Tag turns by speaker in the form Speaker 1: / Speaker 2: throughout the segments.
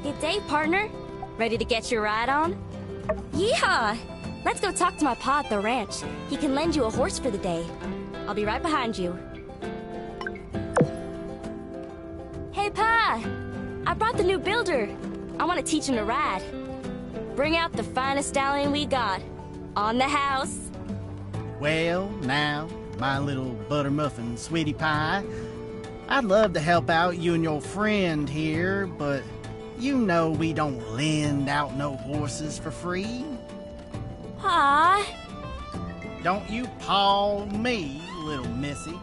Speaker 1: Good day, partner. Ready to get your ride on? Yeehaw! Let's go talk to my pa at the ranch. He can lend you a horse for the day. I'll be right behind you. Hey, Pa! I brought the new builder. I want to teach him to ride. Bring out the finest stallion we got. On the house.
Speaker 2: Well, now, my little buttermuffin sweetie pie, I'd love to help out you and your friend here, but you know we don't lend out no horses for free.
Speaker 1: Pa!
Speaker 2: Don't you paw me, little missy.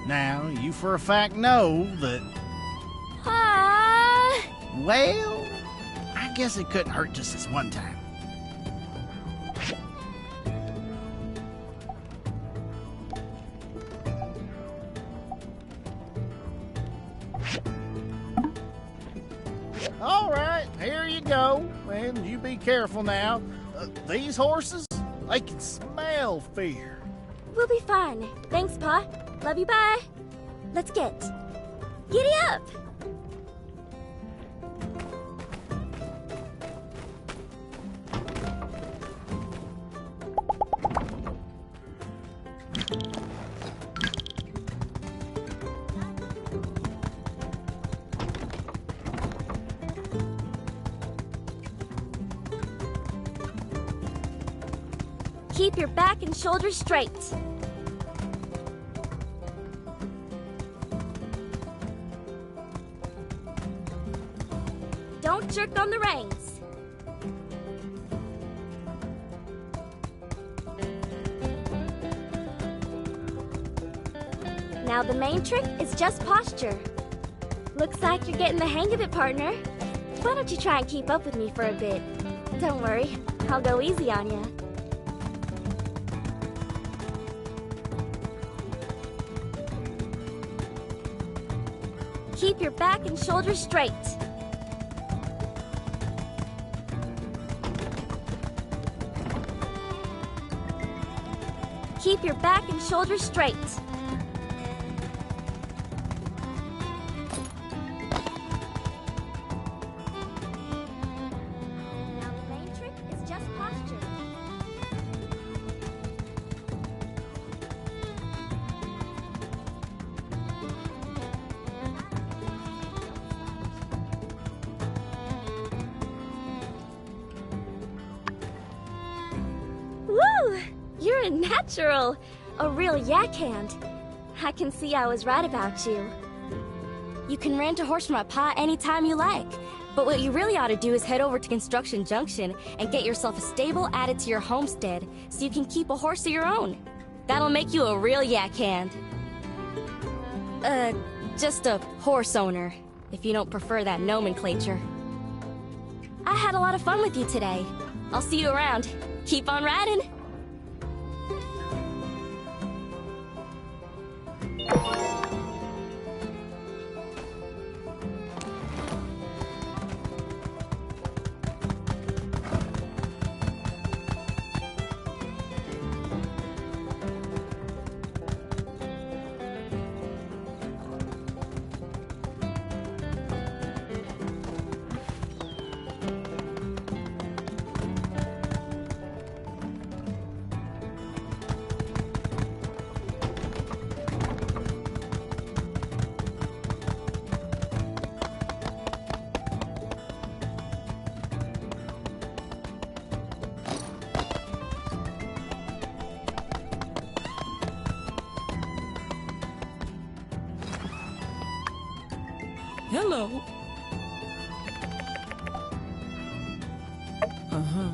Speaker 2: Now, you for a fact know that...
Speaker 1: Pa!
Speaker 2: Well, I guess it couldn't hurt just this one time. All right, here you go. And you be careful now. These horses, they can smell fear.
Speaker 1: We'll be fine. Thanks, Pa. Love you, bye. Let's get. Giddy up! Keep your back and shoulders straight. Don't jerk on the reins. Now the main trick is just posture. Looks like you're getting the hang of it, partner. Why don't you try and keep up with me for a bit? Don't worry, I'll go easy on you. Keep your back and shoulders straight. Keep your back and shoulders straight. Now the main trick is just posture. Woo! You're a natural! A real yak hand. I can see I was right about you. You can rent a horse from my pa anytime you like. But what you really ought to do is head over to Construction Junction and get yourself a stable added to your homestead so you can keep a horse of your own. That'll make you a real yak hand. Just a horse owner, if you don't prefer that nomenclature. I had a lot of fun with you today. I'll see you around. Keep on riding.
Speaker 3: Hello. Uh-huh.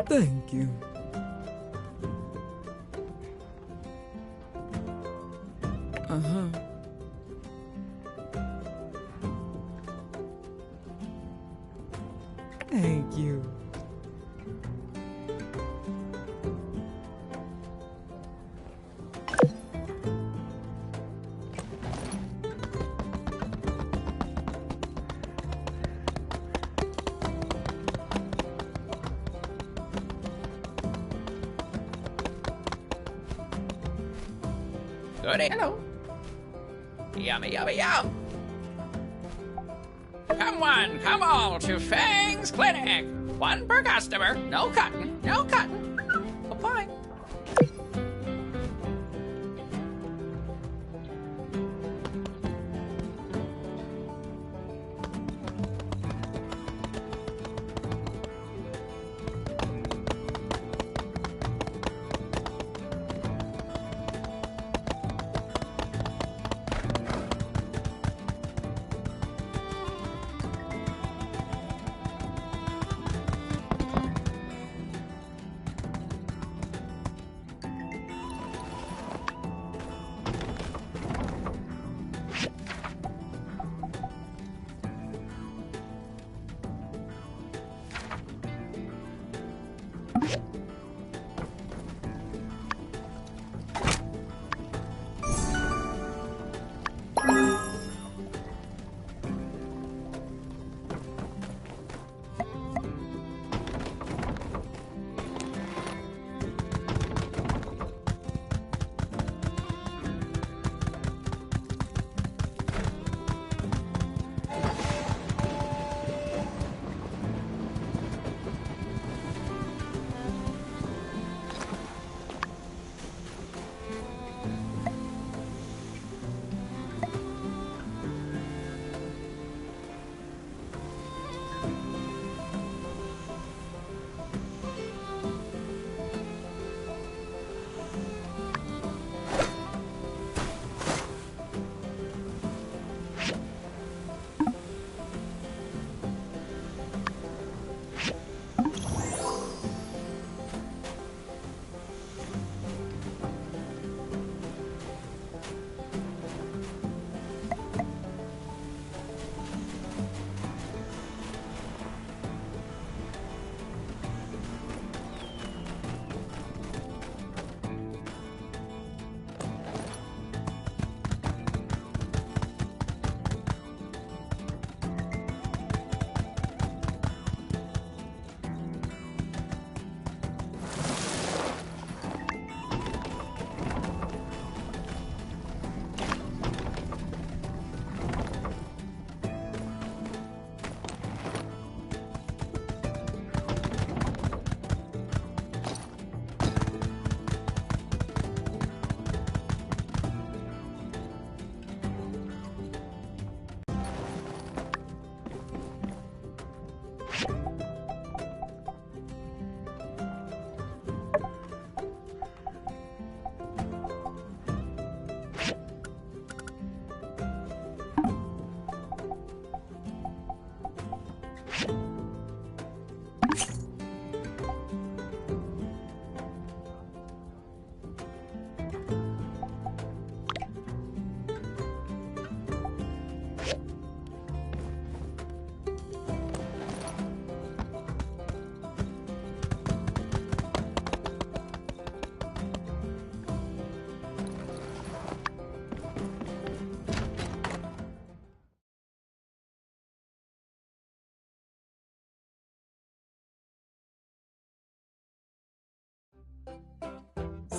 Speaker 3: Thank you. Uh-huh. Thank you.
Speaker 4: Goody. Hello. Yummy, yummy, yum. Come all to Fang's Clinic. One per customer. No cutting, no cutting. Oh, bye.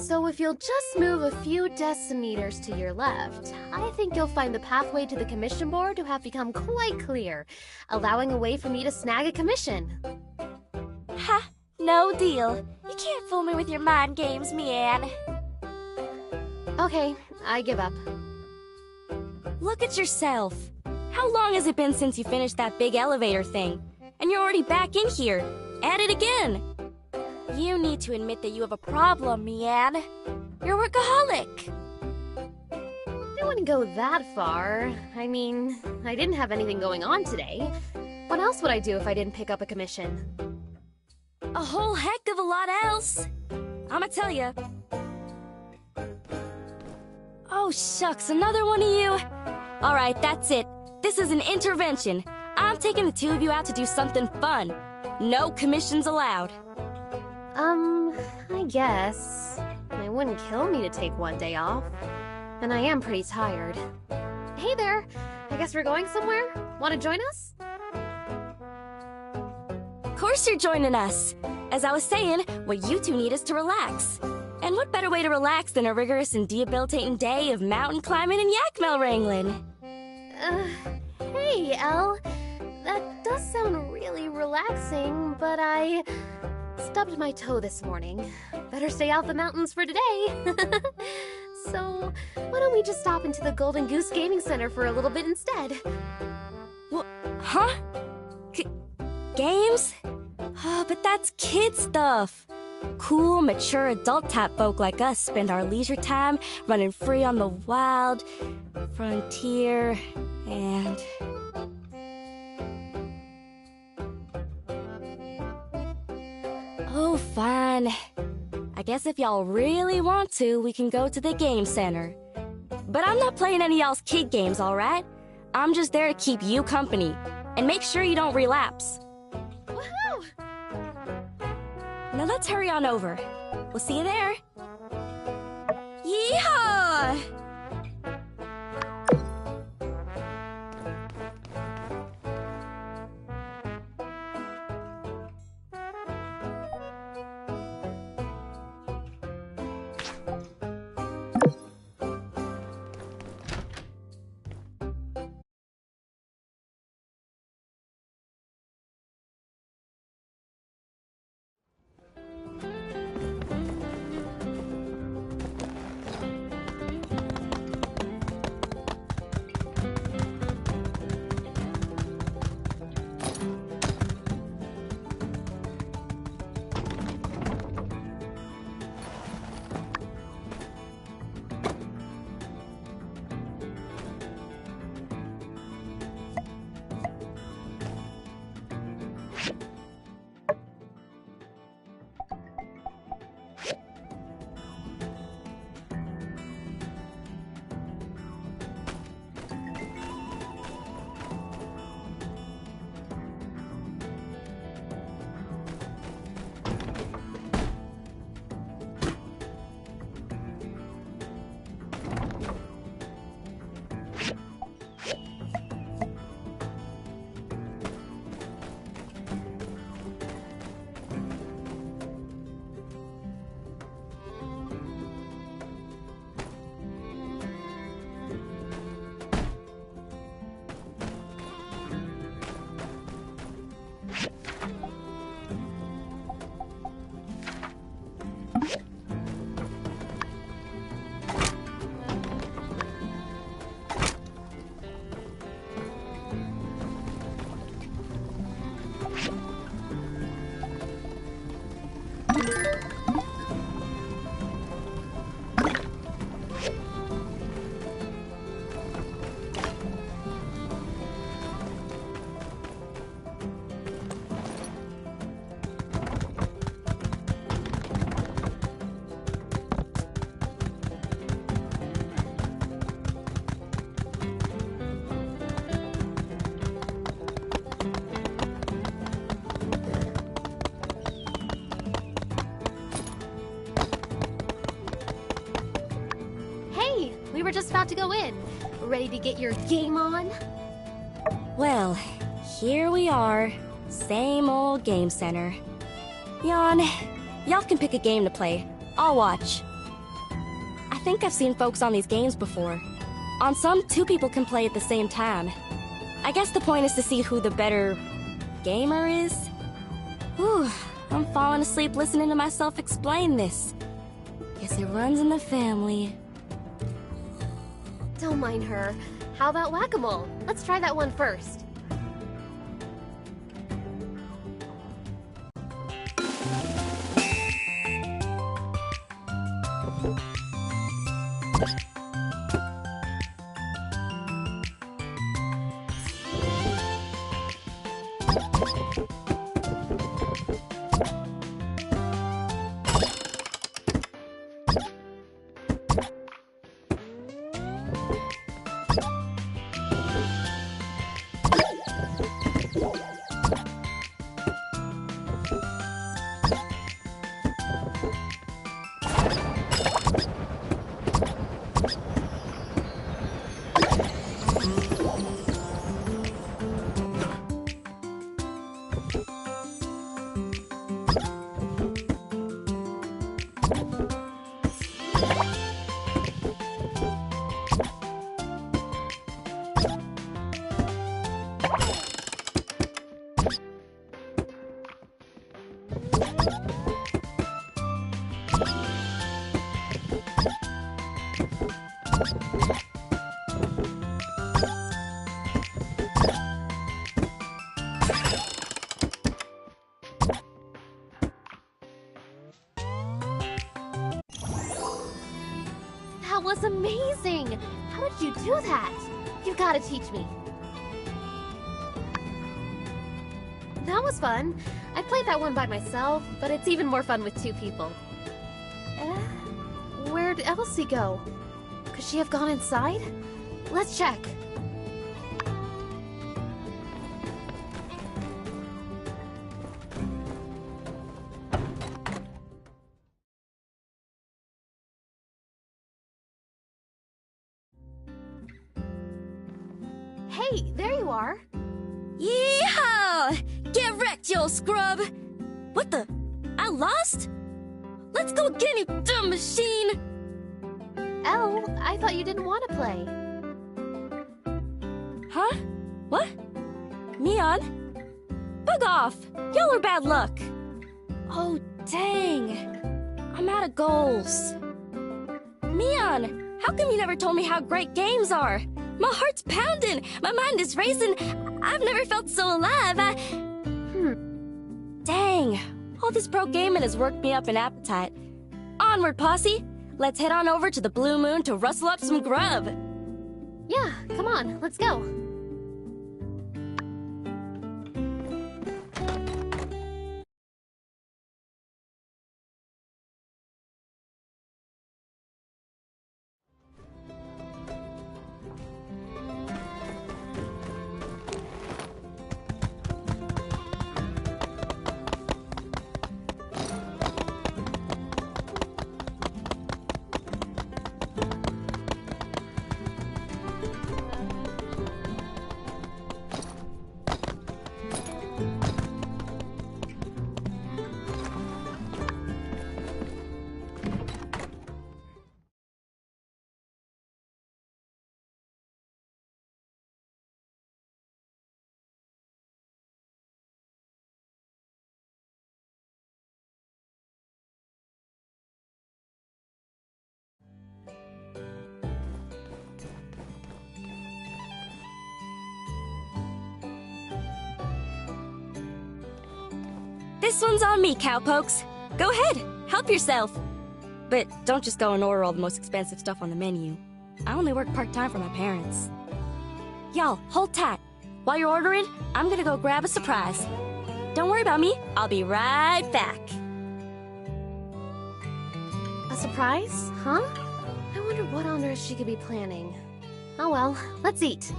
Speaker 5: So if you'll just move a few decimeters to your left, I think you'll find the pathway to the commission board to have become quite clear, allowing a way for me to snag a commission.
Speaker 1: Ha! No deal. You can't fool me with your mind games, Mian.
Speaker 5: Okay, I give up.
Speaker 1: Look at yourself. How long has it been since you finished that big elevator thing? And you're already back in here. At it again. You need to admit that you have a problem, Mian. You're a workaholic.
Speaker 5: I wouldn't go that far. I mean, I didn't have anything going on today. What else would I do if I didn't pick up a commission?
Speaker 1: A whole heck of a lot else. I'ma tell ya. Oh, shucks, another one of you? Alright, that's it. This is an intervention. I'm taking the two of you out to do something fun. No commissions allowed.
Speaker 5: I guess. It wouldn't kill me to take one day off. And I am pretty tired. Hey there! I guess we're going somewhere? Want to join us?
Speaker 1: Of course you're joining us. As I was saying, what you two need is to relax. And what better way to relax than a rigorous and debilitating day of mountain climbing and yak wrangling?
Speaker 5: Hey, Elle. That does sound really relaxing, but I stubbed my toe this morning. Better stay out the mountains for today. So, why don't we just stop into the Golden Goose Gaming Center for a little bit instead?
Speaker 1: Huh? Games? Oh, but that's kid stuff. Cool, mature adult-type folk like us spend our leisure time running free on the wild frontier and... Oh, fine. I guess if y'all really want to, we can go to the game center. But I'm not playing any of y'all's kid games, alright? I'm just there to keep you company and make sure you don't relapse.
Speaker 5: Woohoo!
Speaker 1: Now let's hurry on over. We'll see you there. Yeehaw!
Speaker 5: We were just about to go in. Ready to get your game on?
Speaker 1: Well, here we are. Same old game center. Y'all can pick a game to play. I'll watch. think I've seen folks on these games before. On some, two people can play at the same time. I guess the point is to see who the better gamer is. Whew, I'm falling asleep listening to myself explain this. Guess it runs in the family.
Speaker 5: Don't mind her. How about whack-a-mole? Let's try that one first. That was amazing! How did you do that? You've got to teach me. That was fun. I played that one by myself, but it's even more fun with two people. Where'd Elsie go? Could she have gone inside? Let's check. Hey, there you are.
Speaker 1: Yeehaw! Get wrecked, you old scrub! What the? I lost? Let's go again, you dumb machine!
Speaker 5: Elle, I thought you didn't want to play.
Speaker 1: Huh? What? Neon? Bug off! Y'all are bad luck! Oh, dang! I'm out of goals. Neon, how come you never told me how great games are? My heart's pounding! My mind is racing! I've never felt so alive! Dang! All this pro gaming has worked me up an appetite. Onward, posse! Let's head on over to the Blue Moon to rustle up some grub!
Speaker 5: Yeah, come on, let's go.
Speaker 1: This one's on me, cowpokes. Go ahead, help yourself. But don't just go and order all the most expensive stuff on the menu. I only work part-time for my parents. Y'all, hold tight. While you're ordering, I'm gonna go grab a surprise. Don't worry about me, I'll be right back.
Speaker 5: A surprise? Huh? I wonder what on earth she could be planning. Oh well, let's eat.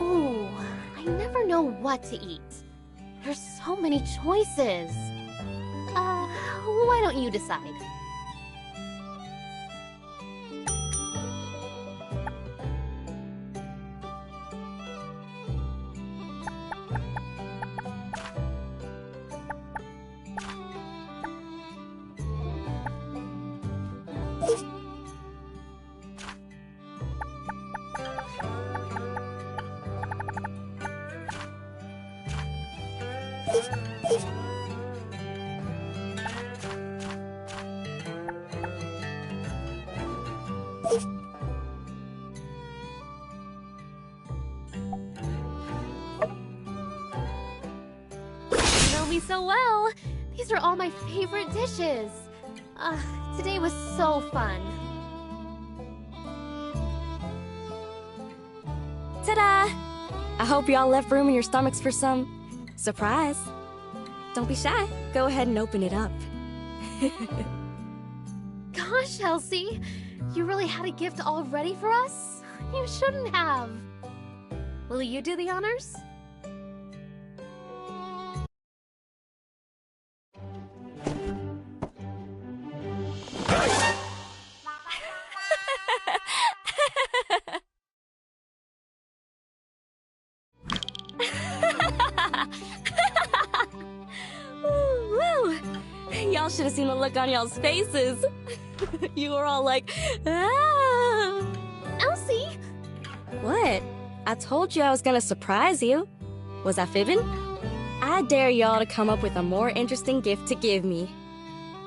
Speaker 5: Ooh, I never know what to eat. There's so many choices. Why don't you decide? These are all my favorite dishes. Today was so fun.
Speaker 1: Ta-da! I hope y'all left room in your stomachs for some surprise. Don't be shy. Go ahead and open it up.
Speaker 5: Gosh, Elsie, you really had a gift all ready for us? You shouldn't have. Will you do the honors?
Speaker 1: Woo! Y'all should have seen the look on y'all's faces. You were all like, ah!
Speaker 5: Elsie!
Speaker 1: What? I told you I was gonna surprise you. Was I fibbing? I dare y'all to come up with a more interesting gift to give me.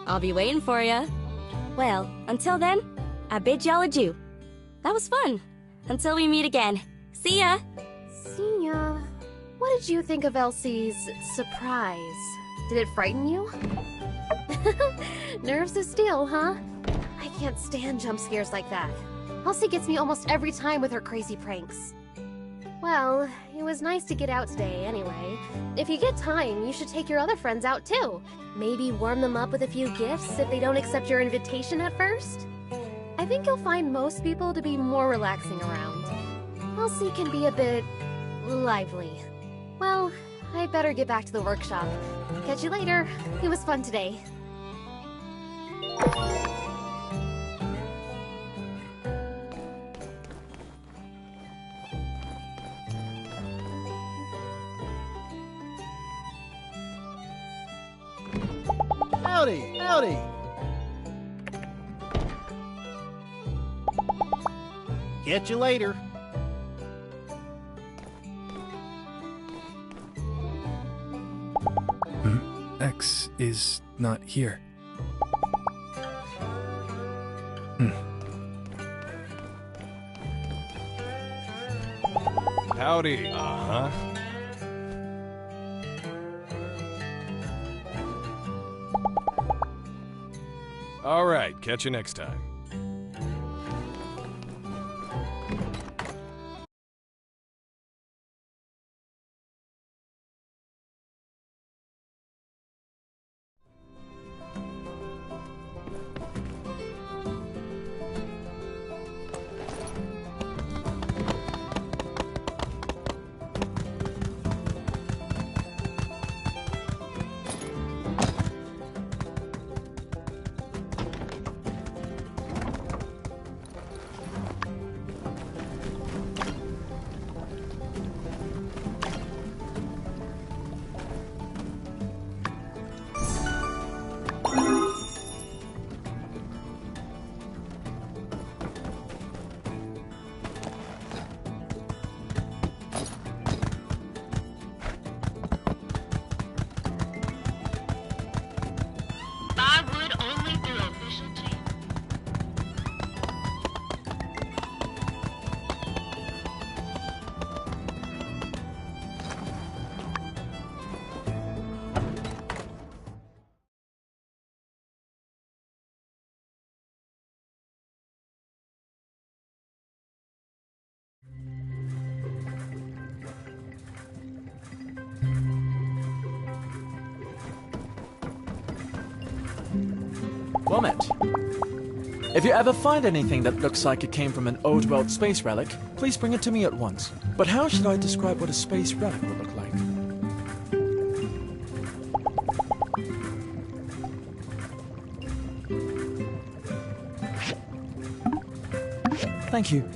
Speaker 1: I'll be waiting for ya. Well, until then, I bid y'all adieu. That was fun. Until we meet again. See ya!
Speaker 5: See ya. What did you think of Elsie's surprise? Did it frighten you? Nerves of steel, huh? I can't stand jump scares like that. Elsie gets me almost every time with her crazy pranks. Well, it was nice to get out today anyway. If you get time, you should take your other friends out too. Maybe warm them up with a few gifts if they don't accept your invitation at first. I think you'll find most people to be more relaxing around. Elsie can be a bit lively. Well, I better get back to the workshop. Catch you later. It was fun today.
Speaker 2: Howdy, howdy. Catch you later.
Speaker 6: X is not here.
Speaker 7: Howdy. Uh-huh. All right, catch you next time.
Speaker 8: Moment. If you ever find anything that looks like it came from an old world space relic, please bring it to me at once. But how should I describe what a space relic would look like? Thank you.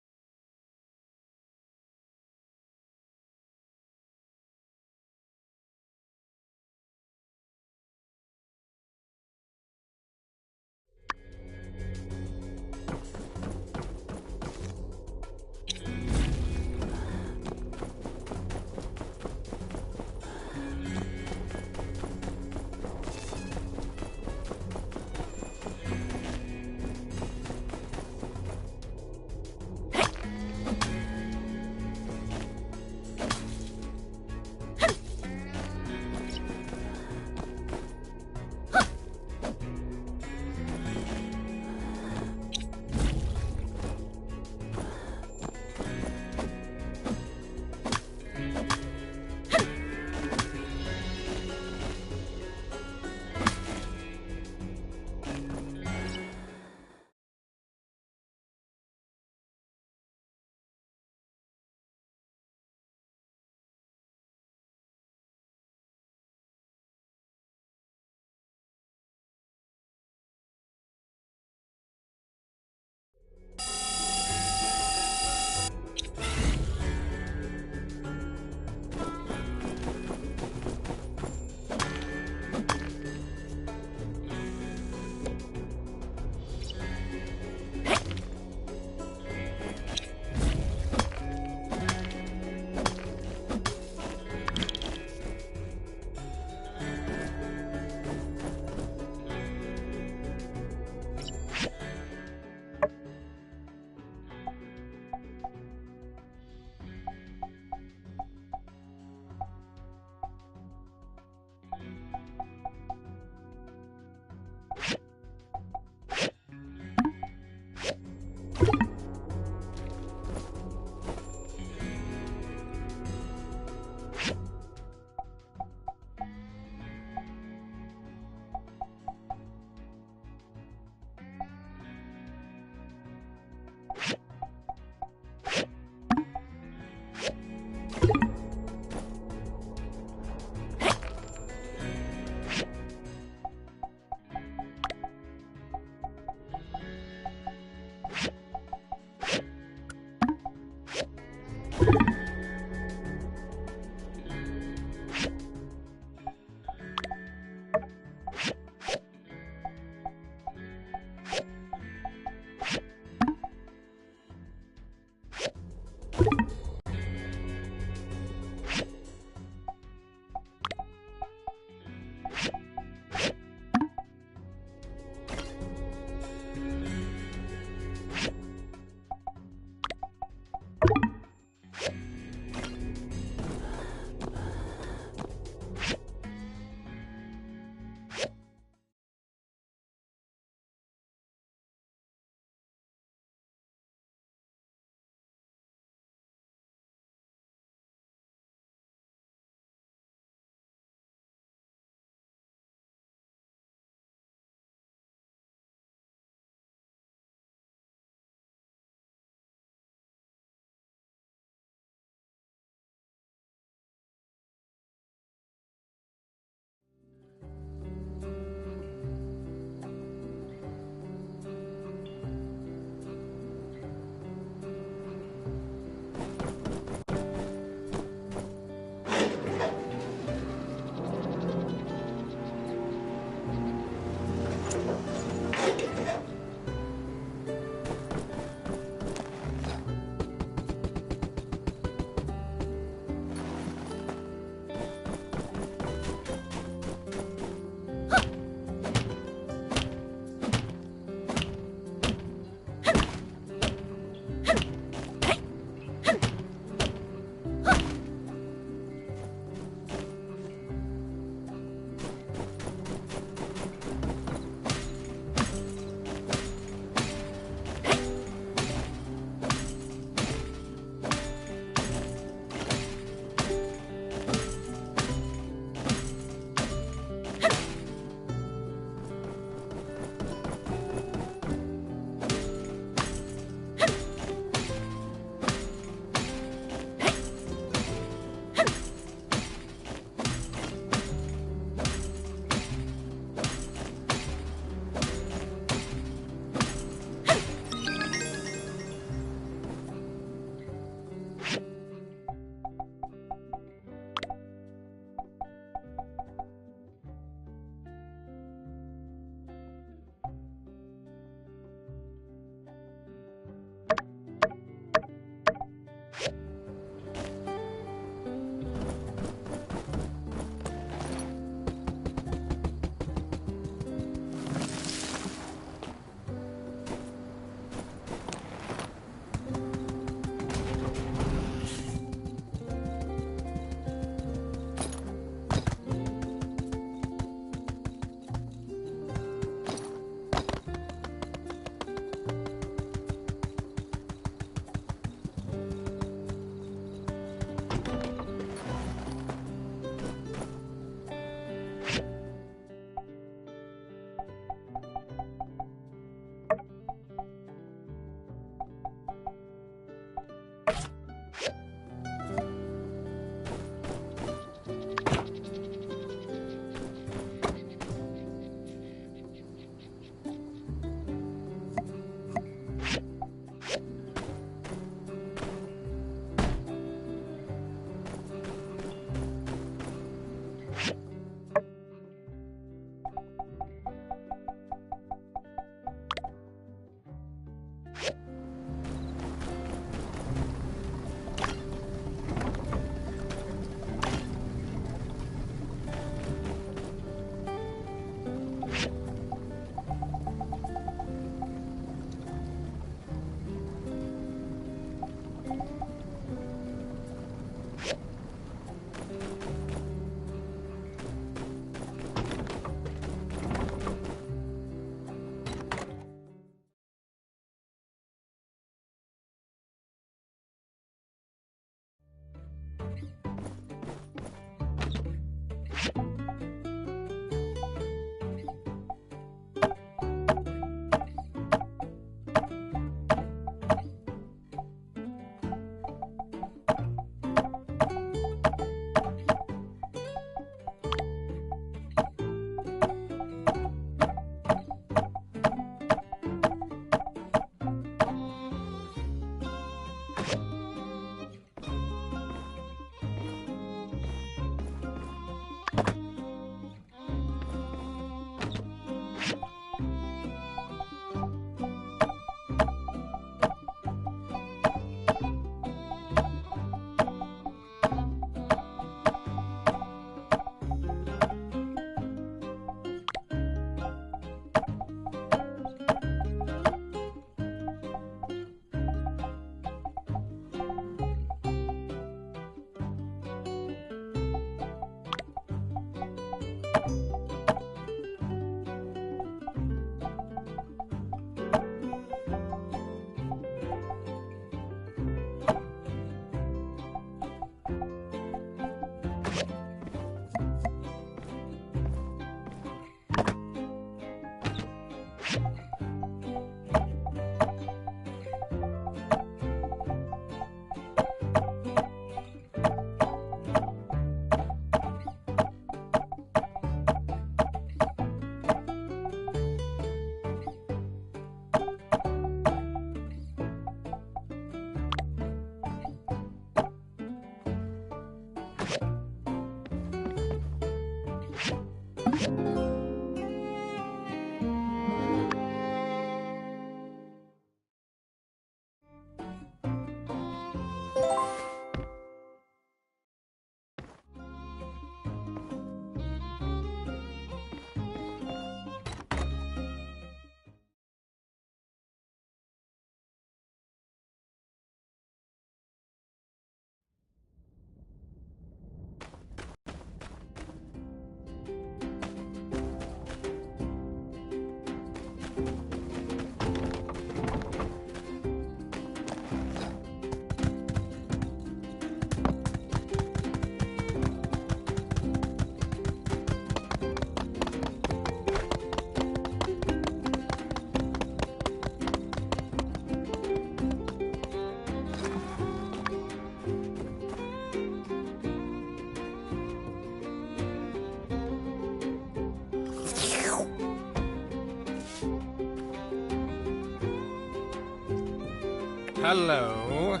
Speaker 7: Hello.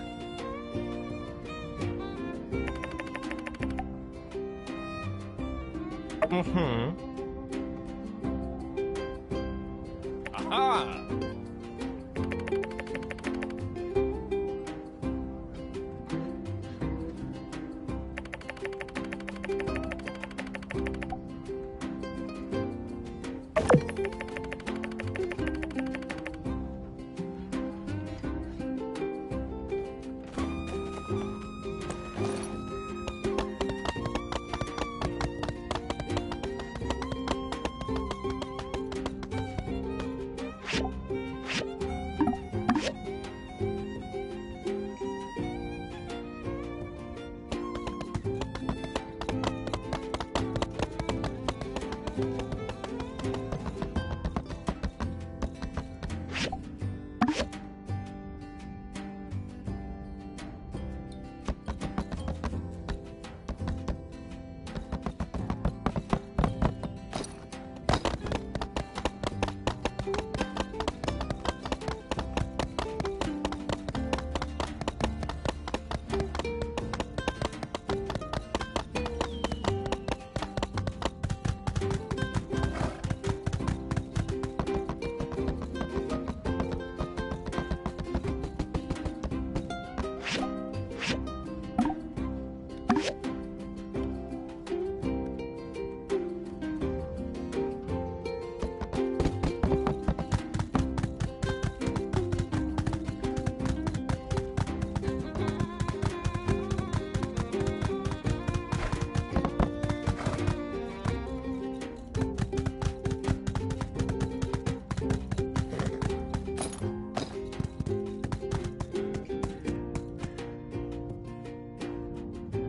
Speaker 7: Mm-hmm. Aha!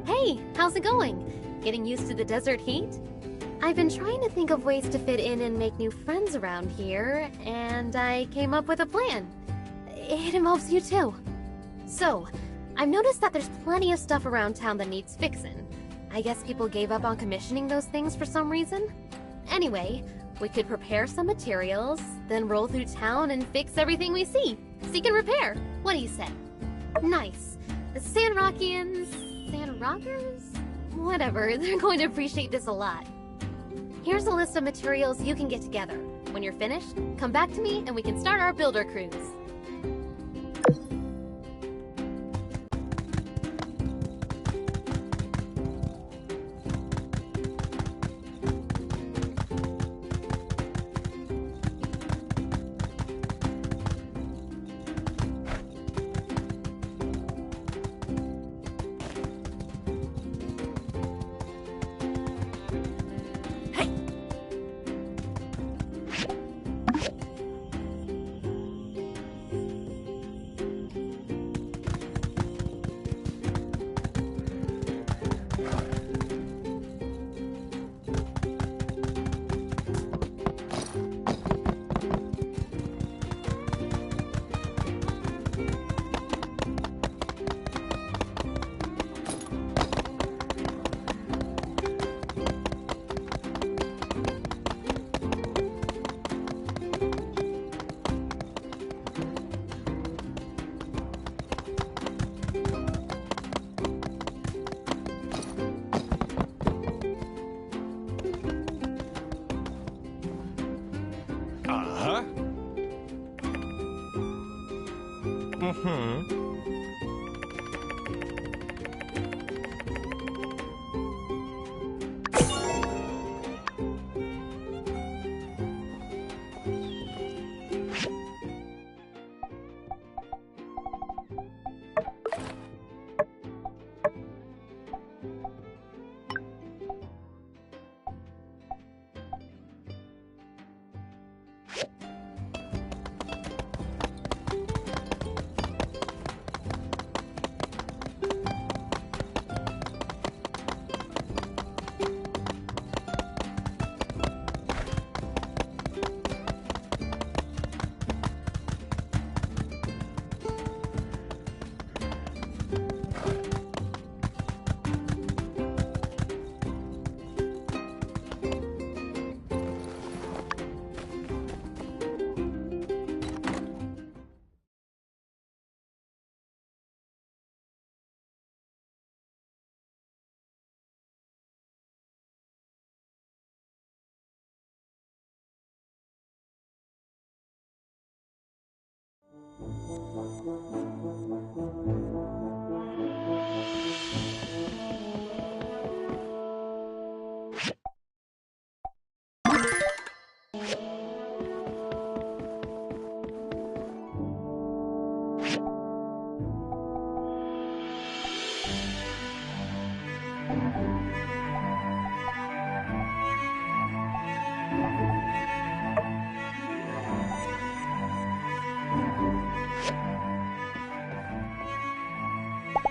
Speaker 5: Hey, how's it going? Getting used to the desert heat? I've been trying to think of ways to fit in and make new friends around here, and I came up with a plan. It involves you too. So, I've noticed that there's plenty of stuff around town that needs fixin'. I guess people gave up on commissioning those things for some reason. Anyway, we could prepare some materials, then roll through town and fix everything we see. Seek and repair. What do you say? Nice. The Sandrockians... Sandrockers? Whatever, they're going to appreciate this a lot. Here's a list of materials you can get together. When you're finished, come back to me and we can start our builder cruise.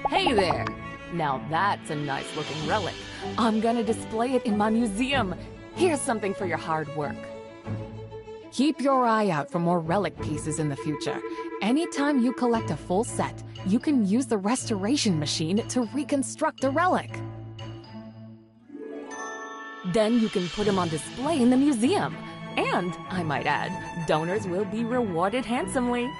Speaker 9: Hey there! Now that's a nice looking relic. I'm gonna display it in my museum. Here's something for your hard work. Keep your eye out for more relic pieces in the future. Anytime you collect a full set, you can use the restoration machine to reconstruct a relic. Then you can put them on display in the museum. And, I might add, donors will be rewarded handsomely.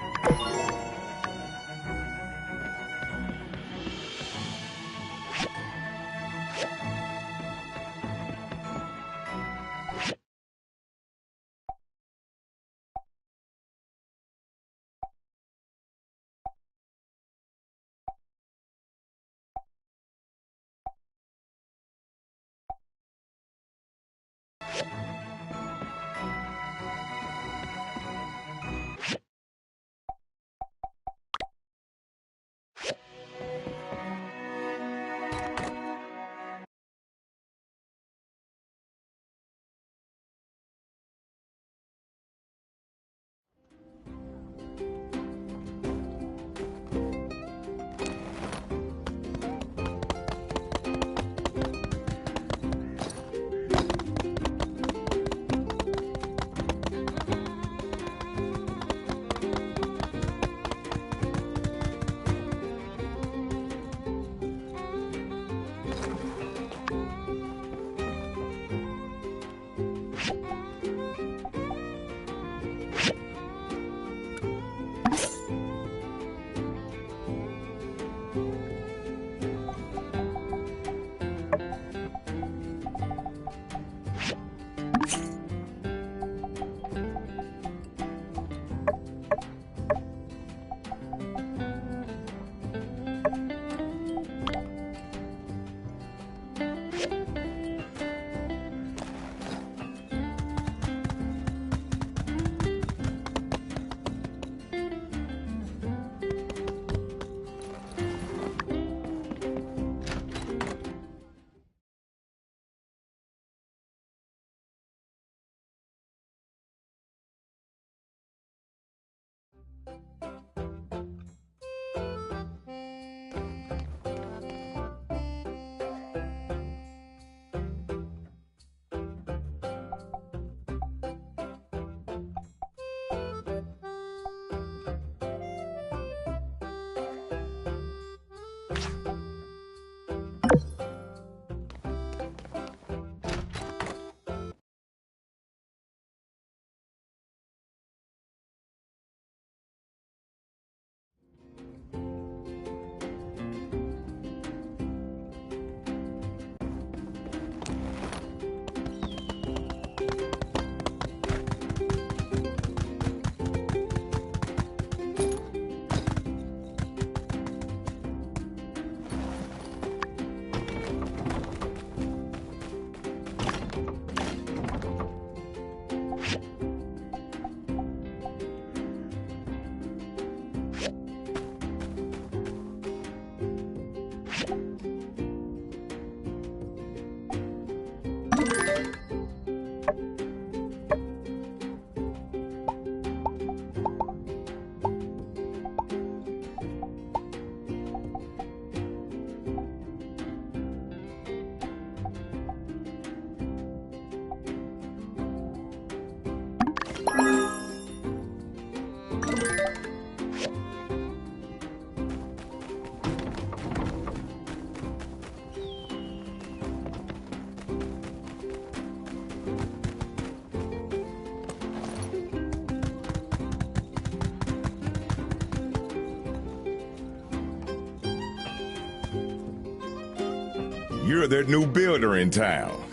Speaker 10: You're that new builder in town.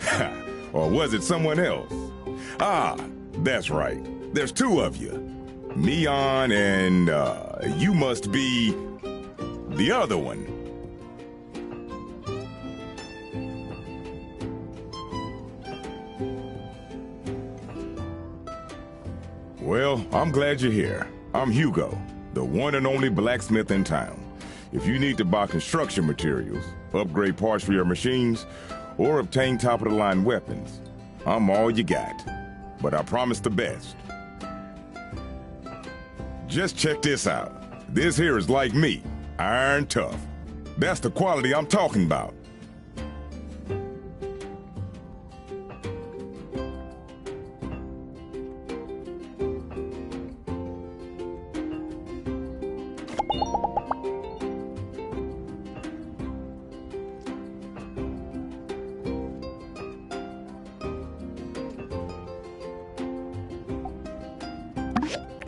Speaker 10: Or was it someone else? Ah, that's right. There's two of you. Neon and, You must be the other one. Well, I'm glad you're here. I'm Hugo, the one and only blacksmith in town. If you need to buy construction materials, upgrade parts for your machines, or obtain top-of-the-line weapons, I'm all you got. But I promise the best. Just check this out. This here is like me, iron tough. That's the quality I'm talking about.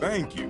Speaker 10: Thank you.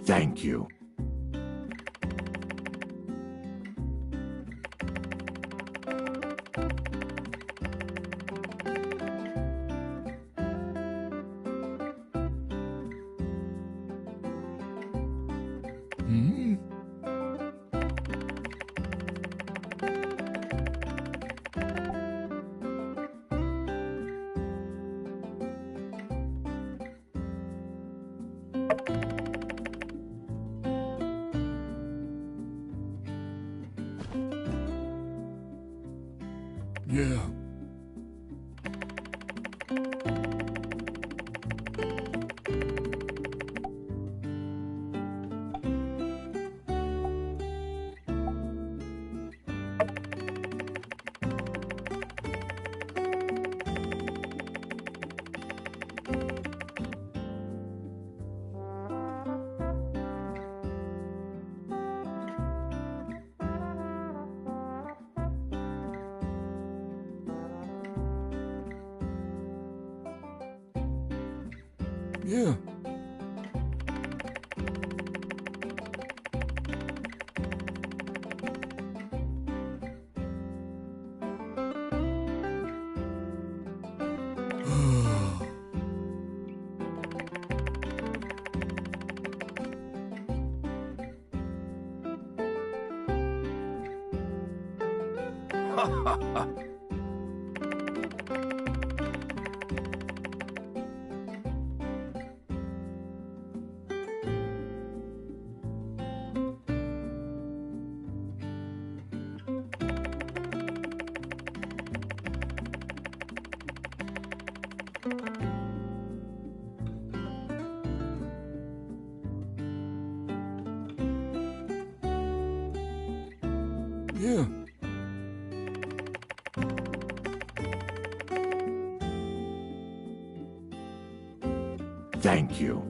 Speaker 11: Thank you.
Speaker 6: Hmm? Yeah. Yeah. Yeah.
Speaker 11: Thank you.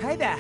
Speaker 11: Hi there.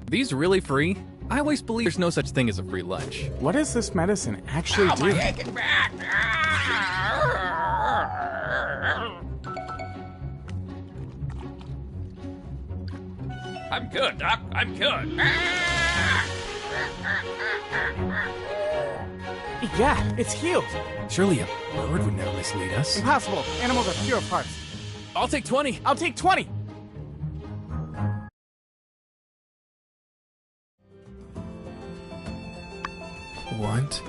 Speaker 12: These really free? I always believe there's no such thing as a free lunch.
Speaker 11: What does this medicine actually do?
Speaker 4: My aching back! I'm good, Doc. I'm good.
Speaker 11: Yeah, it's healed.
Speaker 12: Surely a bird would never mislead us.
Speaker 11: Impossible. Animals are pure parts.
Speaker 12: I'll take 20.
Speaker 11: I'll take 20.
Speaker 12: What?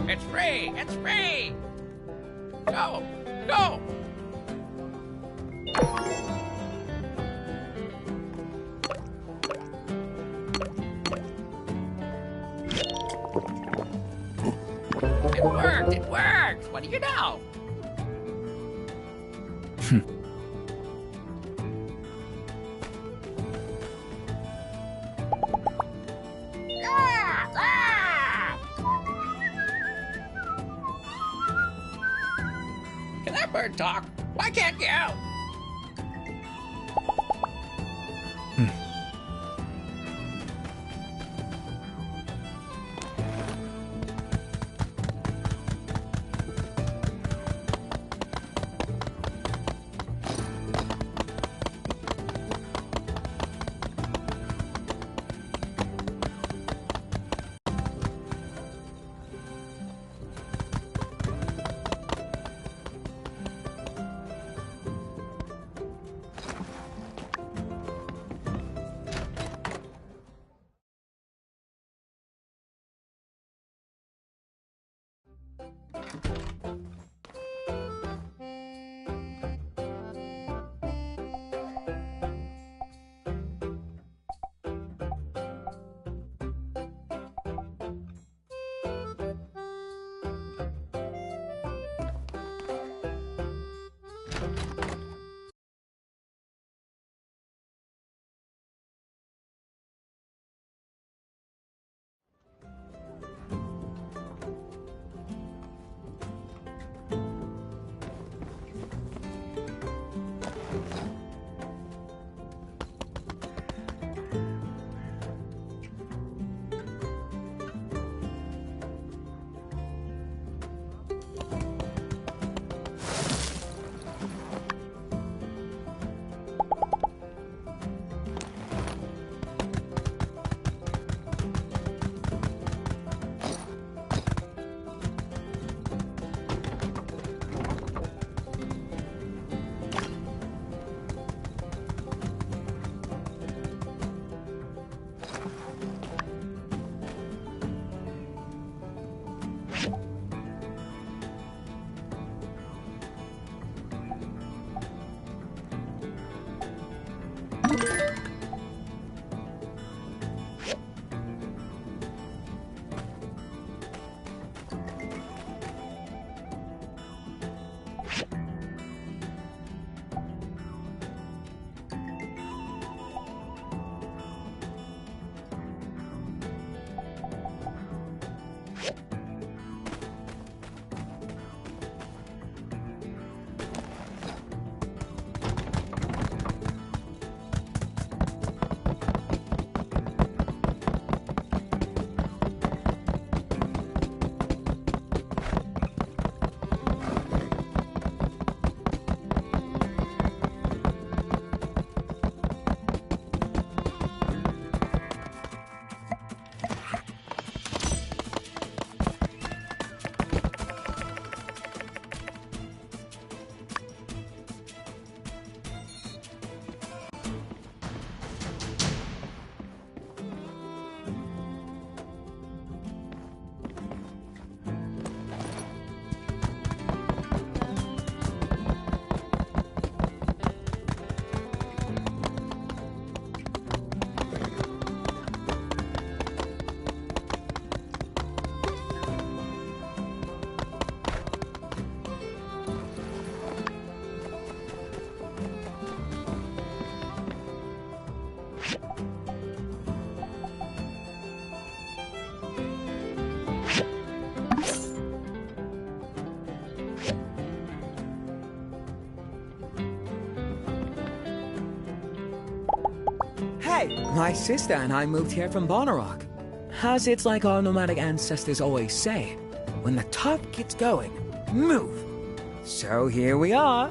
Speaker 4: It's free! It's free! Go! Go! It worked! It worked! What do you know? Can that bird talk? Why can't you?
Speaker 3: My sister and I moved here from Bonnerock. As it's like our nomadic ancestors always say, when the top gets going, move. So here we are.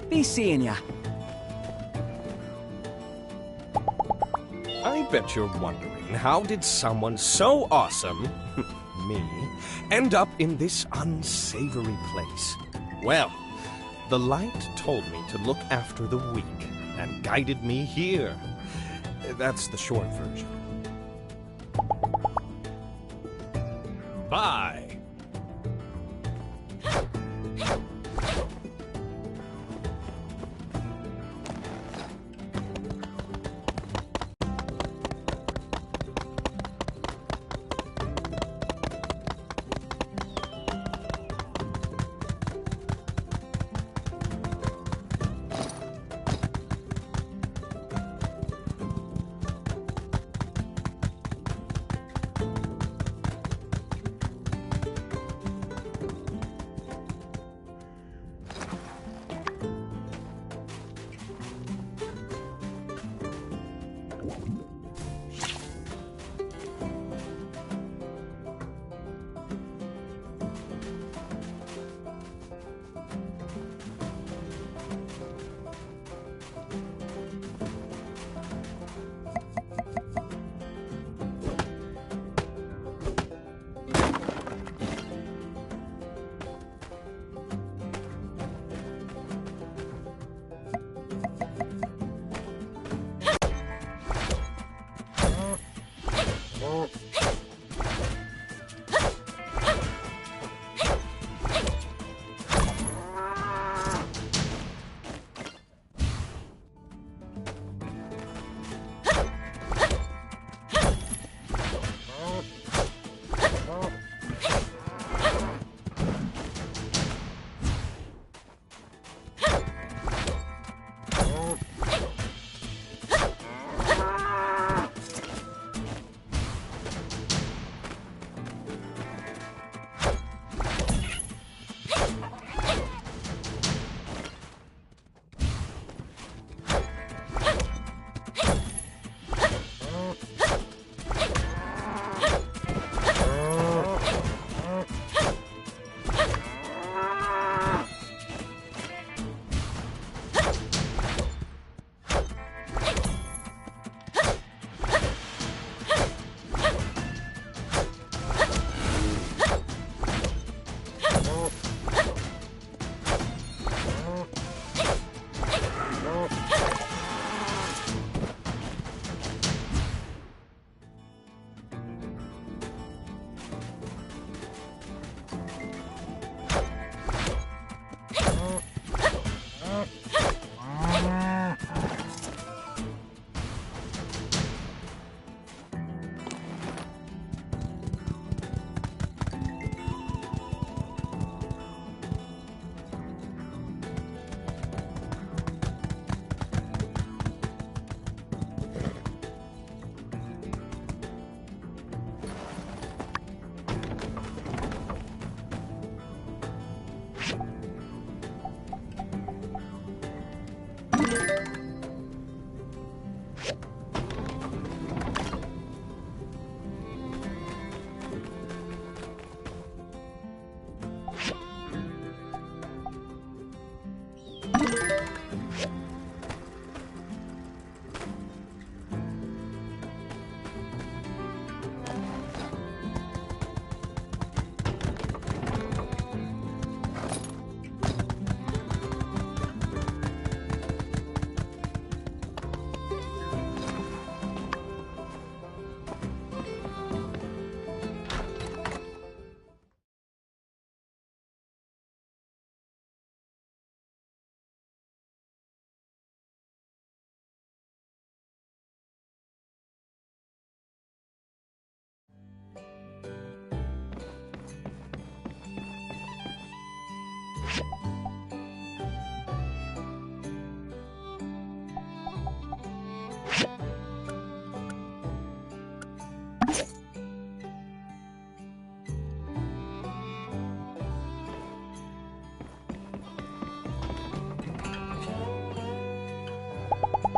Speaker 3: Be seeing ya.
Speaker 7: I bet you're wondering, how did someone so awesome, me, end up in this unsavory place? Well, the light told me to look after the weak and guided me here. That's the short version. Bye.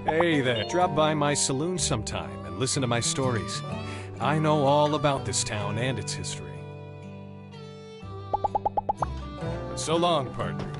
Speaker 13: Hey there. Drop by my saloon sometime and listen to my stories. I know all about this town and its history. So long, partner.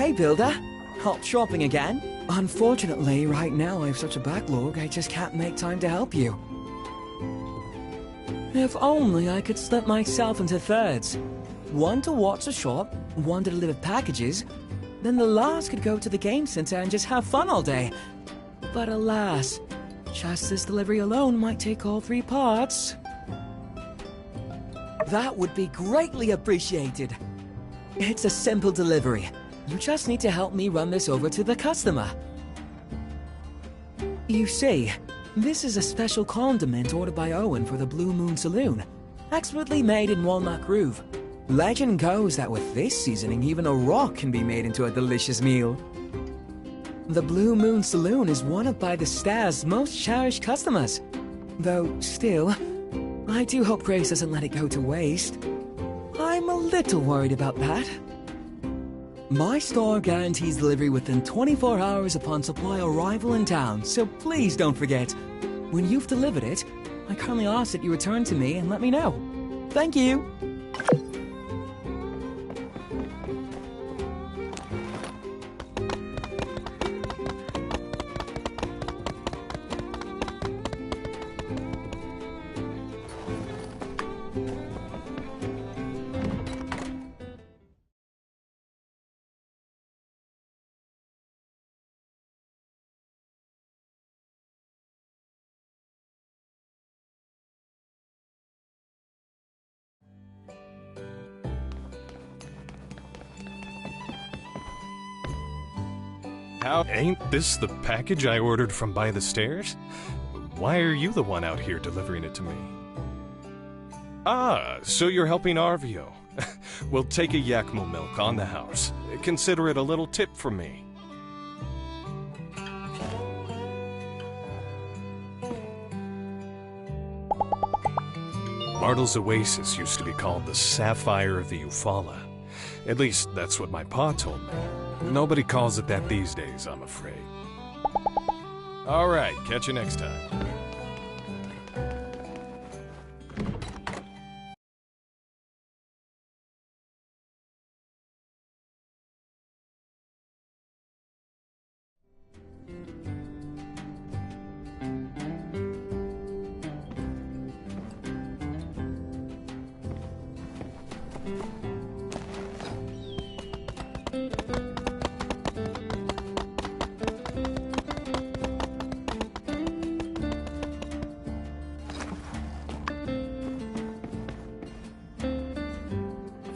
Speaker 3: Hey, Builder. Hot shopping again? Unfortunately, right now I have such a backlog, I just can't make time to help you. If only I could split myself into thirds. One to watch the shop, one to deliver packages, then the last could go to the game center and just have fun all day. But alas, just this delivery alone might take all 3 parts. That would be greatly appreciated. It's a simple delivery. You just need to help me run this over to the customer. You see, this is a special condiment ordered by Owen for the Blue Moon Saloon, expertly made in Walnut Grove. Legend goes that with this seasoning, even a rock can be made into a delicious meal. The Blue Moon Saloon is one by the Star's most cherished customers. Though, still, I do hope Grace doesn't let it go to waste. I'm a little worried about that. My store guarantees delivery within 24 hours upon supply arrival in town, so please don't forget. When you've delivered it, I kindly ask that you return to me and let me know. Thank you!
Speaker 13: How ain't this the package I ordered from by the stairs? Why are you the one out here delivering it to me? Ah, so you're helping Arvio. Well, take a Yakmo milk on the house. Consider it a little tip from me. Martel's Oasis used to be called the Sapphire of the Eufaula. At least, that's what my pa told me. Nobody calls it that these days, I'm afraid. All right, catch you next time.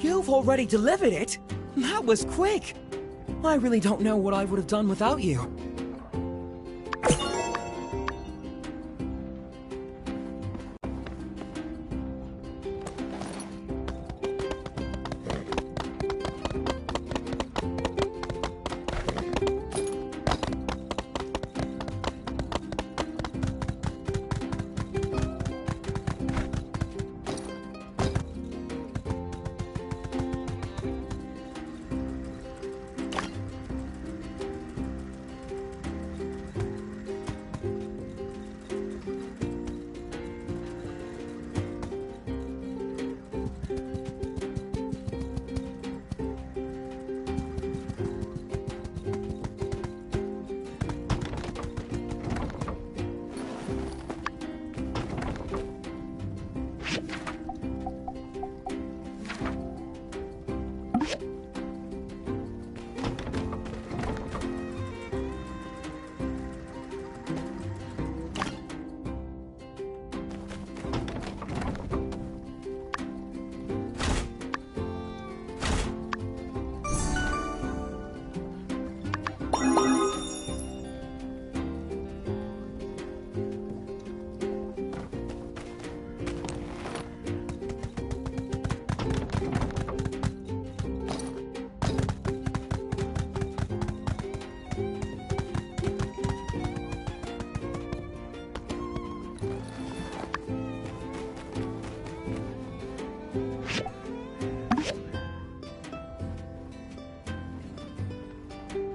Speaker 3: You've already delivered it? That was quick! I really don't know what I would have done without you.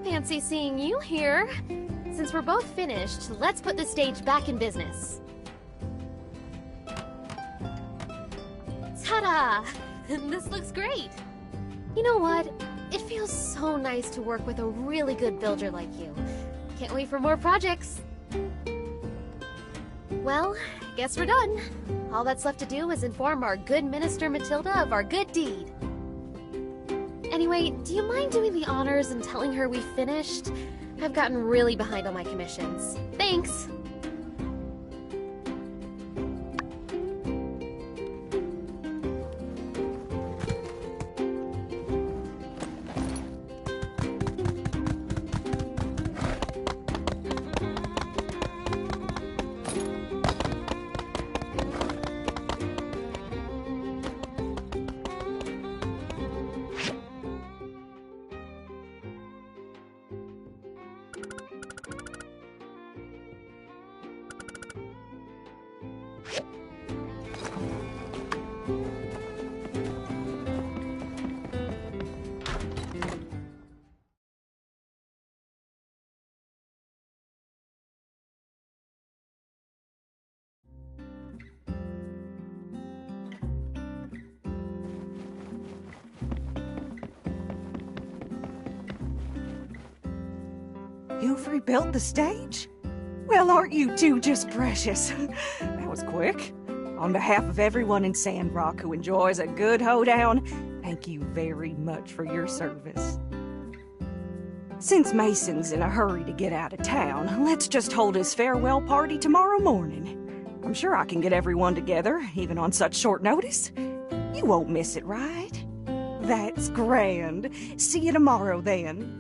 Speaker 5: Fancy seeing you here. Since we're both finished, let's put the stage back in business. Ta-da! This looks great. You know what? It feels so nice to work with a really good builder like you. Can't wait for more projects. Well, guess we're done. All that's left to do is inform our good Minister Matilda of our good deed. Anyway, do you mind doing the honors and telling her we finished? I've gotten really behind on my commissions. Thanks!
Speaker 14: You've rebuilt the stage? Well, aren't you two just precious? That was quick. On behalf of everyone in Sandrock who enjoys a good hoedown, thank you very much for your service. Since Mason's in a hurry to get out of town, let's just hold his farewell party tomorrow morning. I'm sure I can get everyone together, even on such short notice. You won't miss it, right? That's grand. See you tomorrow, then.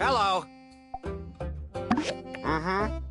Speaker 15: Hello. Mm-hmm.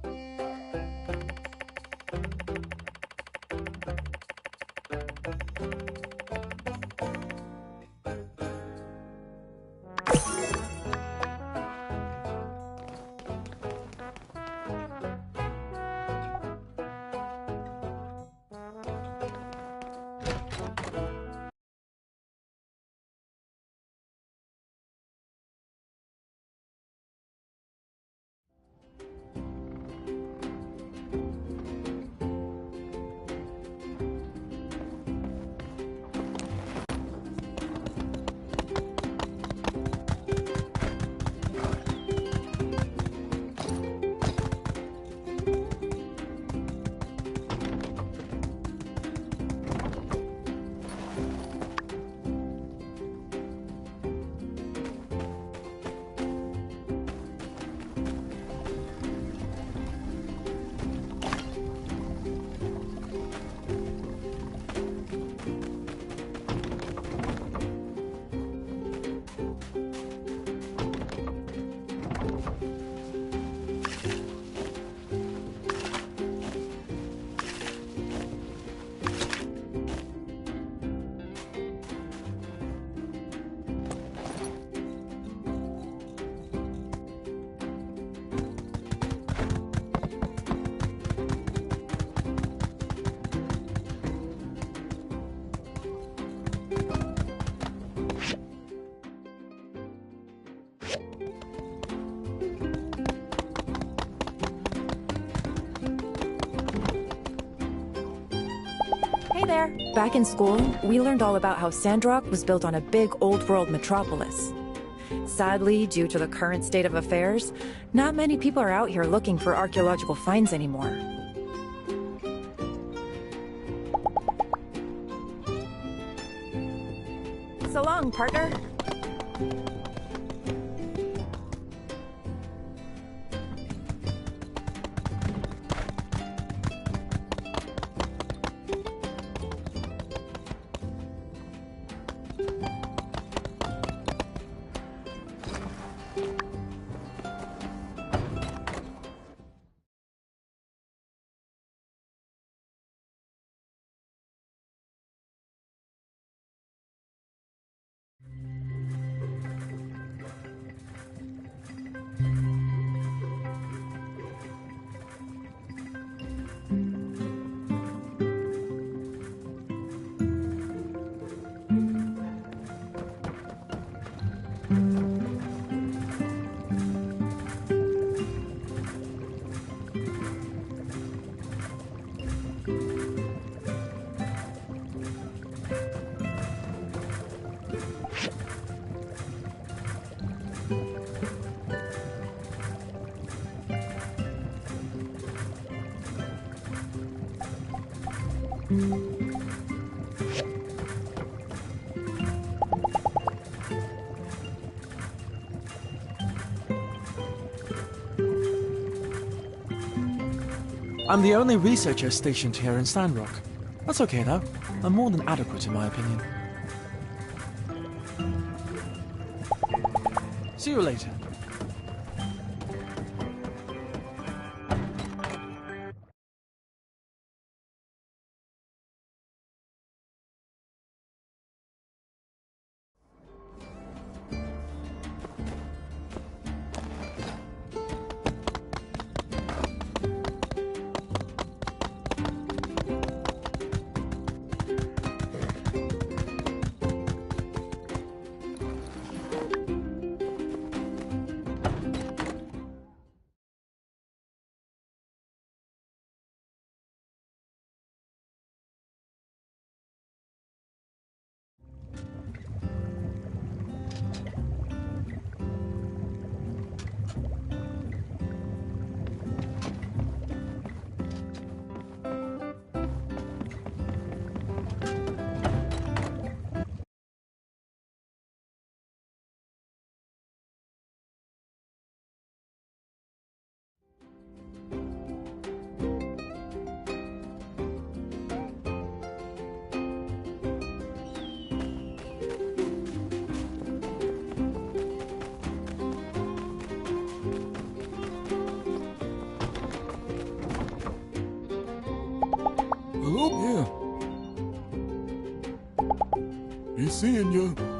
Speaker 16: Hey there! Back in school, we learned all about how Sandrock was built on a big old-world metropolis. Sadly, due to the current state of affairs, not many people are out here looking for archaeological finds anymore. So long, partner!
Speaker 3: I'm the only researcher stationed here in Sandrock. That's okay though. I'm more than adequate in my opinion. See you later.
Speaker 6: seeing you.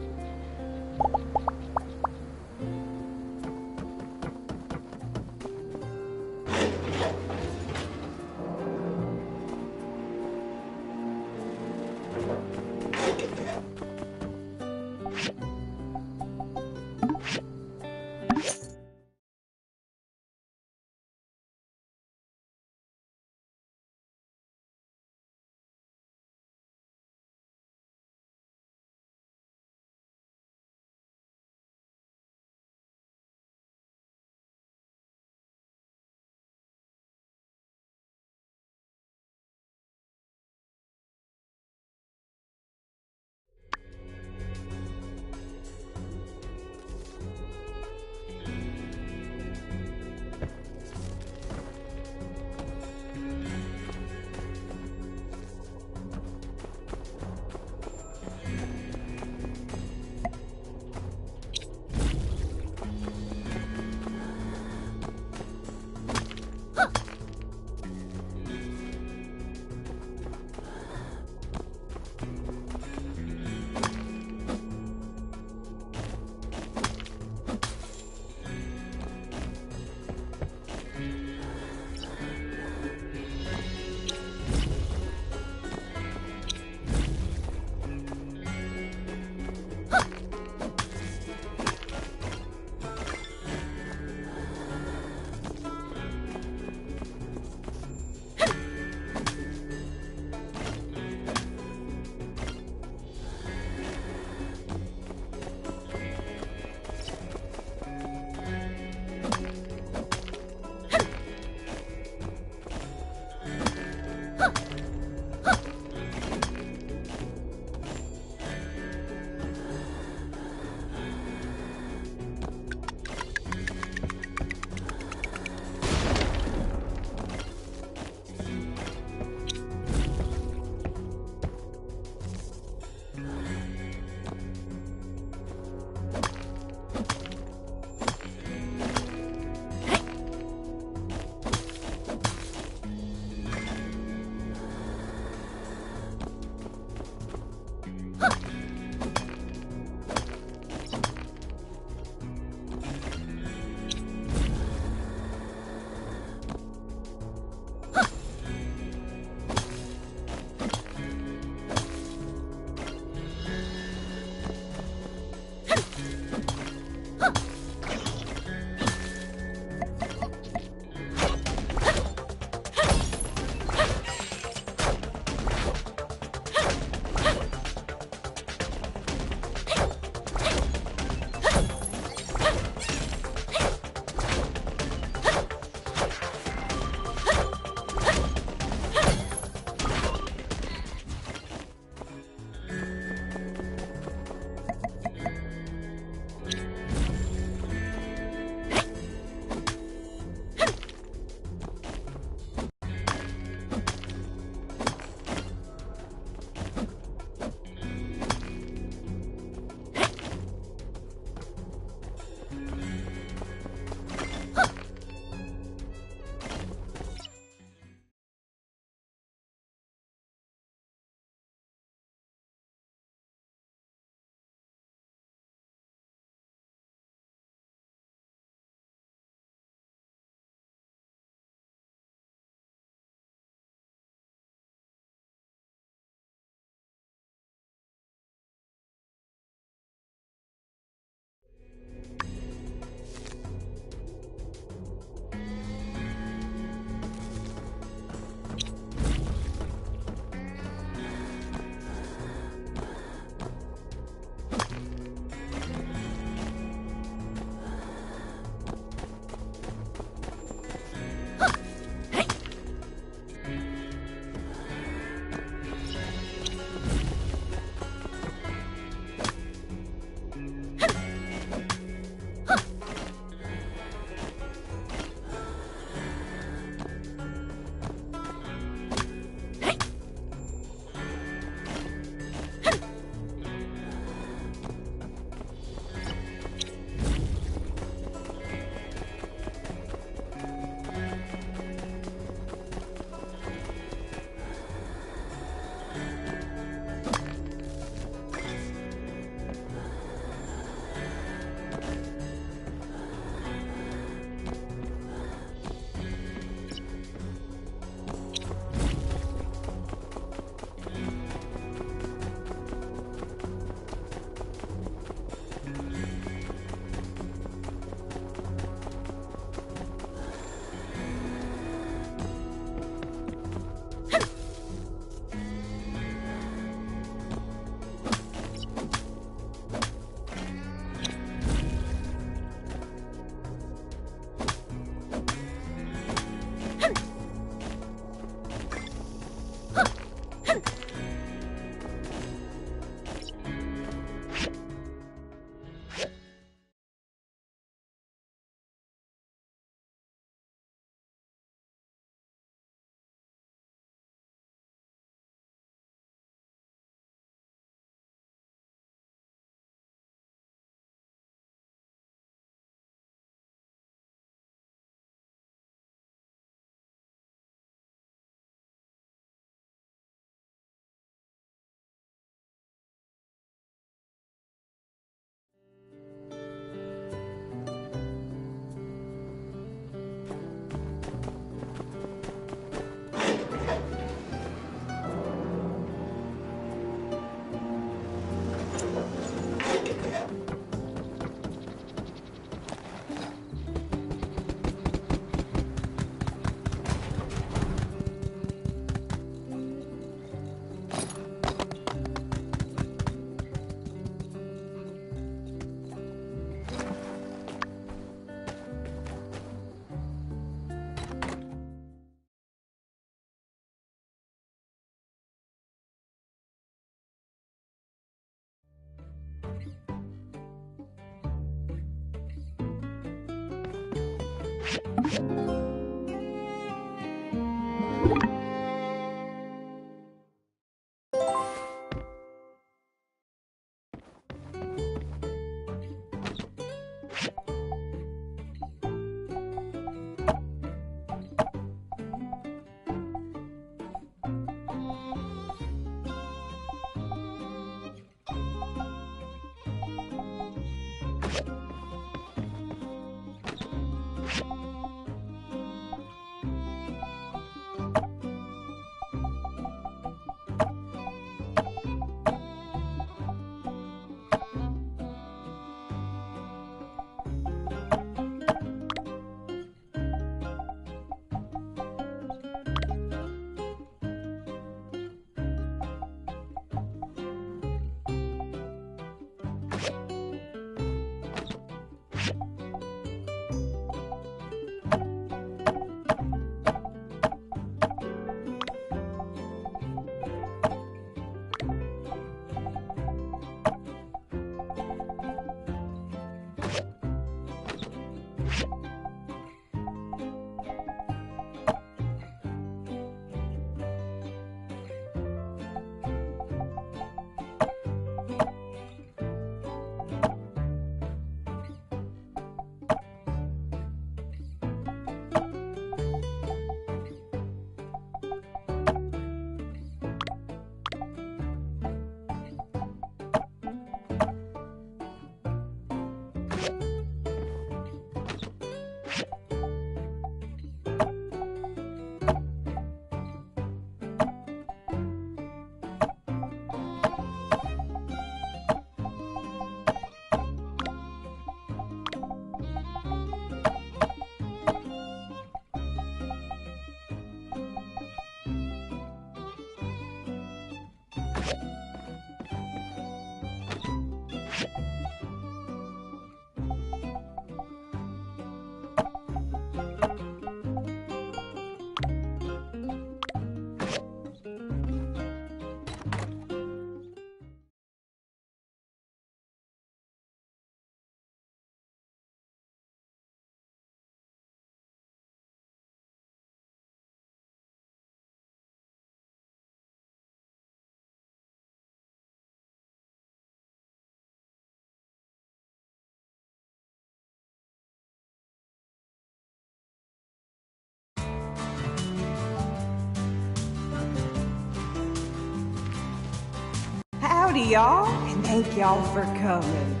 Speaker 14: Howdy, y'all, and thank y'all for coming.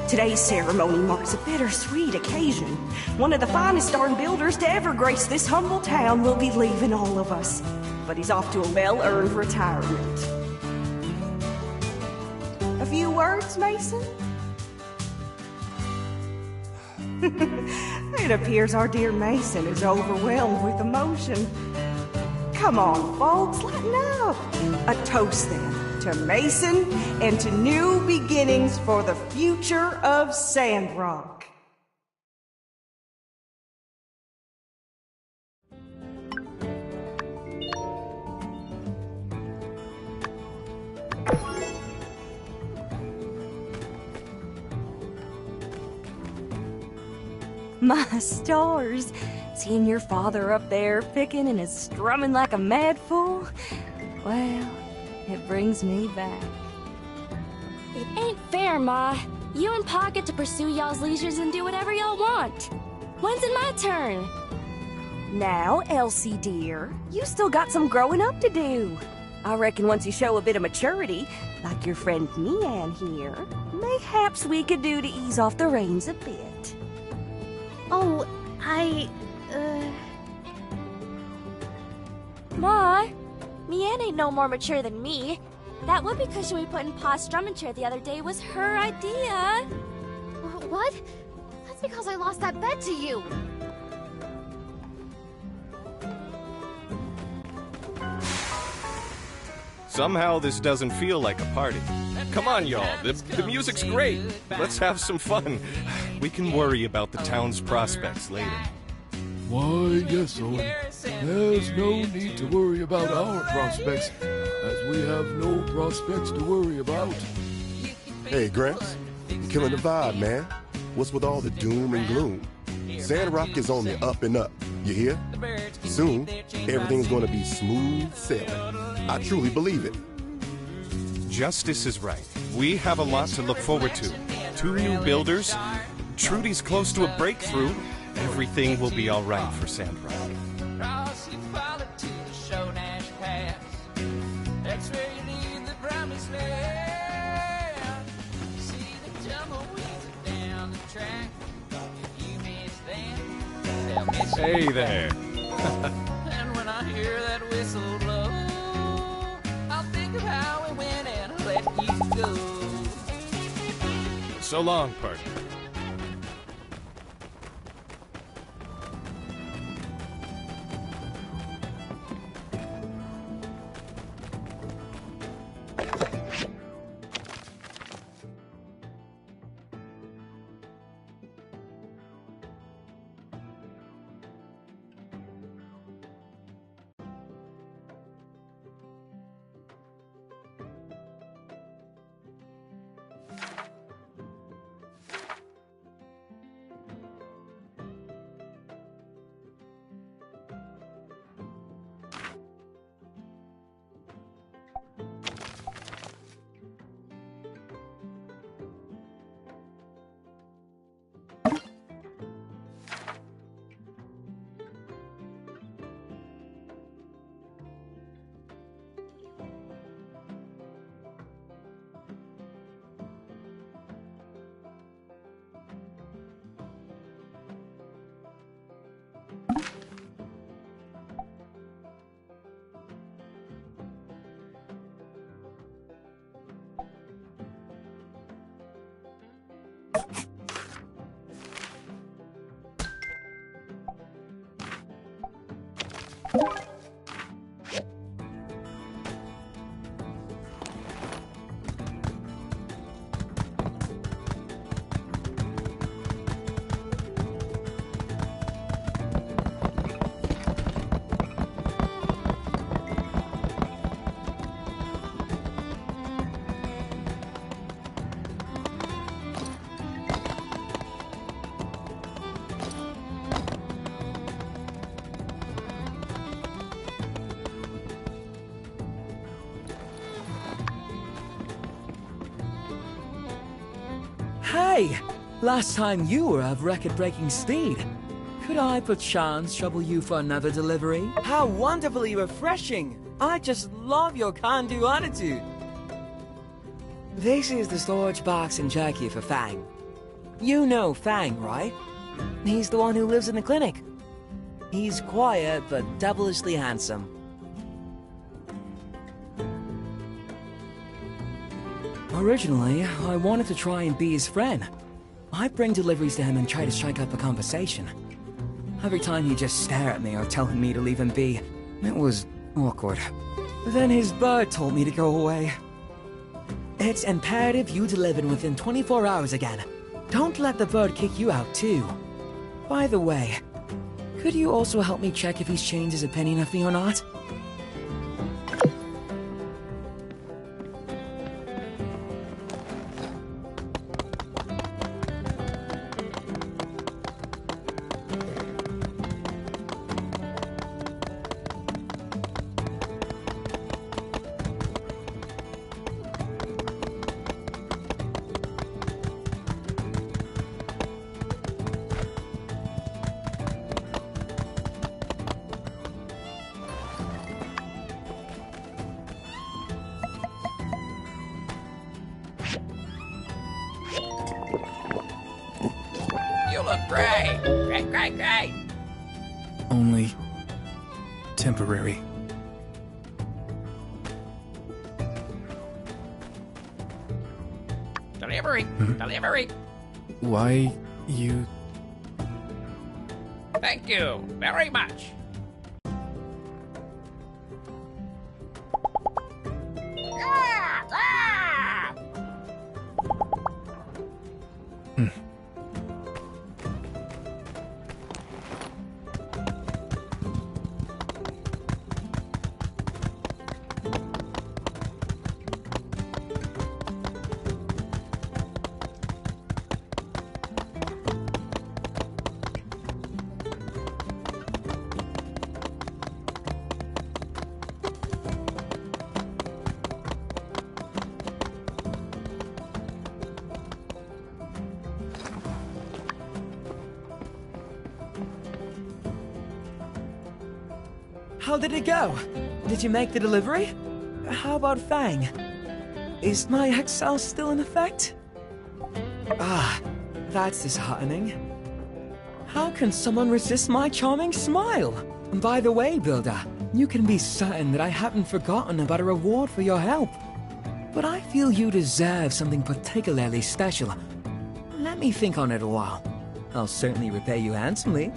Speaker 14: Today's ceremony marks a bittersweet occasion. One of the finest darn builders to ever grace this humble town will be leaving all of us, but he's off to a well-earned retirement. A few words, Mason? It appears our dear Mason is overwhelmed with emotion. Come on, folks, lighten up. A toast, then, to Mason and to new beginnings for the future of Sandrock. My stars, seeing your father up there picking and is strumming like a mad fool, well, it brings me back.
Speaker 1: It ain't fair, Ma. You and Pa get to pursue y'all's leisures and do whatever y'all want. When's it my turn?
Speaker 14: Now, Elsie dear, you still got some growing up to do. I reckon once you show a bit of maturity, like your friend Mian here, mayhaps we could do to ease off the reins a bit.
Speaker 5: Oh,
Speaker 1: Ma, Mian ain't no more mature than me. That whoopee cushion we put in Pa's strumming chair the other day was her idea.
Speaker 5: What? That's because I lost that bet to you.
Speaker 7: Somehow this doesn't feel like a party. Come on, y'all. The music's great. Let's have some fun. We can worry about the town's prospects later.
Speaker 6: Why, yes, Owen. There's no need to worry about our prospects, as we have no prospects to worry about.
Speaker 15: Hey, Gramps. You're killing the vibe, man. What's with all the doom and gloom? Sandrock is on the up and up, you hear? Soon, everything's going to be smooth sailing. I truly believe it.
Speaker 7: Justice is right. We have a lot to look forward to. 2 new builders. Trudy's close to a breakthrough. Everything will be all right for Sandrock.
Speaker 13: Hey there.
Speaker 4: And when I hear that whistle blow, I'll think of how we went and let you go.
Speaker 13: So long, partner.
Speaker 3: Hey! Last time you were of record-breaking speed. Could I perchance trouble you for another delivery?
Speaker 17: How wonderfully refreshing! I just love your can-do attitude.
Speaker 3: This is the storage box and Jackie for Fang. You know Fang, right? He's the one who lives in the clinic. He's quiet, but devilishly handsome. Originally, I wanted to try and be his friend. I'd bring deliveries to him and try to strike up a conversation. Every time he'd just stare at me or tell me to leave him be. It was awkward. Then his bird told me to go away. It's imperative you deliver within 24 hours again. Don't let the bird kick you out, too. By the way, could you also help me check if he's changed his opinion of me or not?
Speaker 4: You look great! Great!
Speaker 12: Only temporary.
Speaker 4: Delivery! Delivery!
Speaker 12: Why you...
Speaker 4: Thank you very much.
Speaker 3: How did it go? Did you make the delivery? How about Fang? Is my Excel still in effect? Ah, that's disheartening. How can someone resist my charming smile? And by the way, Builder, you can be certain that I haven't forgotten about a reward for your help. But I feel you deserve something particularly special. Let me think on it a while. I'll certainly repay you handsomely.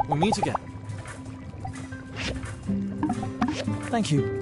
Speaker 8: We'll meet again. Thank you.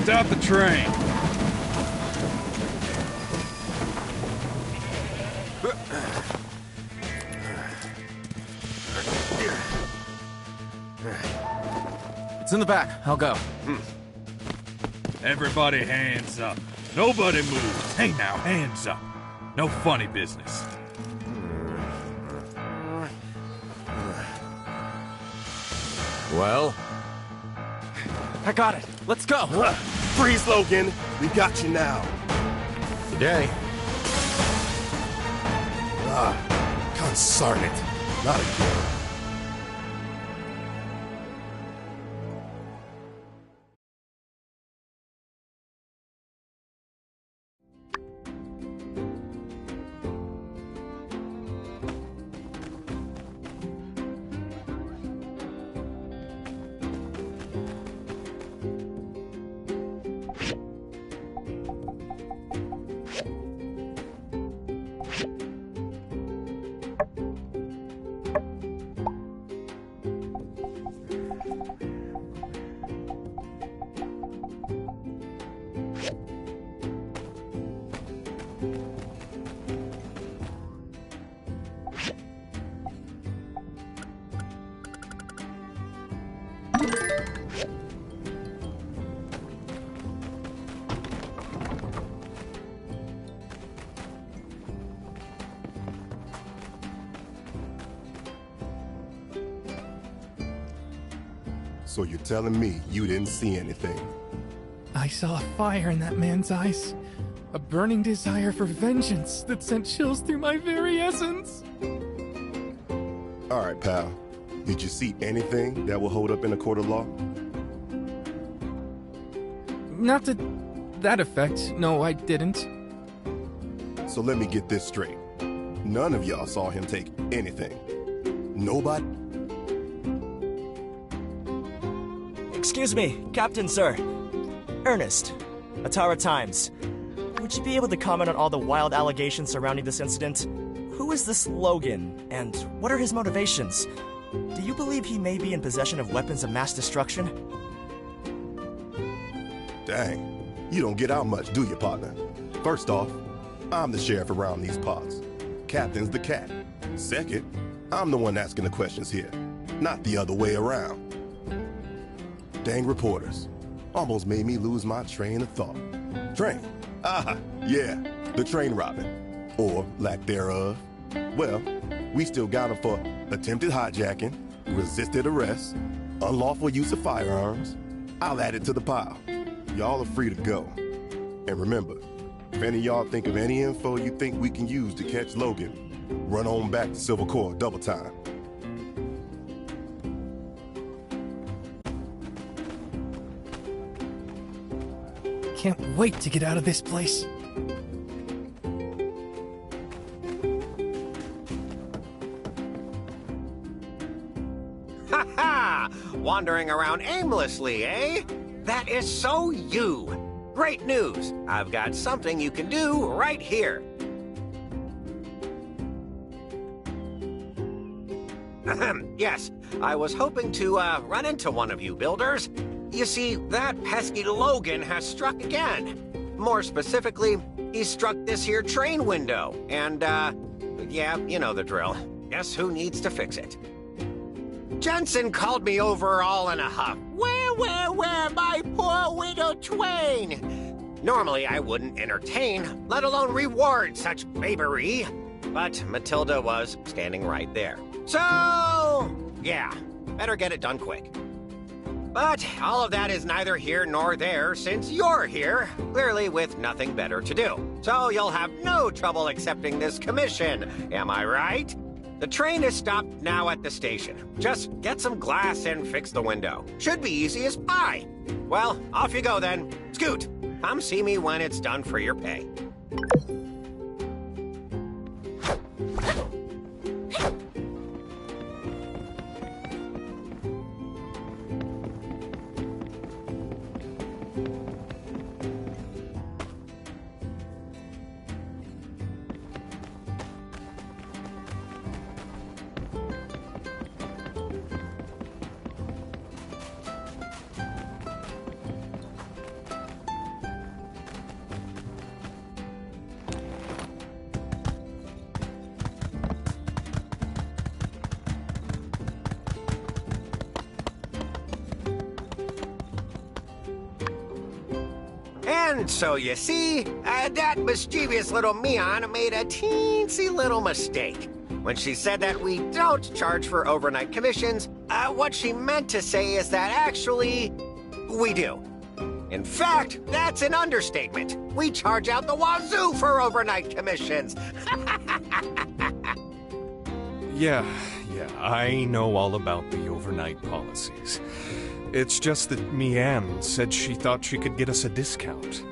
Speaker 13: Stop the train.
Speaker 8: It's in the back. I'll go.
Speaker 13: Everybody hands up. Nobody moves. Hey now, hands up. No funny business.
Speaker 15: Well?
Speaker 8: I got it. Let's go.
Speaker 15: Freeze, Logan. We got you now.
Speaker 8: Today.
Speaker 15: Consarn it. Not again. So you're telling me you didn't see anything?
Speaker 12: I saw a fire in that man's eyes. A burning desire for vengeance that sent chills through my very essence.
Speaker 15: All right, pal. Did you see anything that will hold up in a court of law?
Speaker 12: Not to that effect. No, I didn't.
Speaker 15: So let me get this straight. None of y'all saw him take anything. Nobody?
Speaker 17: Excuse me, Captain, sir. Ernest, Atara Times. Would you be able to comment on all the wild allegations surrounding this incident? Who is this Logan, and what are his motivations? do you believe he may be in possession of weapons of mass destruction?
Speaker 15: Dang, you don't get out much, do you, partner? First off, I'm the sheriff around these parts. Captain's the cat. Second, I'm the one asking the questions here, not the other way around. Dang reporters. Almost made me lose my train of thought. Train? Ah, yeah, the train robbing. Or lack thereof. Well, we still got him for attempted hijacking, resisted arrest, unlawful use of firearms. I'll add it to the pile. Y'all are free to go. And remember, if any of y'all think of any info you think we can use to catch Logan, run on back to Civil Corps double time.
Speaker 12: Can't wait to get out of this place.
Speaker 7: Ha ha! Wandering around aimlessly, eh? That is so you! Great news! I've got something you can do right here. Ahem, yes, I was hoping to run into one of you builders. You see, that pesky Logan has struck again. More specifically, he struck this here train window. And, yeah, you know the drill. Guess who needs to fix it? Jensen called me over all in a huff. Where, my poor widow twain? Normally, I wouldn't entertain, let alone reward such babery. But Matilda was standing right there. So, yeah, better get it done quick. But all of that is neither here nor there since you're here, clearly with nothing better to do. So you'll have no trouble accepting this commission, am I right? The train is stopped now at the station. Just get some glass and fix the window. Should be easy as pie. Well, off you go then. Scoot, come see me when it's done for your pay. And so you see, that mischievous little Mian made a teensy little mistake. When she said that we don't charge for overnight commissions, what she meant to say is that actually, we do. In fact, that's an understatement. We charge out the wazoo for overnight commissions.
Speaker 13: Yeah, I know all about the overnight policies. It's just that Mian said she thought she could get us a discount.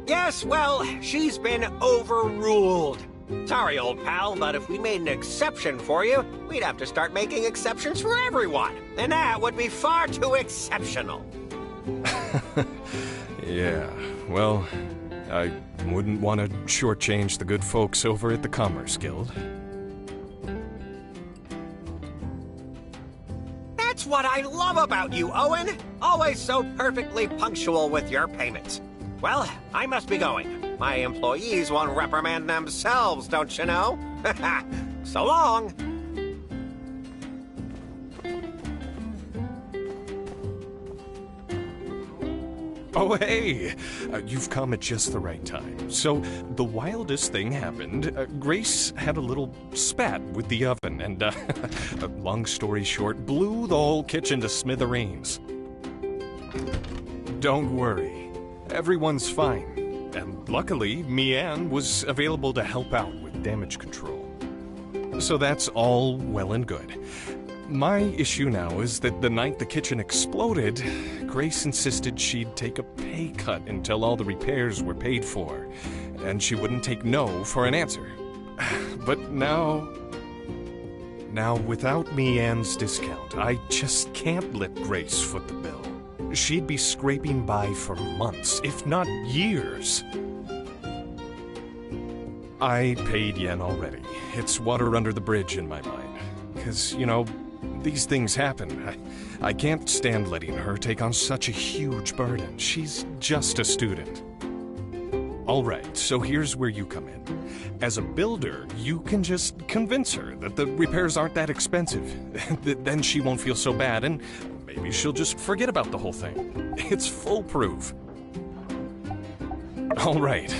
Speaker 7: Yes, well, she's been overruled. Sorry, old pal, but if we made an exception for you, we'd have to start making exceptions for everyone. And that would be far too exceptional.
Speaker 13: Yeah, well, I wouldn't want to shortchange the good folks over at the Commerce Guild.
Speaker 7: That's what I love about you, Owen. Always so perfectly punctual with your payments. Well, I must be going. My employees won't reprimand themselves, don't you know? So long.
Speaker 13: Oh, hey! You've come at just the right time. So, the wildest thing happened. Grace had a little spat with the oven, and, long story short, blew the whole kitchen to smithereens. Don't worry. Everyone's fine. And luckily, Mian was available to help out with damage control. So that's all well and good. My issue now is that the night the kitchen exploded, Grace insisted she'd take a pay cut until all the repairs were paid for, and she wouldn't take no for an answer. But now, without Mian's discount, I just can't let Grace foot the bill. She'd be scraping by for months, if not years. I paid Yen already. It's water under the bridge in my mind. 'Cause, you know, these things happen. I can't stand letting her take on such a huge burden. She's just a student. All right, so here's where you come in. As a builder, you can just convince her that the repairs aren't that expensive. Then she won't feel so bad, and maybe she'll just forget about the whole thing. It's foolproof. All right,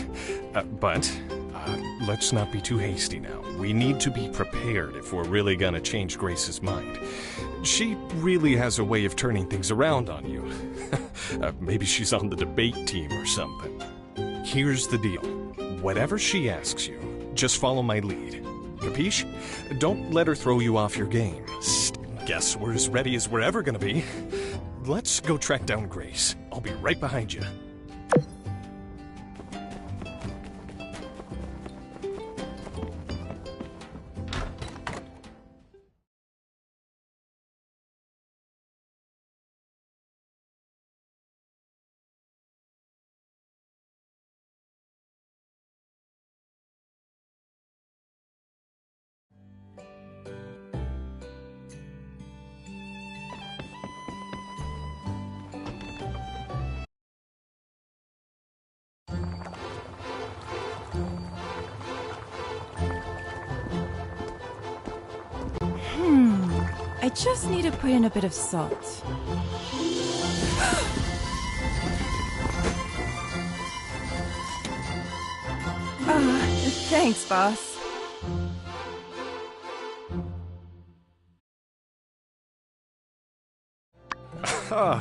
Speaker 13: but let's not be too hasty now. We need to be prepared if we're really gonna change Grace's mind. She really has a way of turning things around on you. Maybe she's on the debate team or something. Here's the deal. Whatever she asks you, just follow my lead. Capiche? Don't let her throw you off your game. Guess we're as ready as we're ever gonna be. Let's go track down Grace. I'll be right behind you.
Speaker 16: I just need to put in a bit of salt. Thanks, boss.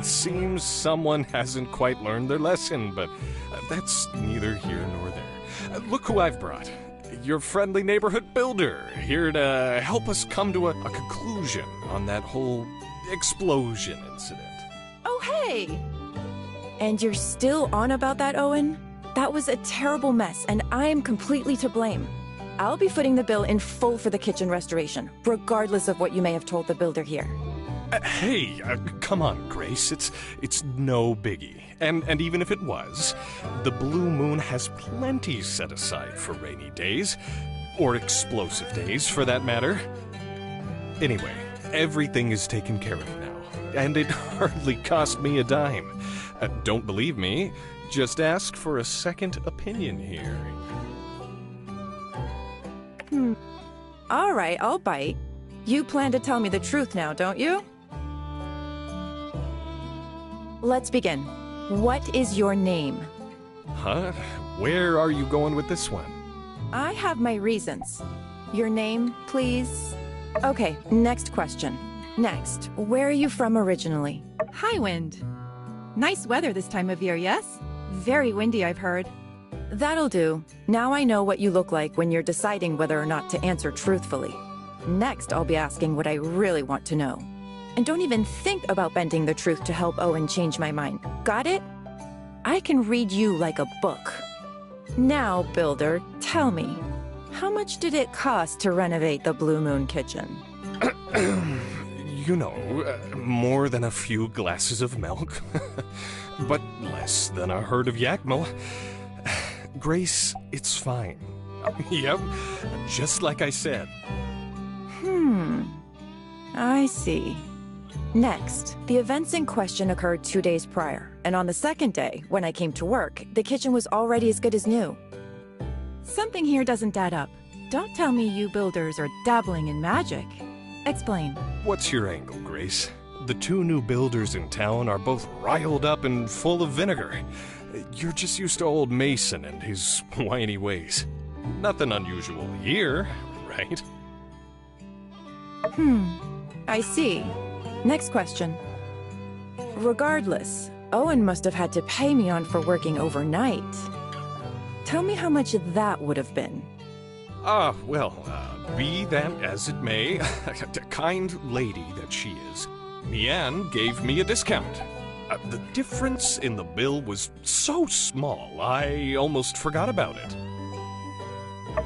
Speaker 13: Seems someone hasn't quite learned their lesson, but that's neither here nor there. Look who I've brought. Your friendly neighborhood builder, here to help us come to a conclusion on that whole explosion incident.
Speaker 16: Oh, hey! And you're still on about that, Owen? That was a terrible mess, and I am completely to blame. I'll be footing the bill in full for the kitchen restoration, regardless of what you may have told the builder here.
Speaker 13: Hey, come on, Grace. It's no biggie. And even if it was, the Blue Moon has plenty set aside for rainy days. Or explosive days, for that matter. Anyway, everything is taken care of now. And it hardly cost me a dime. Don't believe me? Just ask for a second opinion here.
Speaker 16: All right, I'll bite. You plan to tell me the truth now, don't you? Let's begin. What is your name?
Speaker 13: Huh? Where are you going with this one?
Speaker 16: I have my reasons. Your name, please? Okay, next question. Next, where are you from originally?
Speaker 18: Highwind. Nice weather this time of year, yes? Very windy, I've heard.
Speaker 16: That'll do. Now I know what you look like when you're deciding whether or not to answer truthfully. Next, I'll be asking what I really want to know. And don't even think about bending the truth to help Owen change my mind. Got it? I can read you like a book. Now, Builder, tell me, how much did it cost to renovate the Blue Moon kitchen?
Speaker 13: You know, more than a few glasses of milk. But less than a herd of Yakmel. Grace, it's fine. Yep, just like I said.
Speaker 16: I see. Next, the events in question occurred 2 days prior, and on the second day, when I came to work, the kitchen was already as good as new.
Speaker 18: Something here doesn't add up. Don't tell me you builders are dabbling in magic. Explain.
Speaker 13: What's your angle, Grace? The two new builders in town are both riled up and full of vinegar. You're just used to old Mason and his whiny ways. Nothing unusual here, right?
Speaker 16: I see. Next question. Regardless, Owen must have had to pay me on for working overnight. Tell me how much that would have been.
Speaker 13: Be that as it may, a kind lady that she is, Mianne gave me a discount. The difference in the bill was so small, I almost forgot about it.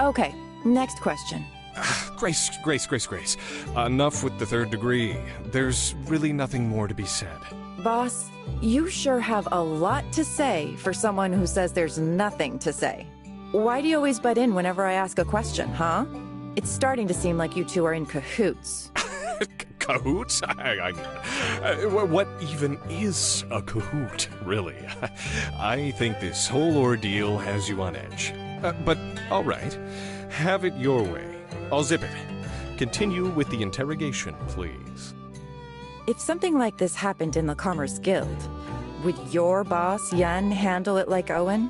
Speaker 16: Okay, next question.
Speaker 13: Grace. Enough with the third degree. There's really nothing more to be said.
Speaker 16: Boss, you sure have a lot to say for someone who says there's nothing to say. Why do you always butt in whenever I ask a question, huh? It's starting to seem like you two are in cahoots.
Speaker 13: Cahoots? What even is a cahoot, really? I think this whole ordeal has you on edge. But, all right. Have it your way. I'll zip it. Continue with the interrogation, please.
Speaker 16: If something like this happened in the Commerce Guild, would your boss, Yen, handle it like Owen?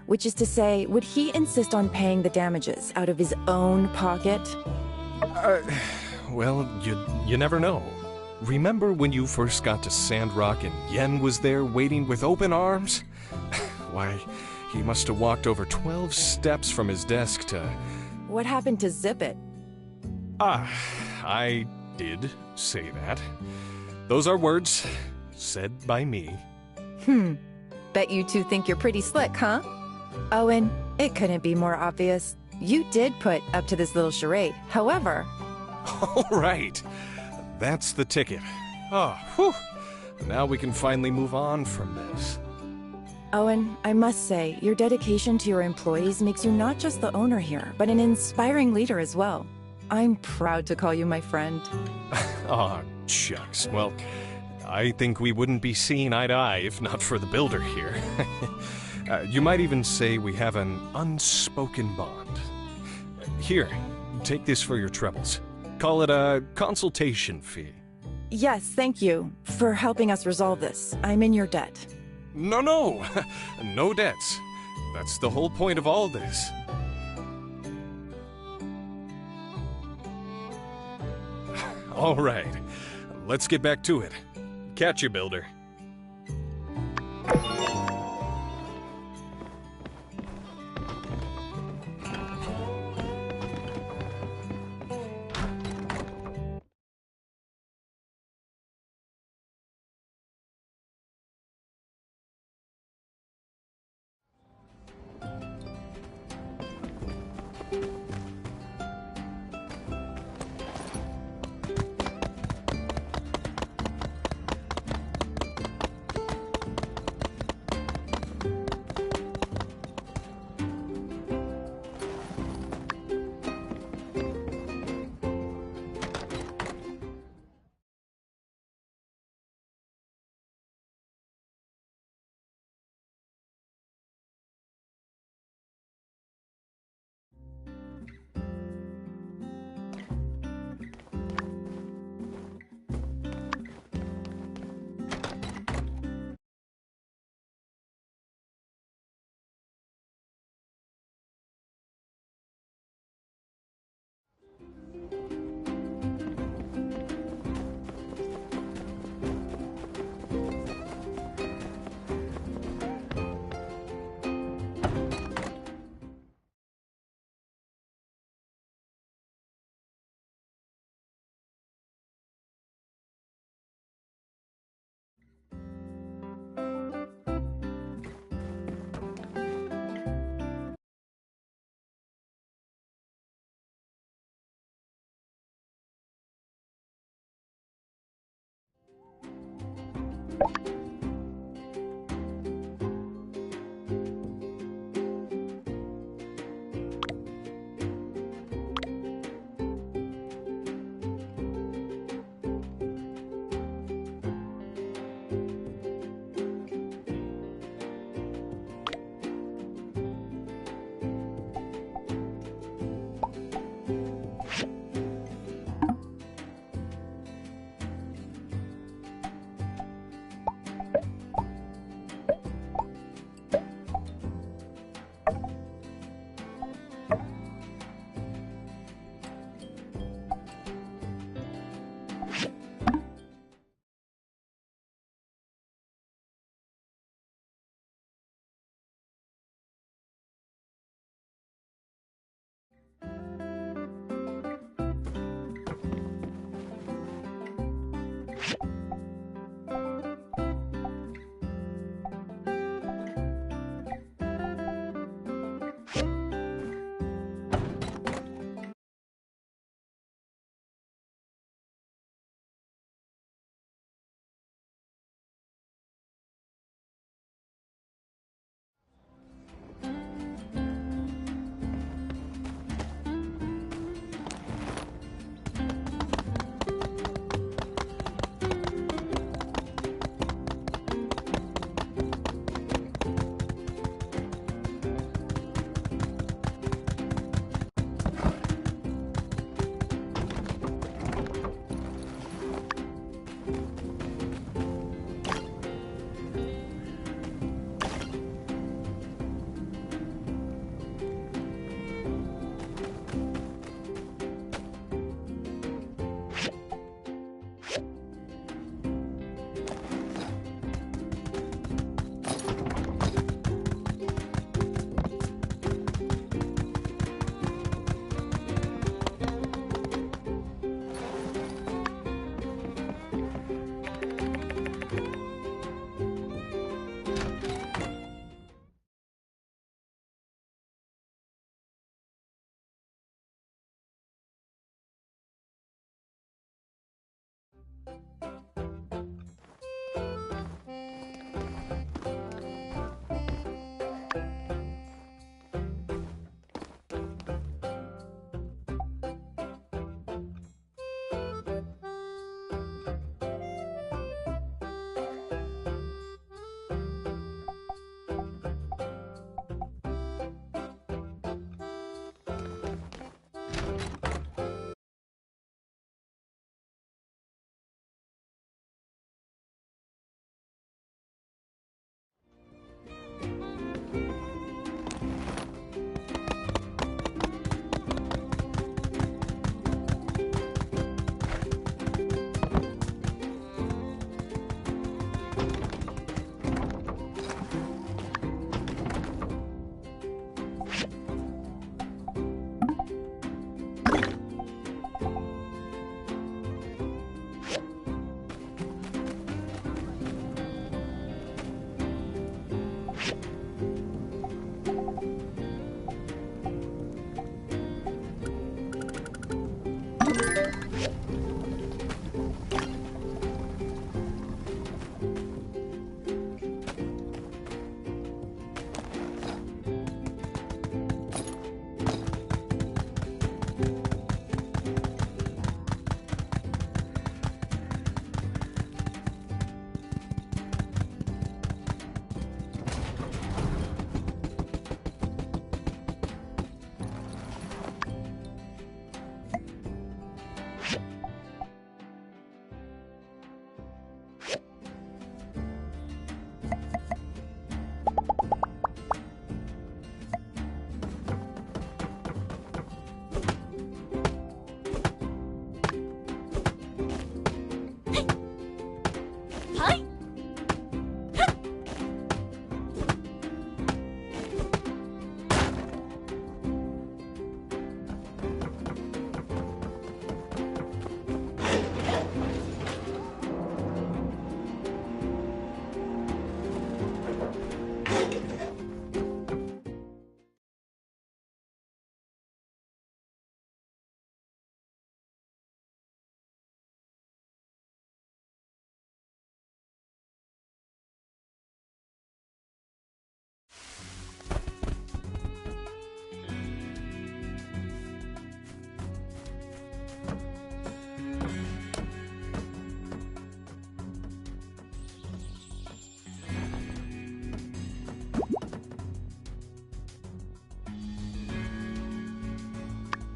Speaker 16: Which is to say, would he insist on paying the damages out of his own pocket?
Speaker 13: Well, you never know. Remember when you first got to Sandrock and Yen was there waiting with open arms? Why, he must have walked over 12 steps from his desk to...
Speaker 16: What happened to Zip It?
Speaker 13: I did say that. Those are words said by me.
Speaker 16: Bet you two think you're pretty slick, huh? Owen, it couldn't be more obvious. You did put up to this little charade. However...
Speaker 13: All right. That's the ticket. Oh, whew. Now we can finally move on from this.
Speaker 16: Owen, I must say, your dedication to your employees makes you not just the owner here, but an inspiring leader as well. I'm proud to call you my friend.
Speaker 13: Aw, shucks. Well, I think we wouldn't be seeing eye to eye if not for the builder here. You might even say we have an unspoken bond. Here, take this for your troubles. Call it a consultation fee.
Speaker 16: Yes, thank you for helping us resolve this. I'm in your debt.
Speaker 13: No, no debts. That's the whole point of all this. All right, let's get back to it. Catch you, builder.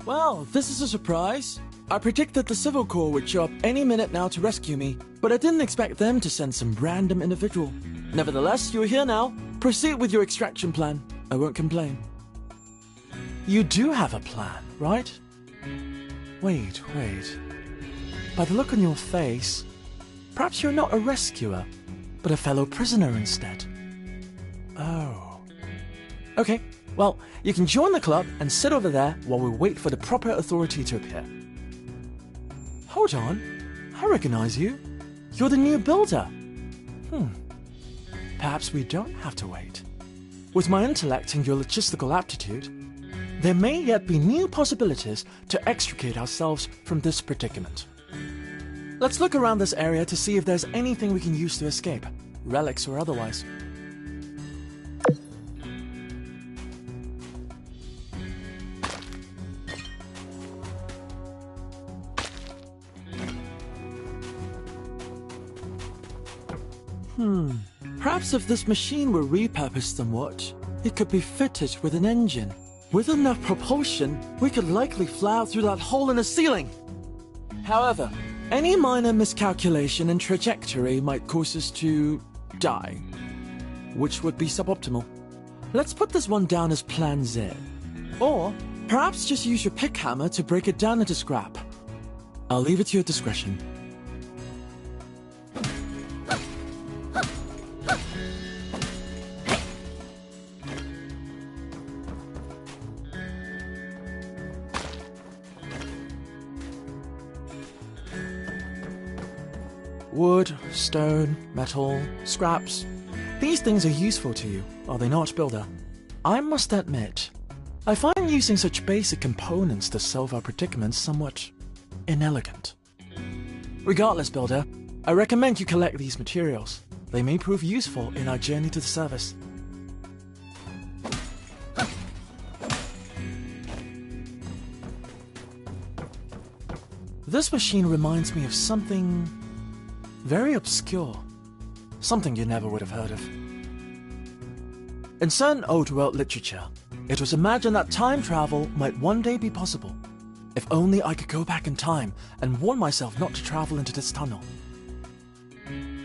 Speaker 3: Well, this is a surprise. I predicted the Civil Corps would show up any minute now to rescue me, but I didn't expect them to send some random individual. Nevertheless, you're here now. Proceed with your extraction plan. I won't complain. You do have a plan, right? Wait. By the look on your face, perhaps you're not a rescuer, but a fellow prisoner instead. Oh. Okay, well, you can join the club and sit over there while we wait for the proper authority to appear. Hold on, I recognize you. You're the new builder. Perhaps we don't have to wait. With my intellect and your logistical aptitude, there may yet be new possibilities to extricate ourselves from this predicament. Let's look around this area to see if there's anything we can use to escape, relics or otherwise. Perhaps if this machine were repurposed somewhat, it could be fitted with an engine. With enough propulsion, we could likely fly out through that hole in the ceiling. However, any minor miscalculation in trajectory might cause us to die, which would be suboptimal. Let's put this one down as Plan Z. Or perhaps just use your pick hammer to break it down into scrap. I'll leave it to your discretion. Wood, stone, metal, scraps. These things are useful to you, are they not, Builder? I must admit, I find using such basic components to solve our predicaments somewhat inelegant. Regardless, Builder, I recommend you collect these materials. They may prove useful in our journey to the surface. This machine reminds me of something very obscure. Something you never would have heard of. In certain old world literature, it was imagined that time travel might one day be possible. If only I could go back in time and warn myself not to travel into this tunnel.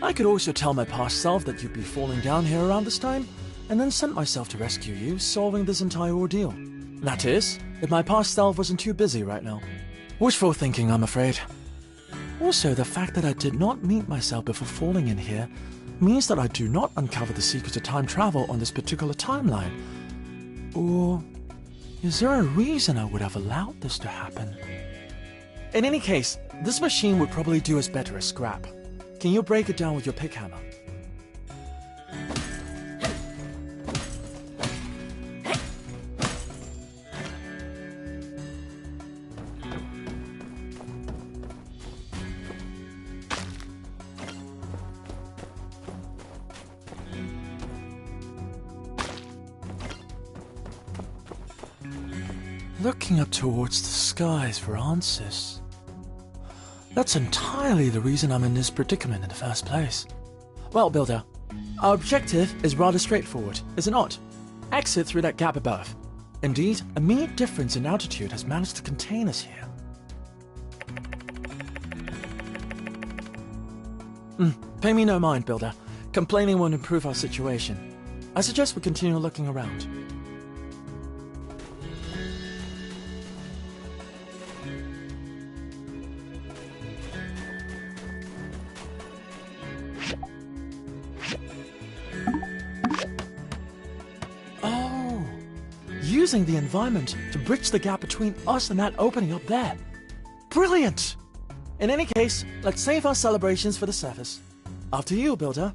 Speaker 3: I could also tell my past self that you'd be falling down here around this time, and then sent myself to rescue you, solving this entire ordeal. That is, if my past self wasn't too busy right now. Wishful thinking, I'm afraid. Also, the fact that I did not meet myself before falling in here means that I do not uncover the secrets of time travel on this particular timeline. Or is there a reason I would have allowed this to happen? In any case, this machine would probably do us better as scrap. Can you break it down with your pick hammer? Looking up towards the skies for answers. That's entirely the reason I'm in this predicament in the first place. Well, Builder, our objective is rather straightforward, is it not? Exit through that gap above. Indeed, a mere difference in altitude has managed to contain us here. Pay me no mind, Builder. Complaining won't improve our situation. I suggest we continue looking around. Using the environment to bridge the gap between us and that opening up there. Brilliant! In any case, let's save our celebrations for the surface. After you, Builder.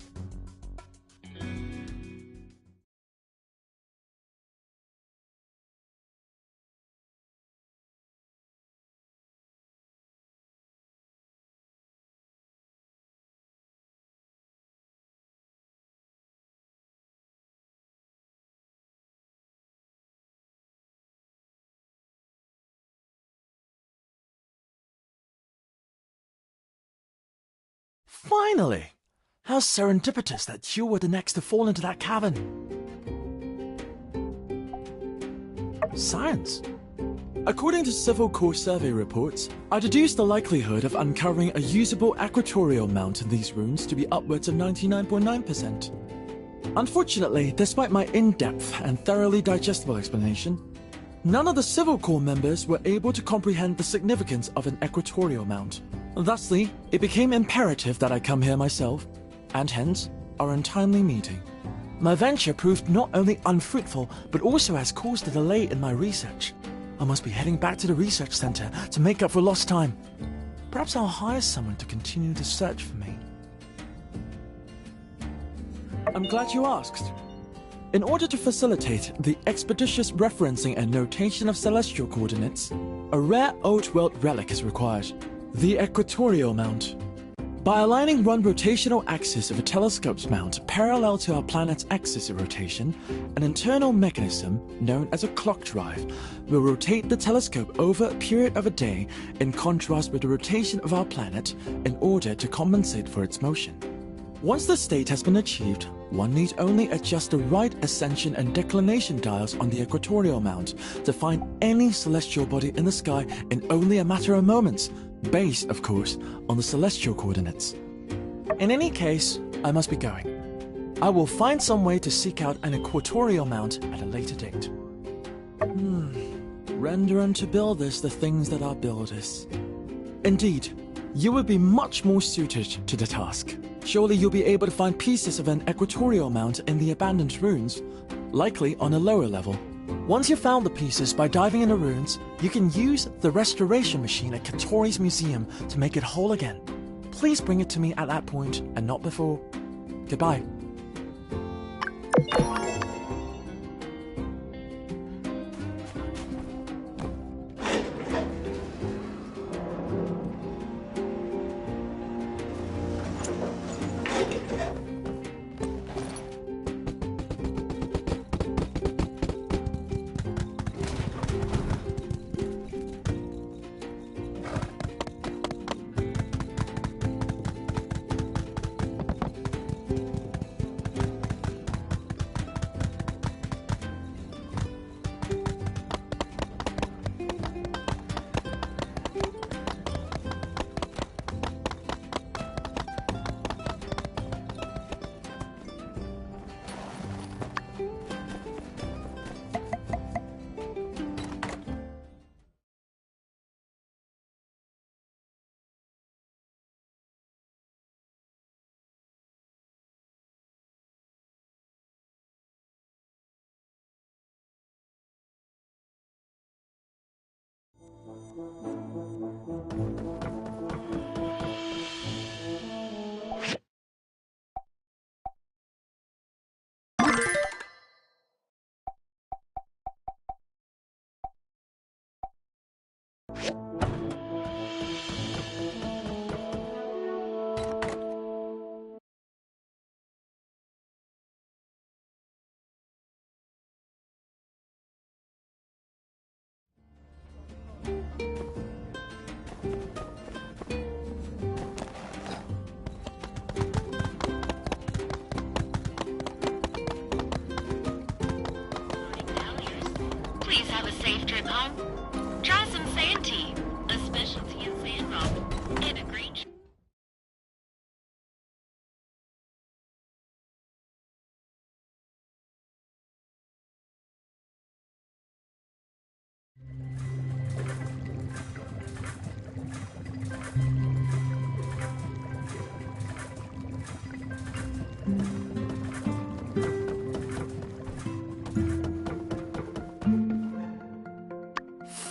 Speaker 3: Finally! How serendipitous that you were the next to fall into that cavern. Science.
Speaker 8: According to Civil Corps survey reports, I deduced the likelihood of uncovering a usable equatorial mount in these ruins to be upwards of 99.9%. Unfortunately, despite my in-depth and thoroughly digestible explanation, none of the Civil Corps members were able to comprehend the significance of an equatorial mount. Thusly, it became imperative that I come here myself, and hence, our untimely meeting. My venture proved not only unfruitful, but also has caused a delay in my research. I must be heading back to the research center to make up for lost time. Perhaps I'll hire someone to continue the search for me. I'm glad you asked. In order to facilitate the expeditious referencing and notation of celestial coordinates, a rare old world relic is required, the equatorial mount. By aligning one rotational axis of a telescope's mount parallel to our planet's axis of rotation, an internal mechanism, known as a clock drive, will rotate the telescope over a period of a day in contrast with the rotation of our planet in order to compensate for its motion. Once the state has been achieved, one need only adjust the right ascension and declination dials on the equatorial mount to find any celestial body in the sky in only a matter of moments, based, of course, on the celestial coordinates. In any case, I must be going. I will find some way to seek out an equatorial mount at a later date. Render unto builders the things that are builders. Indeed, you would be much more suited to the task. Surely you'll be able to find pieces of an equatorial mount in the abandoned ruins, likely on a lower level. Once you've found the pieces by diving in the ruins, you can use the restoration machine at Katori's museum to make it whole again. Please bring it to me at that point and not before. Goodbye.
Speaker 19: Please have a safe trip home. Try some sand tea, a specialty in Sandrock, and a green...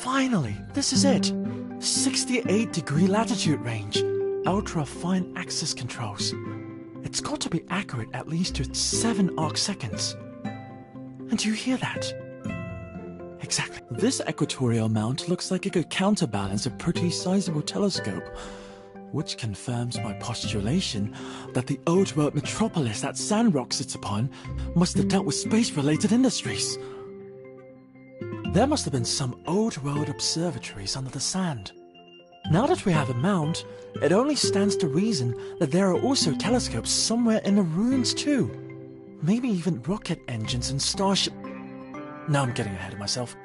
Speaker 8: Finally, this is it. 68-degree latitude range. Ultra-fine axis controls. It's got to be accurate at least to 7 arc seconds. And do you hear that? Exactly. This equatorial mount looks like it could counterbalance a pretty sizable telescope, which confirms my postulation that the old world metropolis that Sandrock sits upon must have dealt with space-related industries. There must have been some old world observatories under the sand. Now that we have a mount, it only stands to reason that there are also telescopes somewhere in the ruins too. Maybe even rocket engines and starship... Now I'm getting ahead of myself.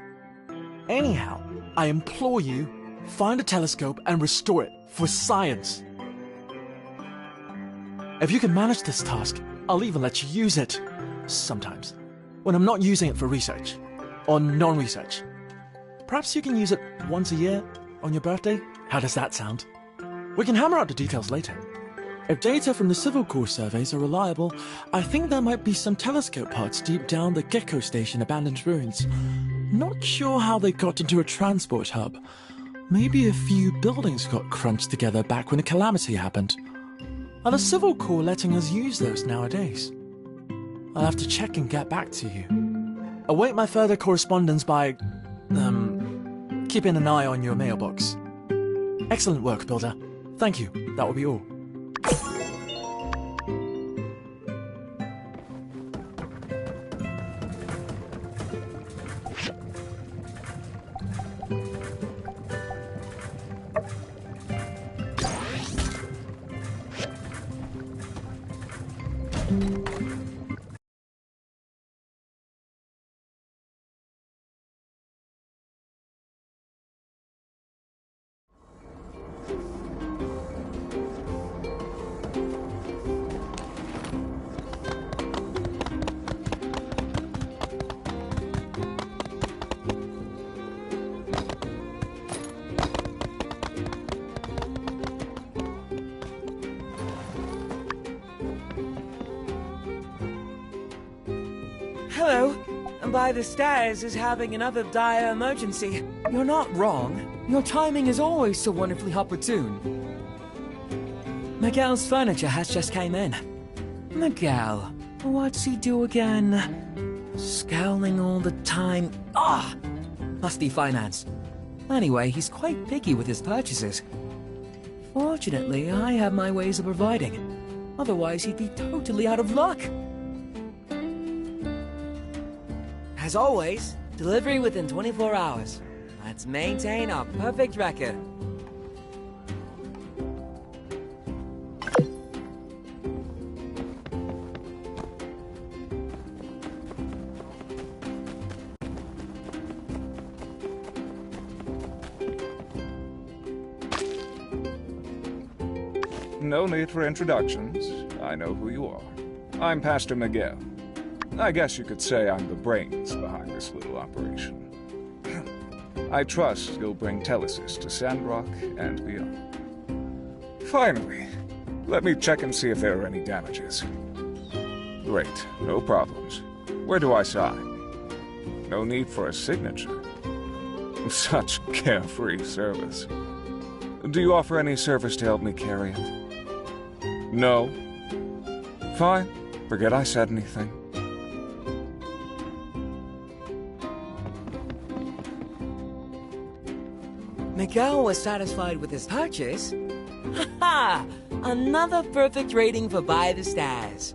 Speaker 8: Anyhow, I implore you, find a telescope and restore it for science. If you can manage this task, I'll even let you use it. Sometimes. When I'm not using it for research. Or non-research. Perhaps you can use it once a year, on your birthday? How does that sound? We can hammer out the details later. If data from the Civil Corps surveys are reliable, I think there might be some telescope parts deep down the Gecko Station abandoned ruins. Not sure how they got into a transport hub. Maybe a few buildings got crunched together back when the calamity happened. Are the Civil Corps letting us use those nowadays? I'll have to check and get back to you. Await my further correspondence by... keeping an eye on your mailbox. Excellent work, Builder. Thank you. That will be all.
Speaker 3: Hello. By the Stairs is having another dire emergency. You're not wrong. Your timing is always so wonderfully opportune. Miguel's furniture has just came in. Miguel, what's he do again? Scowling all the time. Ah! Must be finance. Anyway, he's quite picky with his purchases. Fortunately, I have my ways of providing. Otherwise, he'd be totally out of luck. As always, delivery within 24 hours. Let's maintain our perfect record.
Speaker 20: No need for introductions. I know who you are. I'm Pastor Miguel. I guess you could say I'm the brains behind this little operation. I trust you'll bring Telesis to Sandrock and beyond. Finally, let me check and see if there are any damages. Great, no problems. Where do I sign? No need for a signature. Such carefree service. Do you offer any service to help me carry it? No? Fine. Forget I said anything.
Speaker 3: Miguel was satisfied with his purchase. Ha ha! Another perfect rating for By the Stairs.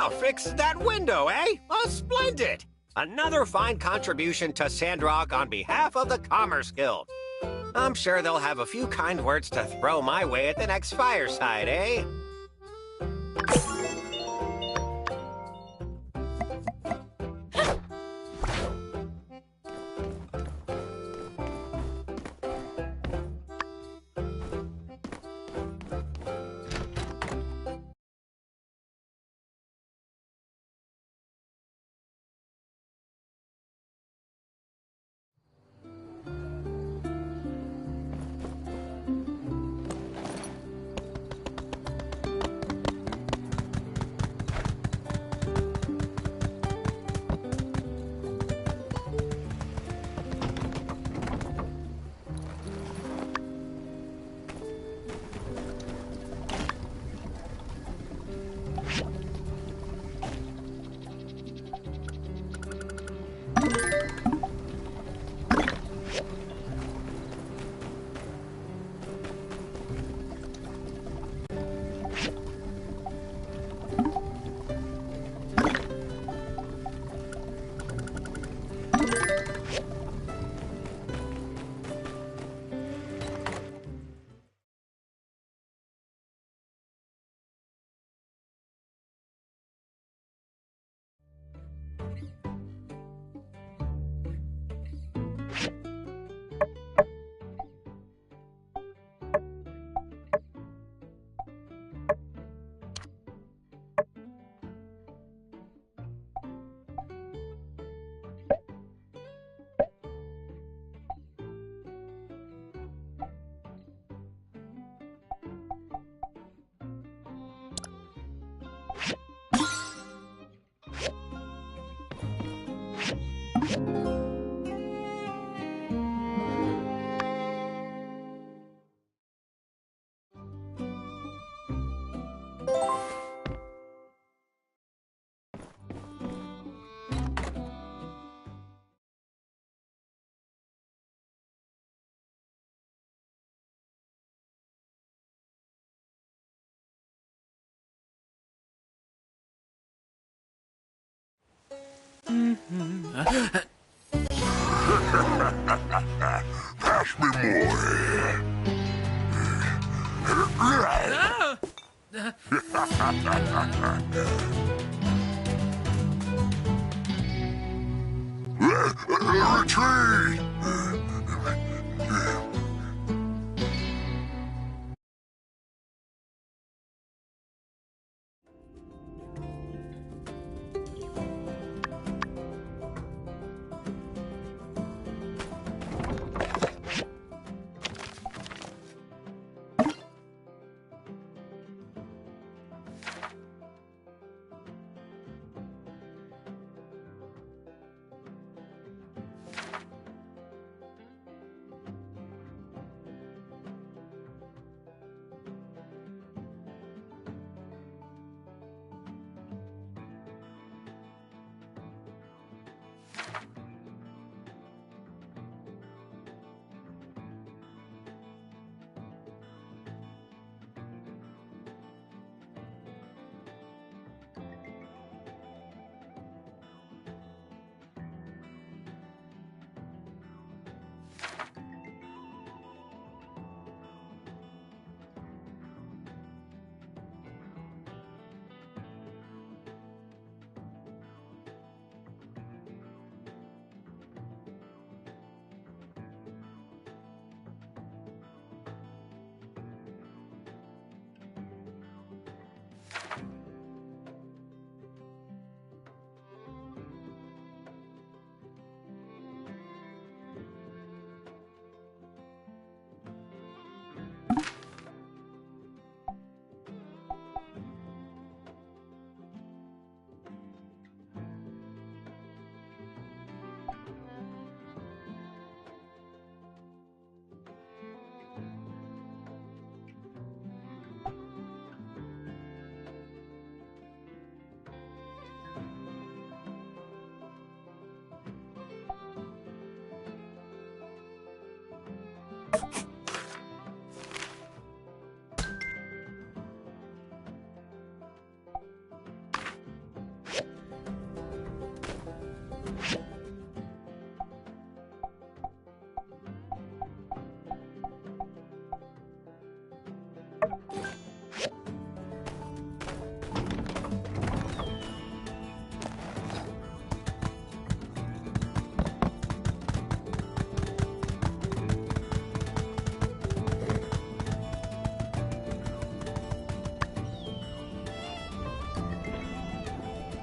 Speaker 21: Oh, fixed that window, eh? Oh, splendid! Another fine contribution to Sandrock on behalf of the Commerce Guild. I'm sure they'll have a few kind words to throw my way at the next fireside, eh?
Speaker 6: Pass me more. Retreat!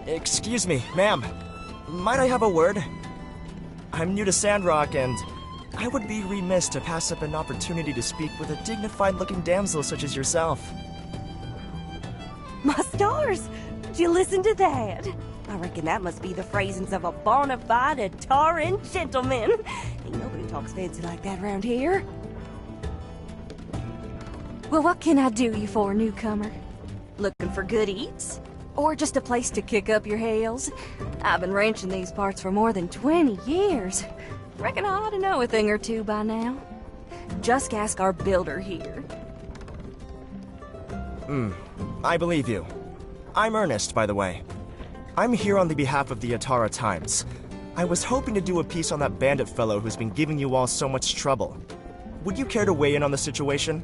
Speaker 17: Excuse me, ma'am. Might I have a word? I'm new to Sandrock, and I would be remiss to pass up an opportunity to speak with a dignified-looking damsel such as yourself.
Speaker 2: My stars! Did you listen to that? I reckon that must be the phrasings of a bona fide Ataran gentleman. Ain't nobody talks fancy like that around here. Well, what can I do you for, newcomer? Looking for good eats? Or just a place to kick up your heels? I've been ranching these parts for more than 20 years. Reckon I ought to know a thing or two by now. Just ask our builder here.
Speaker 17: I believe you. I'm Ernest, by the way. I'm here on the behalf of the Atara Times. I was hoping to do a piece on that bandit fellow who's been giving you all so much trouble. Would you care to weigh in on the situation?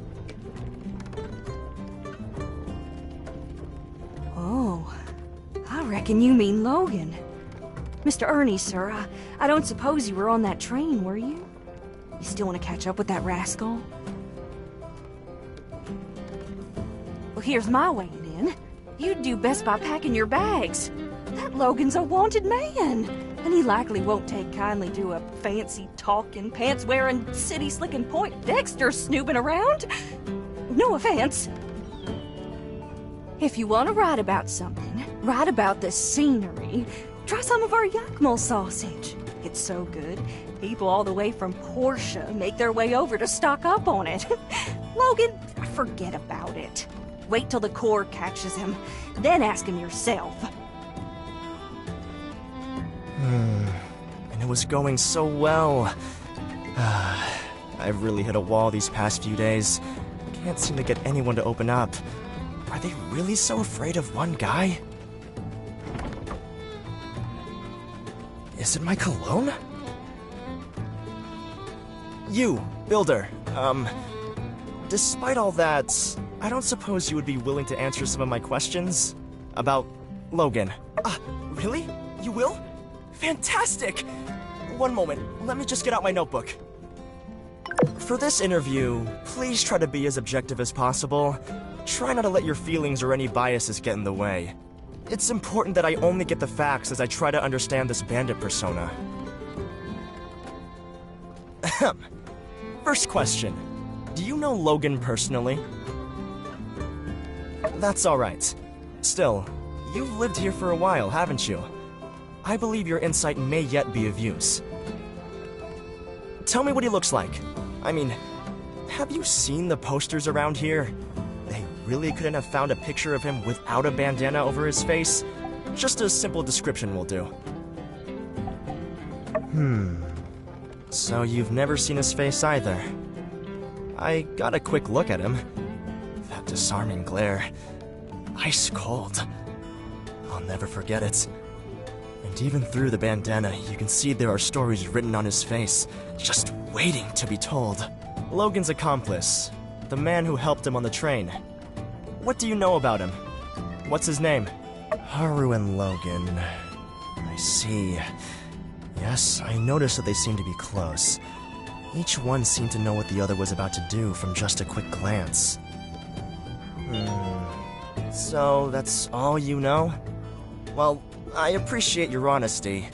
Speaker 2: Oh, I reckon you mean Logan. Mr. Ernie, sir, I don't suppose you were on that train, were you? You still want to catch up with that rascal? Well, here's my weighing in. You'd do best by packing your bags. That Logan's a wanted man, and he likely won't take kindly to a fancy-talking, pants-wearing, city-slicking Point Dexter snooping around. No offense. If you want to write about something, write about the scenery. Try some of our Yakmel sausage. It's so good, people all the way from Portia make their way over to stock up on it. Logan, forget about it. Wait till the Corps catches him, then ask him yourself.
Speaker 17: And it was going so well. I've really hit a wall these past few days. Can't seem to get anyone to open up. Are they really so afraid of one guy? Is it my cologne? You, Builder, despite all that, I don't suppose you would be willing to answer some of my questions? About Logan. Really? You will? Fantastic! One moment, let me just get out my notebook. For this interview, please try to be as objective as possible. Try not to let your feelings or any biases get in the way. It's important that I only get the facts as I try to understand this bandit persona. Ahem. First question. Do you know Logan personally? That's alright. Still, you've lived here for a while, haven't you? I believe your insight may yet be of use. Tell me what he looks like. I mean, have you seen the posters around here? They really couldn't have found a picture of him without a bandana over his face? Just a simple description will do. So you've never seen his face either. I got a quick look at him. That disarming glare. Ice cold. I'll never forget it. And even through the bandana, you can see there are stories written on his face, just waiting to be told. Logan's accomplice, the man who helped him on the train. What do you know about him? What's his name? Haru and Logan. I see. Yes, I noticed that they seem to be close. Each one seemed to know what the other was about to do from just a quick glance. So that's all you know? Well, I appreciate your honesty.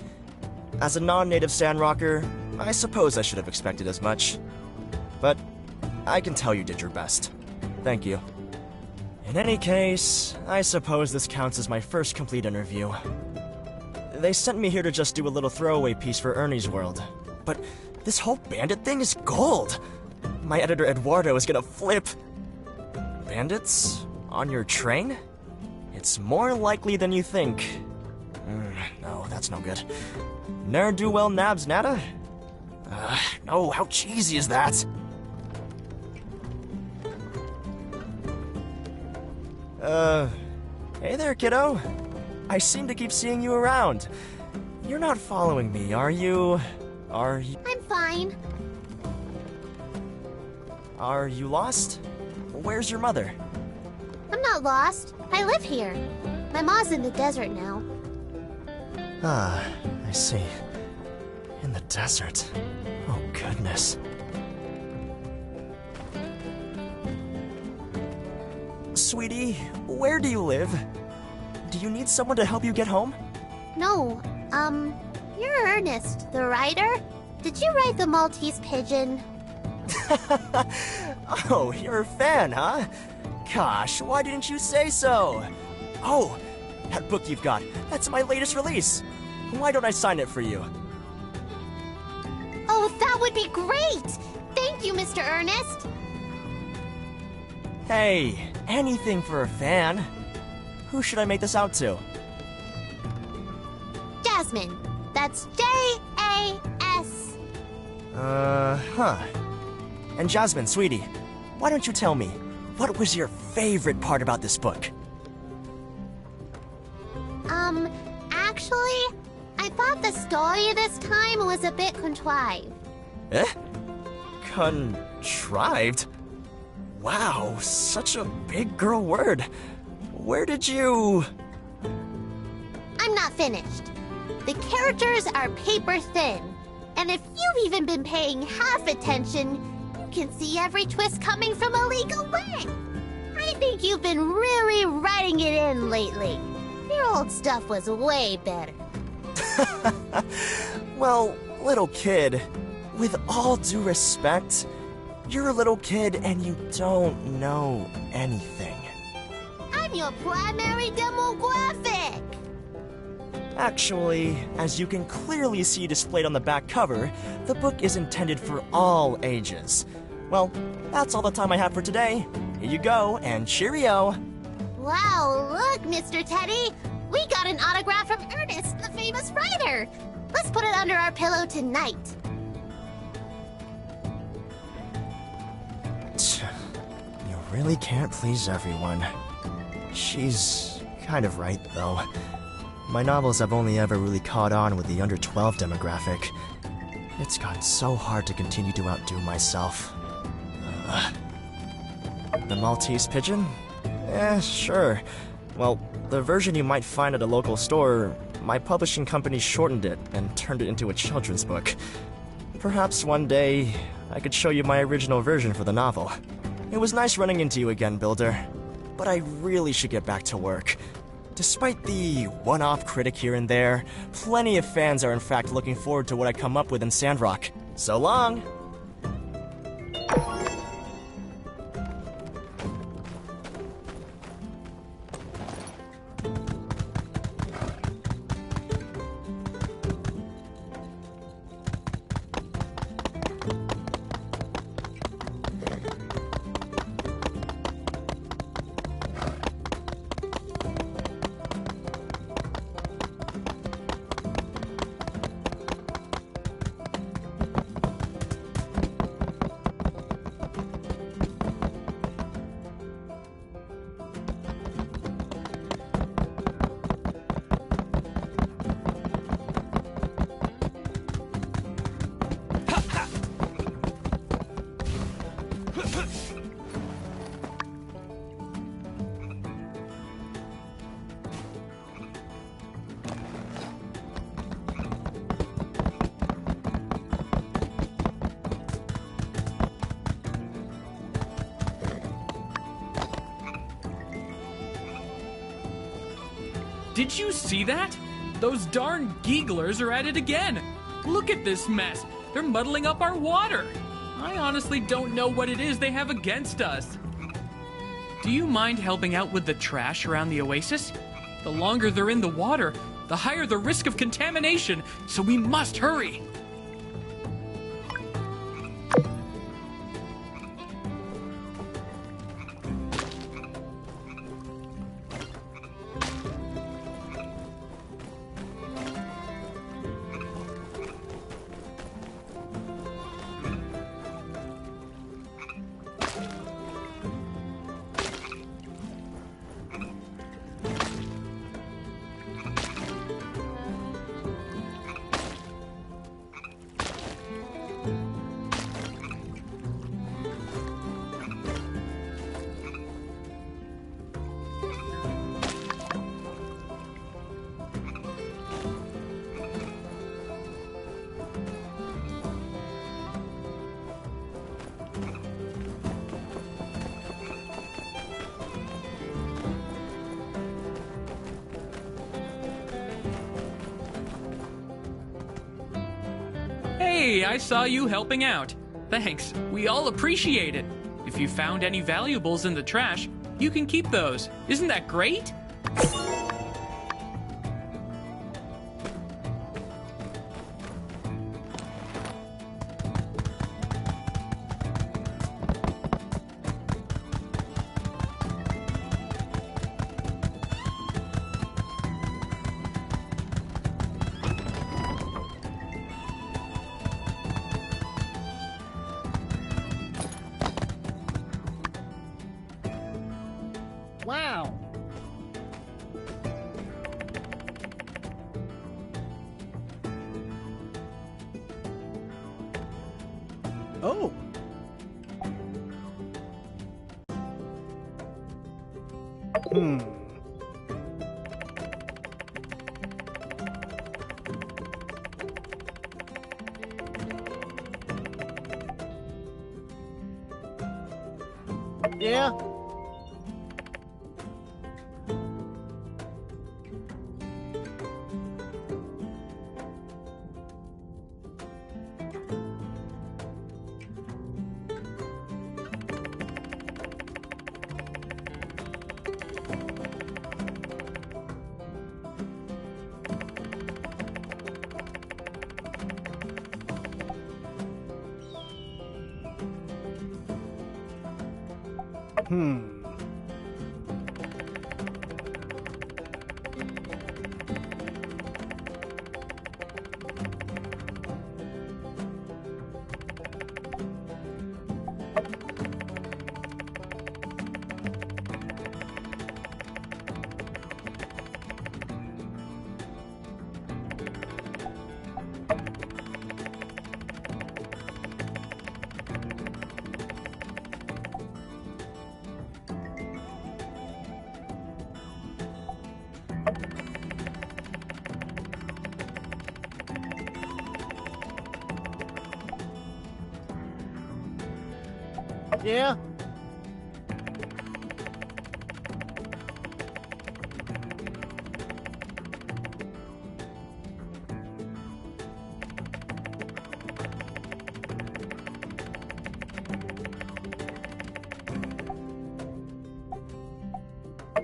Speaker 17: As a non-native Sandrocker, I suppose I should have expected as much. But I can tell you did your best. Thank you. In any case, I suppose this counts as my first complete interview. They sent me here to just do a little throwaway piece for Ernie's World. But this whole bandit thing is gold! My editor Eduardo is gonna flip. Bandits? On your train? It's more likely than you think. No, that's no good. Ne'er-do-well nabs nada? No, how cheesy is that? Hey there, kiddo. I seem to keep seeing you around. You're not following me, are you? I'm
Speaker 5: fine.
Speaker 17: Are you lost? Where's your mother?
Speaker 5: I'm not lost. I live here. My mom's in the desert now.
Speaker 17: I see. In the desert. Oh, goodness. Sweetie, where do you live? Do you need someone to help you get home?
Speaker 5: No, you're Ernest, the writer? Did you write the Maltese Pigeon?
Speaker 17: Oh, you're a fan, huh? Gosh, why didn't you say so? Oh, that book you've got, that's my latest release. Why don't I sign it for you?
Speaker 5: Oh, that would be great! Thank you, Mr. Ernest!
Speaker 17: Hey, anything for a fan. Who should I make this out to?
Speaker 5: Jasmine. That's J-A-S.
Speaker 17: And Jasmine, sweetie, why don't you tell me, what was your favorite part about this book?
Speaker 5: Actually, I thought the story this time was a bit contrived.
Speaker 17: Eh? Contrived? Wow, such a big girl word. Where did you...
Speaker 5: I'm not finished. The characters are paper thin. And if you've even been paying half attention, you can see every twist coming from a league away. I think you've been really writing it in lately. Your old stuff was way better.
Speaker 17: Well, little kid, with all due respect, you're a little kid and you don't know anything.
Speaker 5: I'm your primary demographic!
Speaker 17: Actually, as you can clearly see displayed on the back cover, the book is intended for all ages. Well, that's all the time I have for today. Here you go, and cheerio!
Speaker 5: Wow, look, Mr. Teddy! We got an autograph from Ernest, the famous writer! Let's put it under our pillow tonight.
Speaker 17: You really can't please everyone. She's kind of right, though. My novels have only ever really caught on with the under 12 demographic. It's gotten so hard to continue to outdo myself. The Maltese pigeon? Sure. Well, the version you might find at a local store, my publishing company shortened it and turned it into a children's book. Perhaps one day, I could show you my original version for the novel. It was nice running into you again, Builder. But I really should get back to work. Despite the one-off critic here and there, plenty of fans are in fact looking forward to what I come up with in Sandrock. So long!
Speaker 9: Did you see that? Those darn geeglers are at it again. Look at this mess. They're muddling up our water. I honestly don't know what it is they have against us. Do you mind helping out with the trash around the oasis? The longer they're in the water, the higher the risk of contamination, so we must hurry. Hey, I saw you helping out. Thanks, we all appreciate it. If you found any valuables in the trash, you can keep those. Isn't that great?
Speaker 11: Wow. Oh. Yeah. Yeah?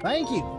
Speaker 11: Thank you.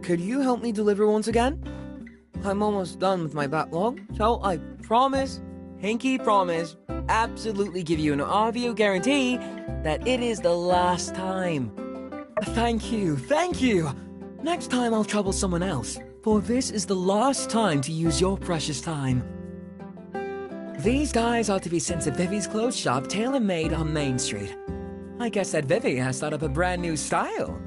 Speaker 3: Could you help me deliver once again? I'm almost done with my backlog, so I promise, pinky promise, absolutely give you an audio guarantee that it is the last time. Thank you, thank you! Next time I'll trouble someone else, for this is the last time to use your precious time. These guys are to be sent to Vivi's clothes shop, tailor-made on Main Street. I guess that Vivi has thought up a brand new style.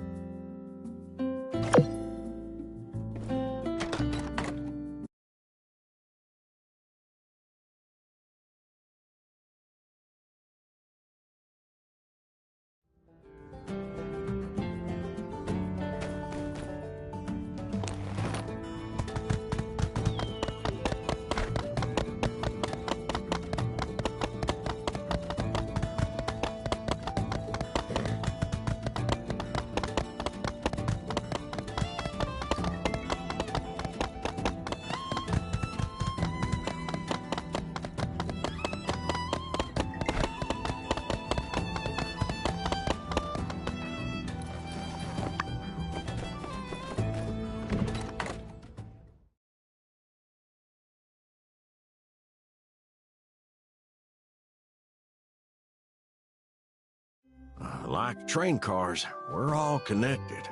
Speaker 10: Like train cars, we're all connected.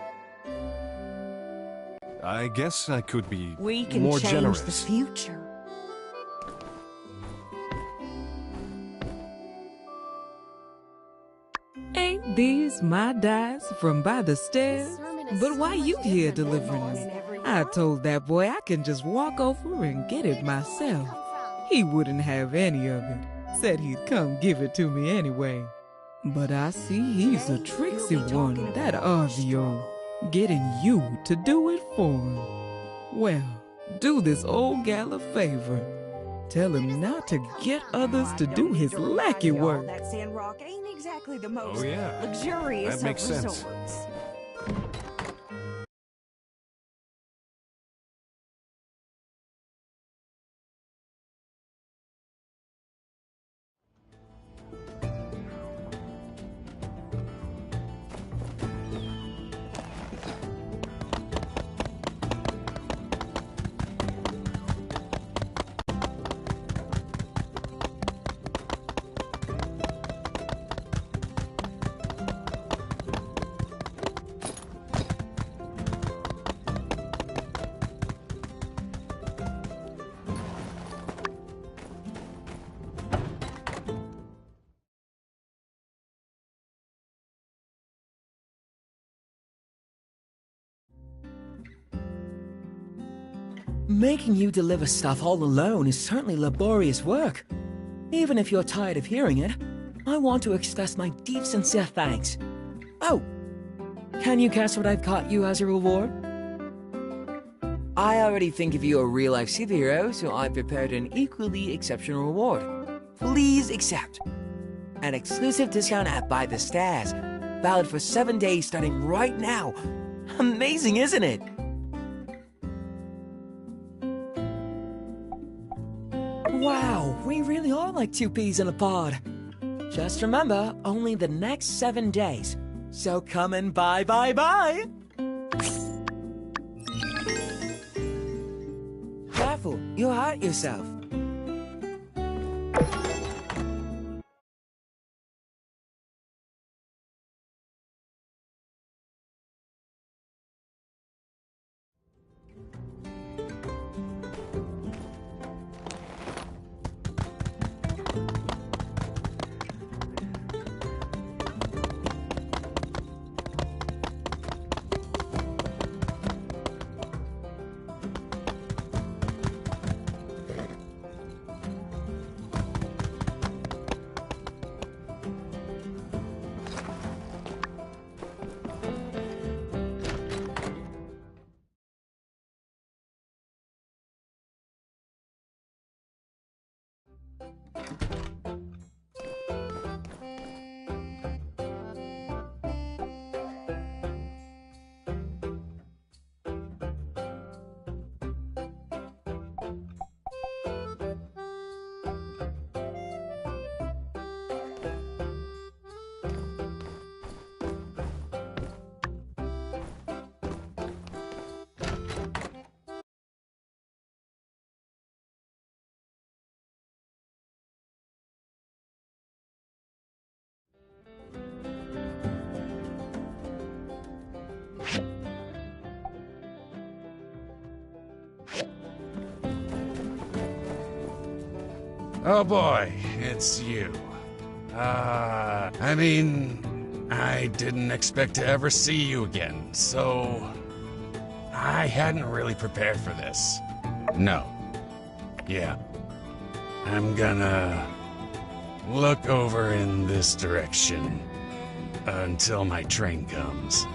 Speaker 13: I guess I could be
Speaker 14: We can
Speaker 13: more
Speaker 14: change
Speaker 13: generous.
Speaker 14: the future.
Speaker 22: Ain't these my dice from by the stairs? But why you here delivering them? I told that boy I can just walk over and get it myself. He wouldn't have any of it. Said he'd come give it to me anyway. But I see he's a tricksy one, that Ozio, getting you to do it for him. Well, do this old gal a favor. Tell him not to get others to do his lackey work.
Speaker 14: That Sandrock ain't exactly the most
Speaker 13: yeah.
Speaker 14: luxurious
Speaker 13: That makes
Speaker 14: of
Speaker 13: sense.
Speaker 14: resorts.
Speaker 3: Making you deliver stuff all alone is certainly laborious work. Even if you're tired of hearing it, I want to express my deep, sincere thanks. Oh, can you guess what I've got you as a reward? I already think of you a real-life superhero, so I prepared an equally exceptional reward. Please accept. An exclusive discount at By the Stairs, valid for 7 days starting right now. Amazing, isn't it? Wow, we really are like two peas in a pod. Just remember, only the next 7 days. So come and bye. Careful, you'll hurt yourself.
Speaker 1: Oh boy, it's you. I mean, I didn't expect to ever see you again, so I hadn't really prepared for this. No. Yeah. I'm gonna look over in this direction until my train comes.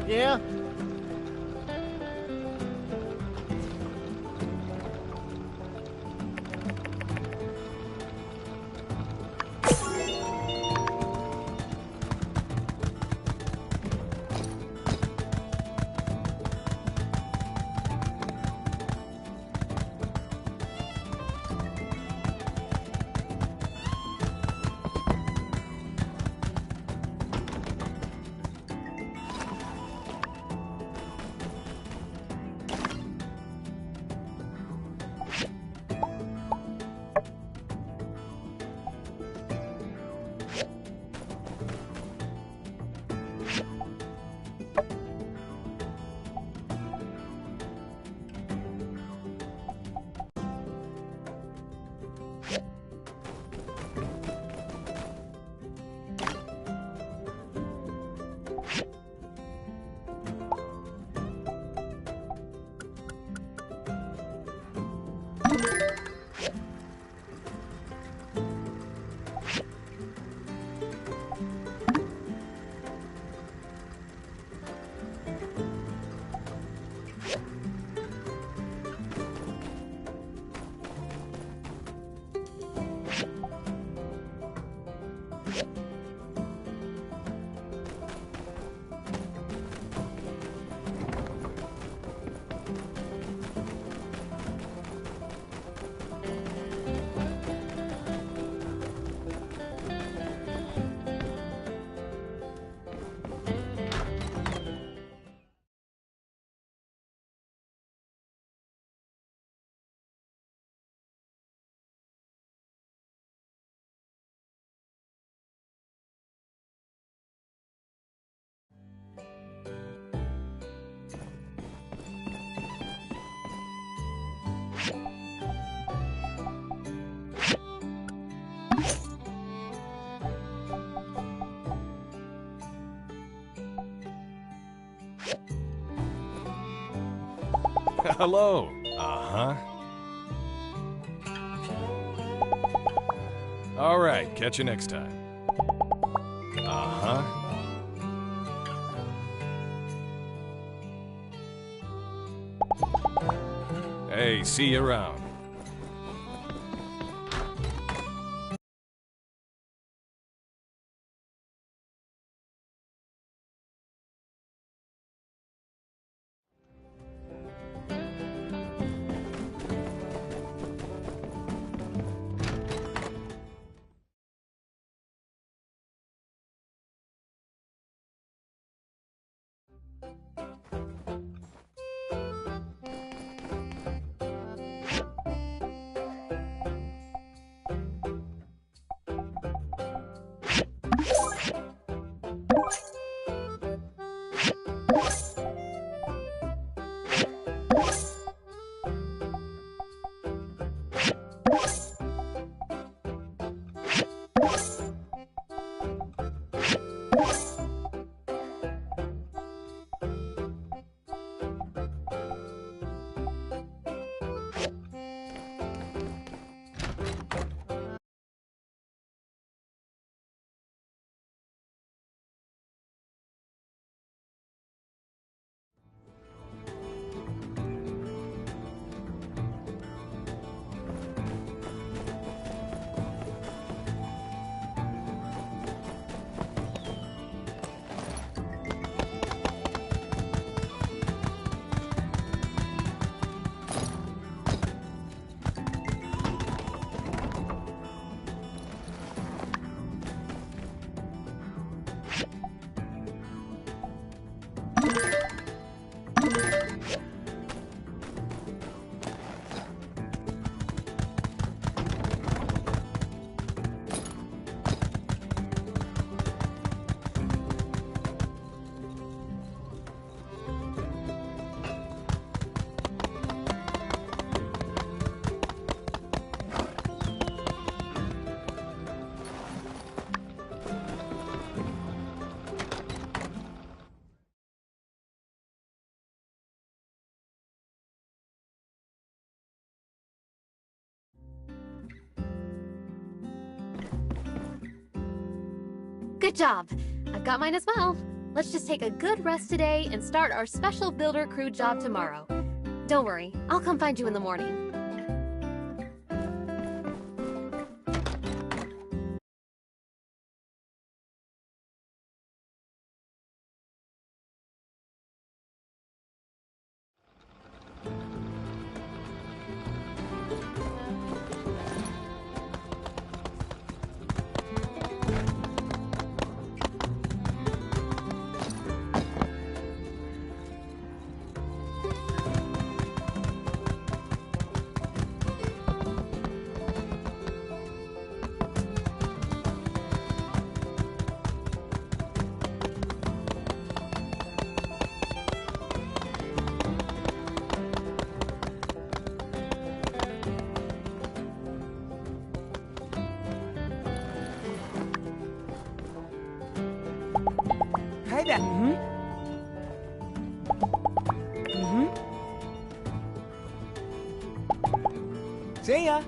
Speaker 11: Yeah?
Speaker 13: Hello. Uh-huh. All right, catch you next time. Uh-huh. Hey, see you around.
Speaker 5: Good job. I've got mine as well. Let's just take a good rest today and start our special builder crew job tomorrow. Don't worry, I'll come find you in the morning.
Speaker 3: Hey there. See ya.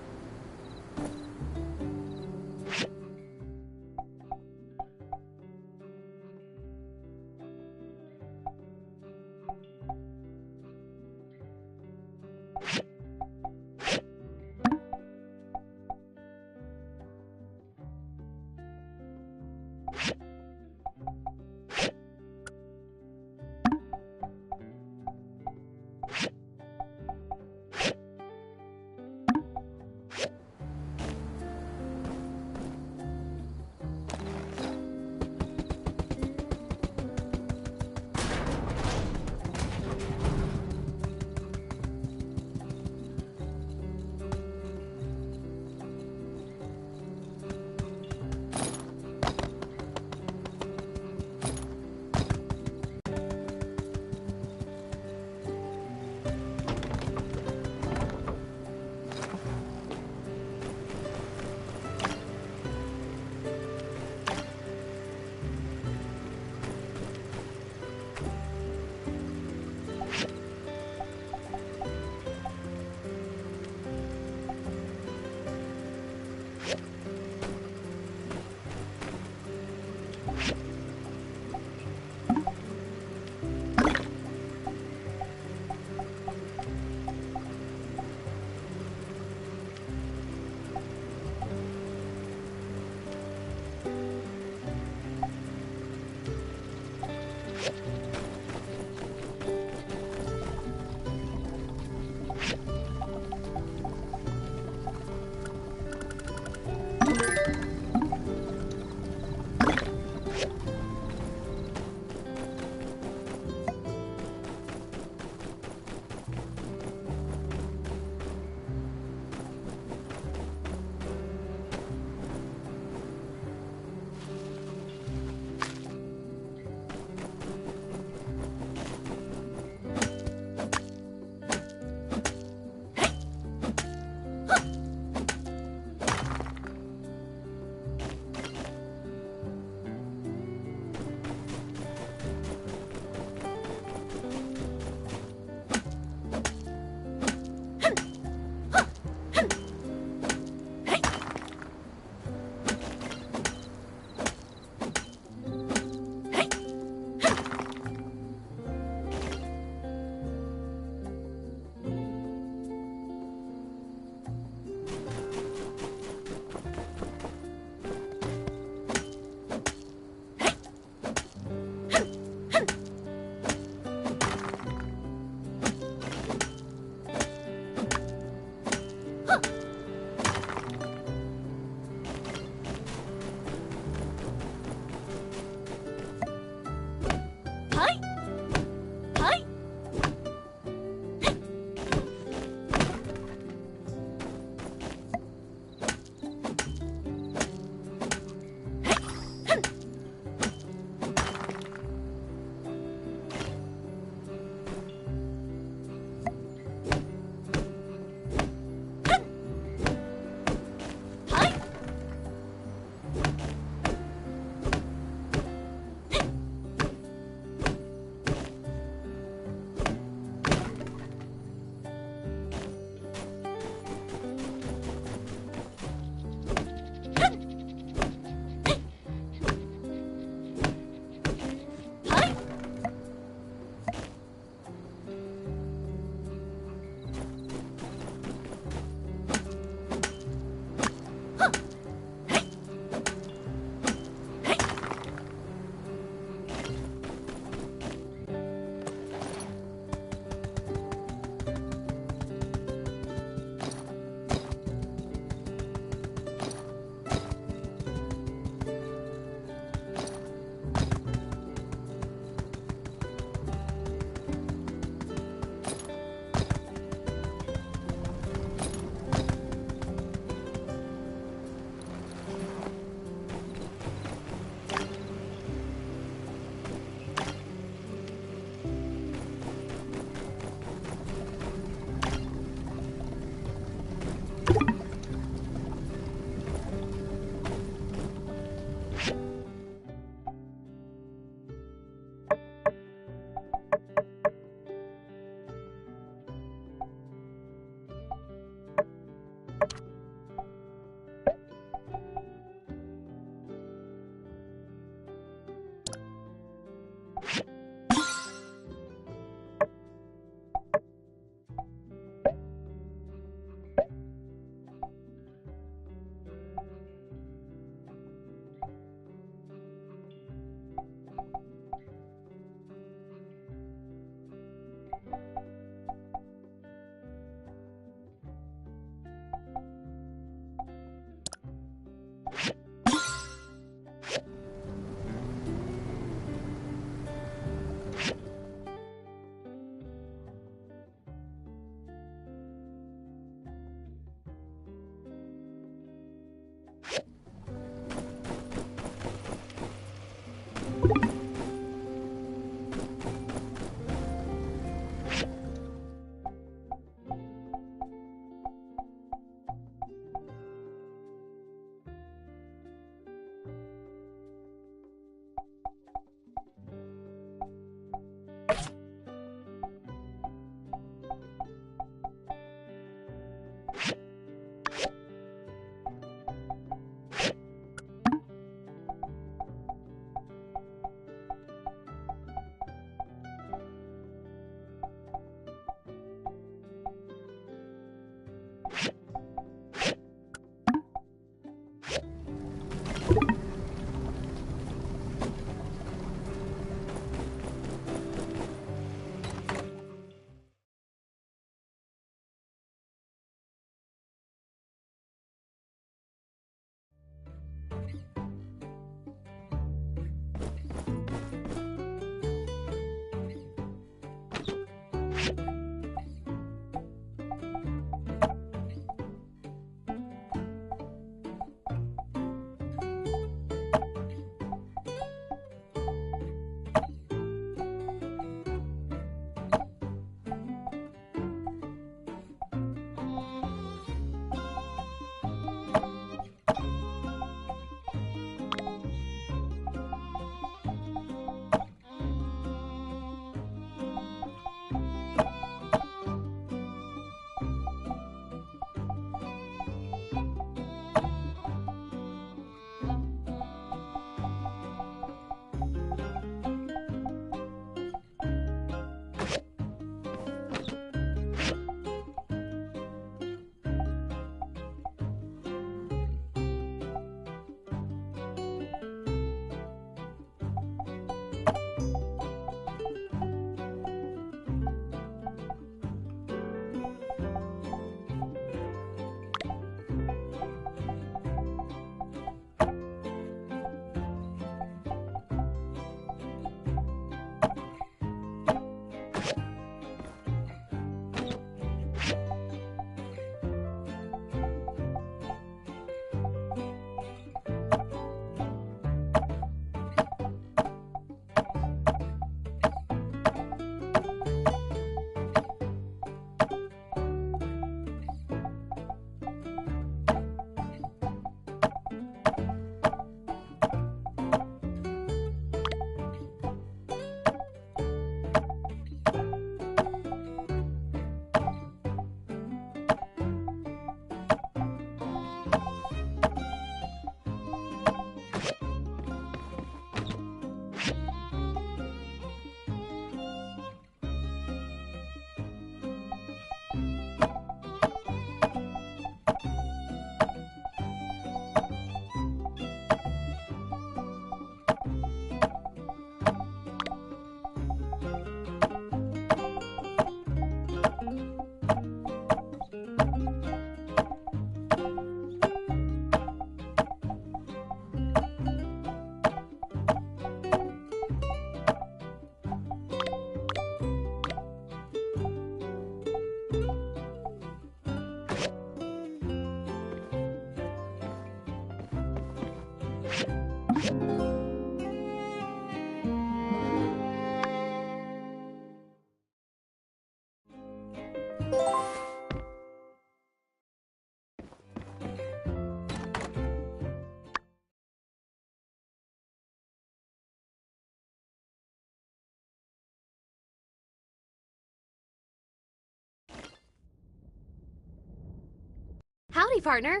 Speaker 5: Howdy, partner.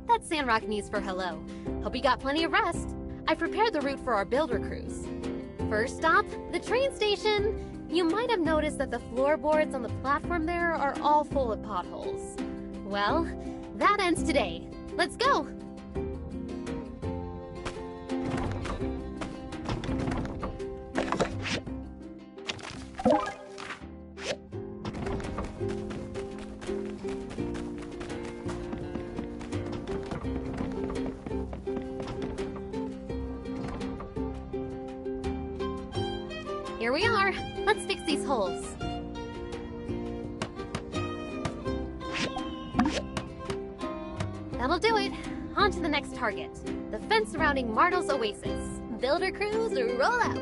Speaker 5: That's Sandrock news for hello. Hope you got plenty of rest. I prepared the route for our builder cruise. First stop, the train station. You might have noticed that the floorboards on the platform there are all full of potholes. Well, that ends today. Let's go! Here we are. Let's fix these holes. That'll do it. On to the next target. The fence surrounding Martel's Oasis. Builder crews, roll out.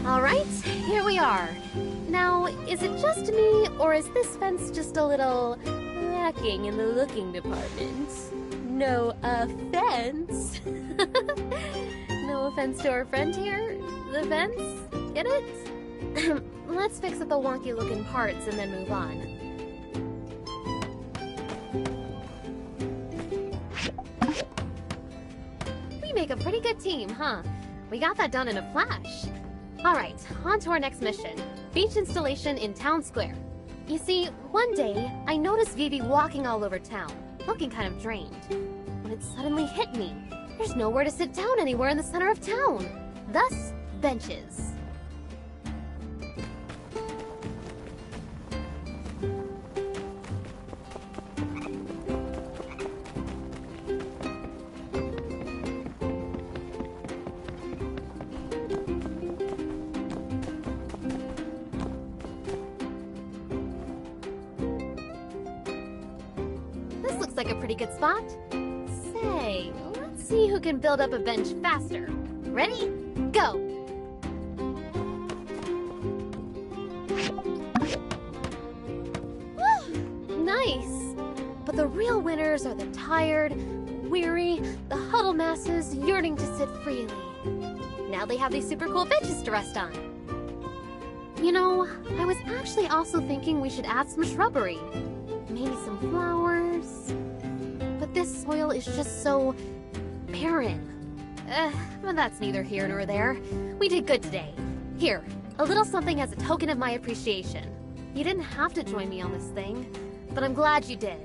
Speaker 5: All right, here we are. Now, is it just me, or is this fence just a little lacking in the looking department? No offense. No offense to our friend here. The fence? Get it? Let's fix up the wonky looking parts and then move on. We make a pretty good team, huh? We got that done in a flash. Alright, on to our next mission. Beach installation in Town Square. You see, one day, I noticed Vivi walking all over town, looking kind of drained. When it suddenly hit me, there's nowhere to sit down anywhere in the center of town. Thus, benches. Like a pretty good spot. Say, let's see who can build up a bench faster. Ready? Go! Woo! Nice! But the real winners are the tired, weary, the huddle masses yearning to sit freely. Now they have these super cool benches to rest on. You know, I was actually also thinking we should add some shrubbery. Maybe some flowers. But this soil is just so barren. But that's neither here nor there. We did good today. Here, a little something as a token of my appreciation. You didn't have to join me on this thing, but I'm glad you did.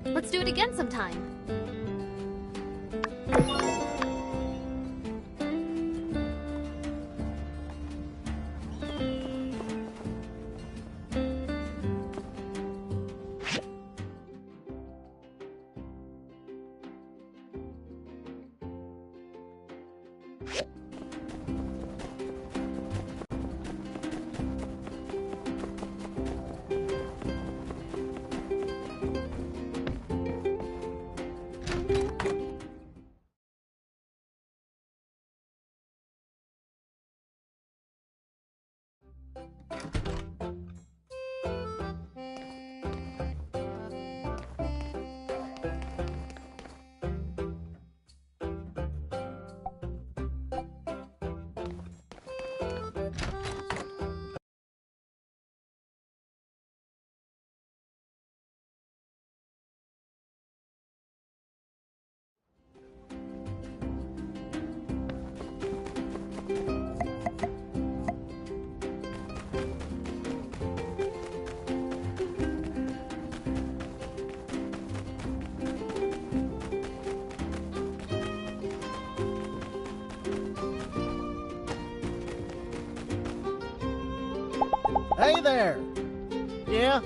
Speaker 5: Let's do it again sometime.
Speaker 11: Hey there! Yeah?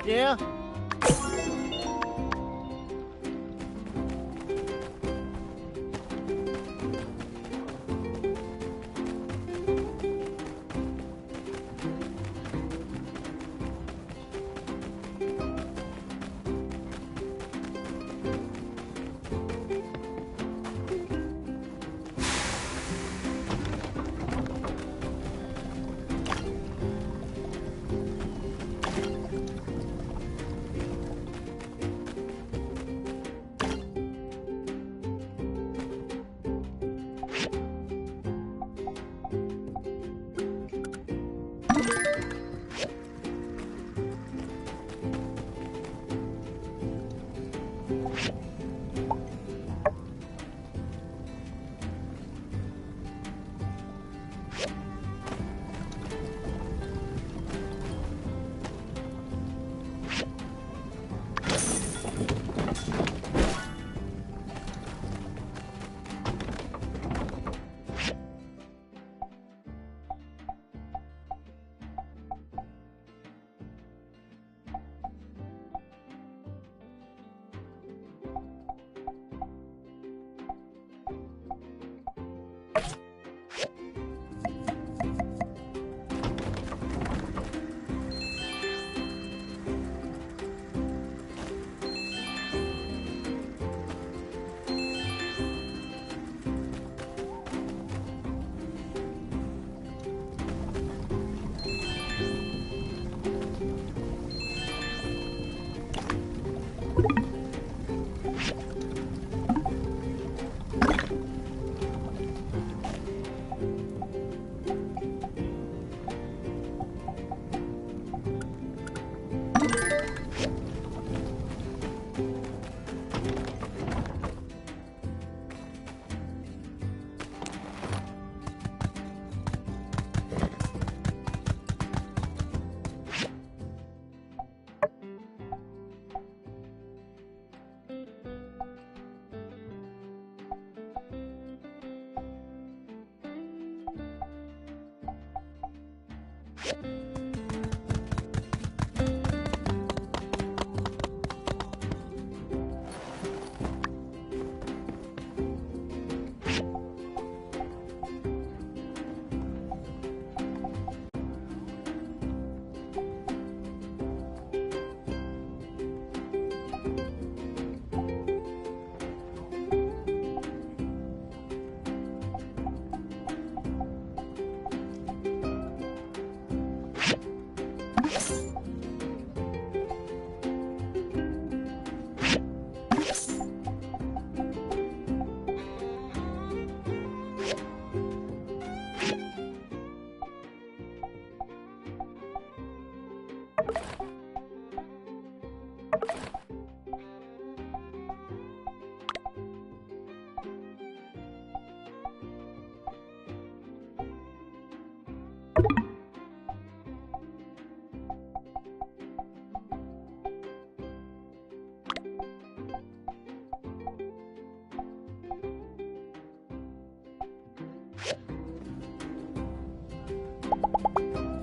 Speaker 11: Yeah?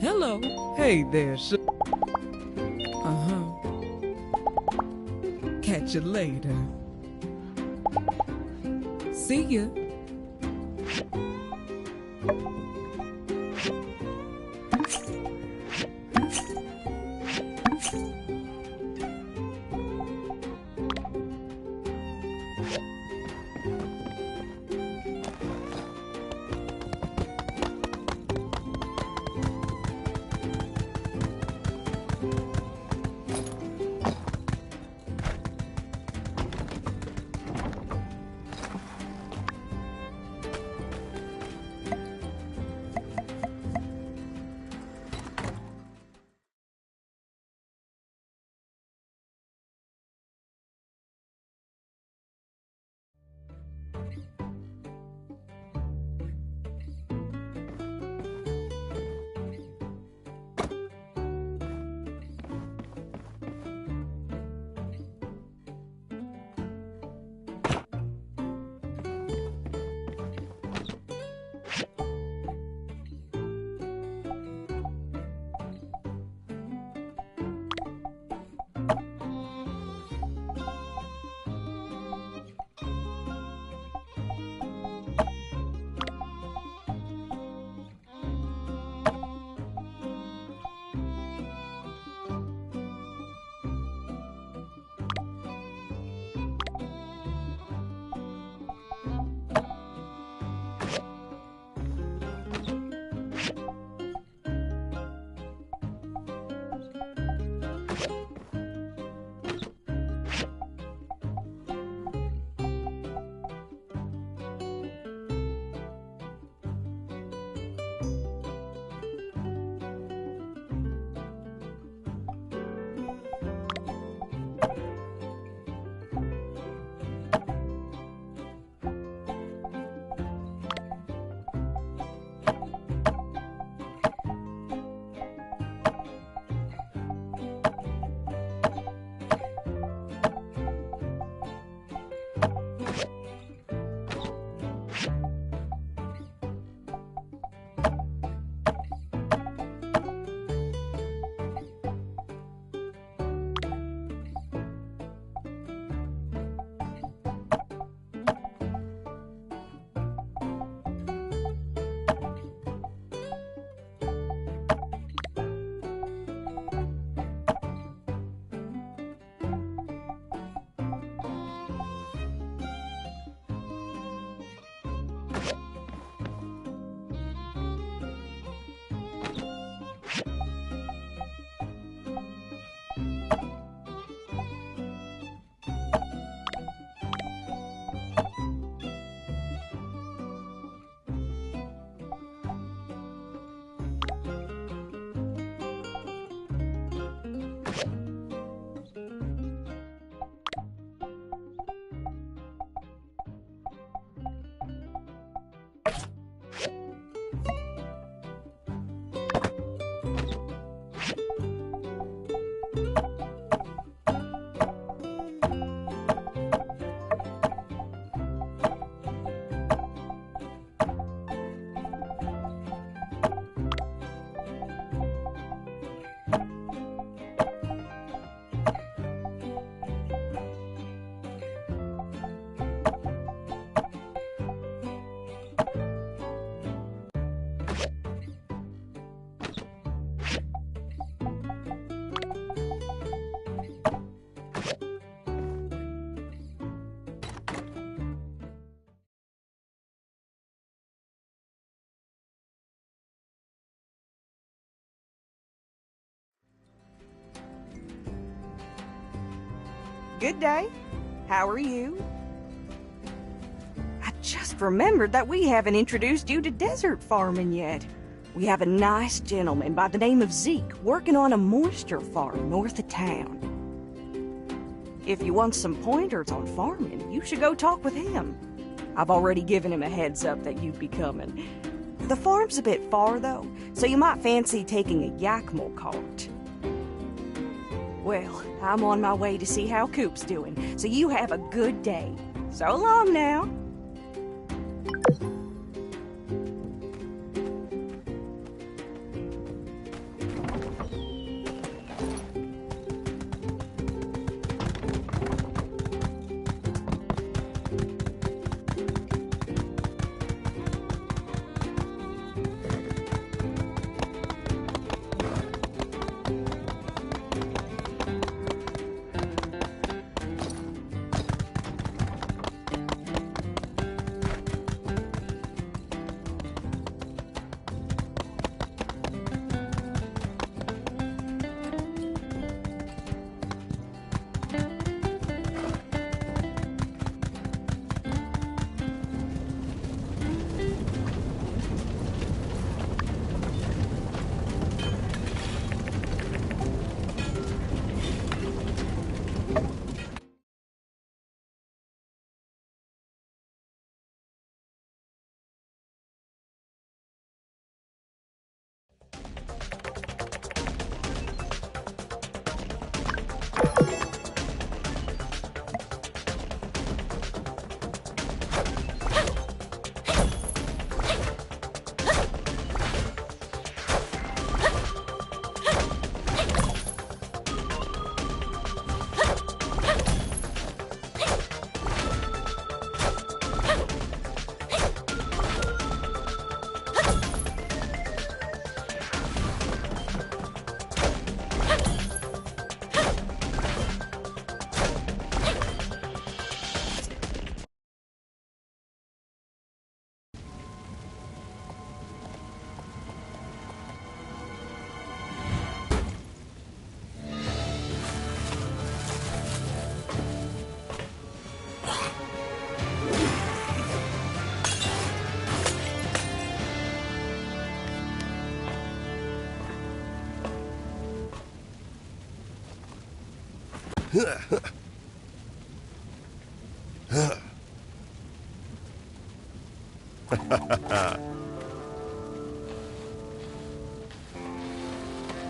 Speaker 22: Hello. Hey there, sir. Uh-huh. Catch you later. See ya.
Speaker 14: Good day. How are you? I just remembered that we haven't introduced you to desert farming yet. We have a nice gentleman by the name of Zeke working on a moisture farm north of town. If you want some pointers on farming, you should go talk with him. I've already given him a heads up that you'd be coming. The farm's a bit far, though, so you might fancy taking a Yakmel cart. Well, I'm on my way to see how Coop's doing, so you have a good day. So long now.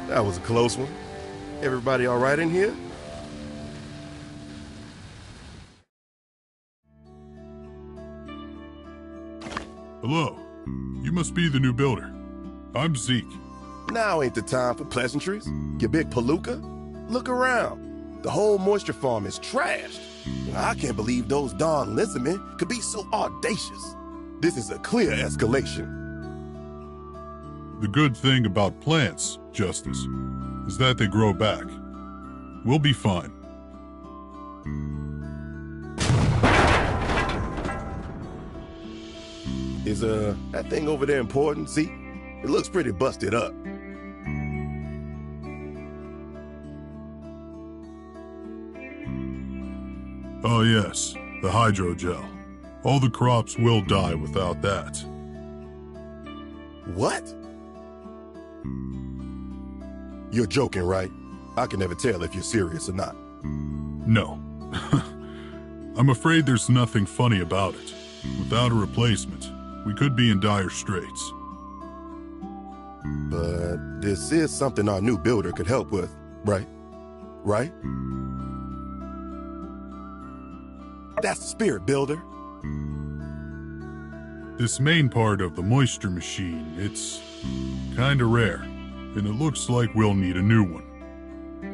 Speaker 4: That was a close one. Everybody all right in here?
Speaker 15: Hello. You must be the new builder. I'm Zeke.
Speaker 4: Now ain't the time for pleasantries. You big palooka. Look around. The whole moisture farm is trashed. I can't believe those darn lizardmen could be so audacious. This is a clear escalation.
Speaker 15: The good thing about plants, Justice, is that they grow back. We'll be fine.
Speaker 4: Is that thing over there important? See? It looks pretty busted up.
Speaker 15: Oh yes, the hydrogel. All the crops will die without that.
Speaker 4: What? You're joking, right? I can never tell if you're serious or not.
Speaker 15: No. I'm afraid there's nothing funny about it. Without a replacement, we could be in dire straits.
Speaker 4: But this is something our new builder could help with, right? Right? That's the spirit, builder.
Speaker 15: This main part of the moisture machine, it's kinda rare, and it looks like we'll need a new one.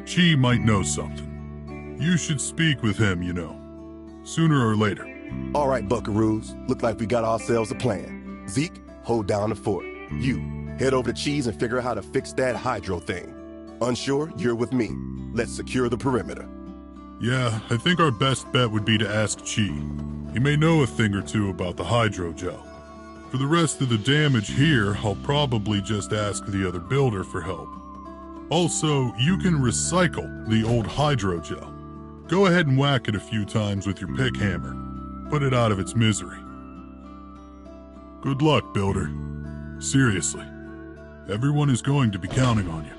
Speaker 15: Chi might know something. You should speak with him, you know. Sooner or later.
Speaker 4: All right, buckaroos. Look like we got ourselves a plan. Zeke, hold down the fort. You, head over to Cheese and figure out how to fix that hydro thing. Unsure, you're with me. Let's secure the perimeter.
Speaker 15: Yeah, I think our best bet would be to ask Chi. He may know a thing or two about the hydrogel. For the rest of the damage here, I'll probably just ask the other builder for help. Also, you can recycle the old hydrogel. Go ahead and whack it a few times with your pick hammer. Put it out of its misery. Good luck, Builder. Seriously. Everyone is going to be counting on you.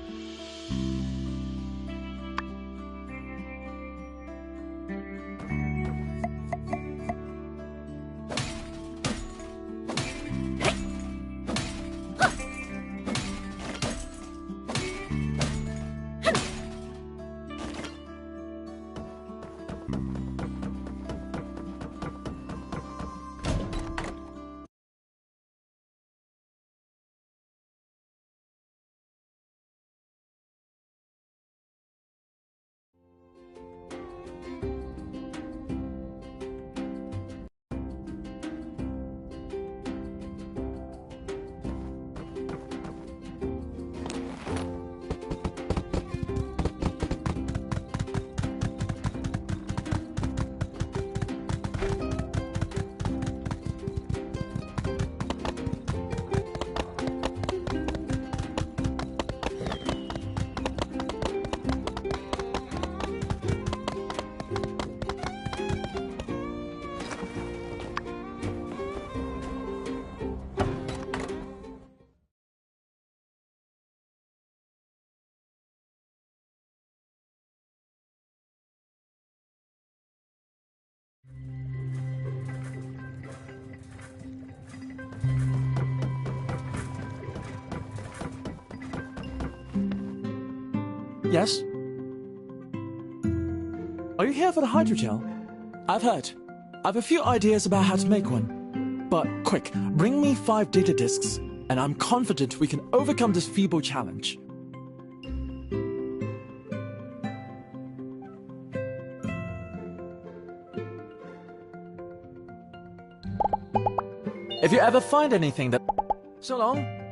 Speaker 8: Yes? Are you here for the hydrogel? I've heard. I've a few ideas about how to make one. But quick, bring me 5 data disks, and I'm confident we can overcome this feeble challenge. If you ever find anything that... So long.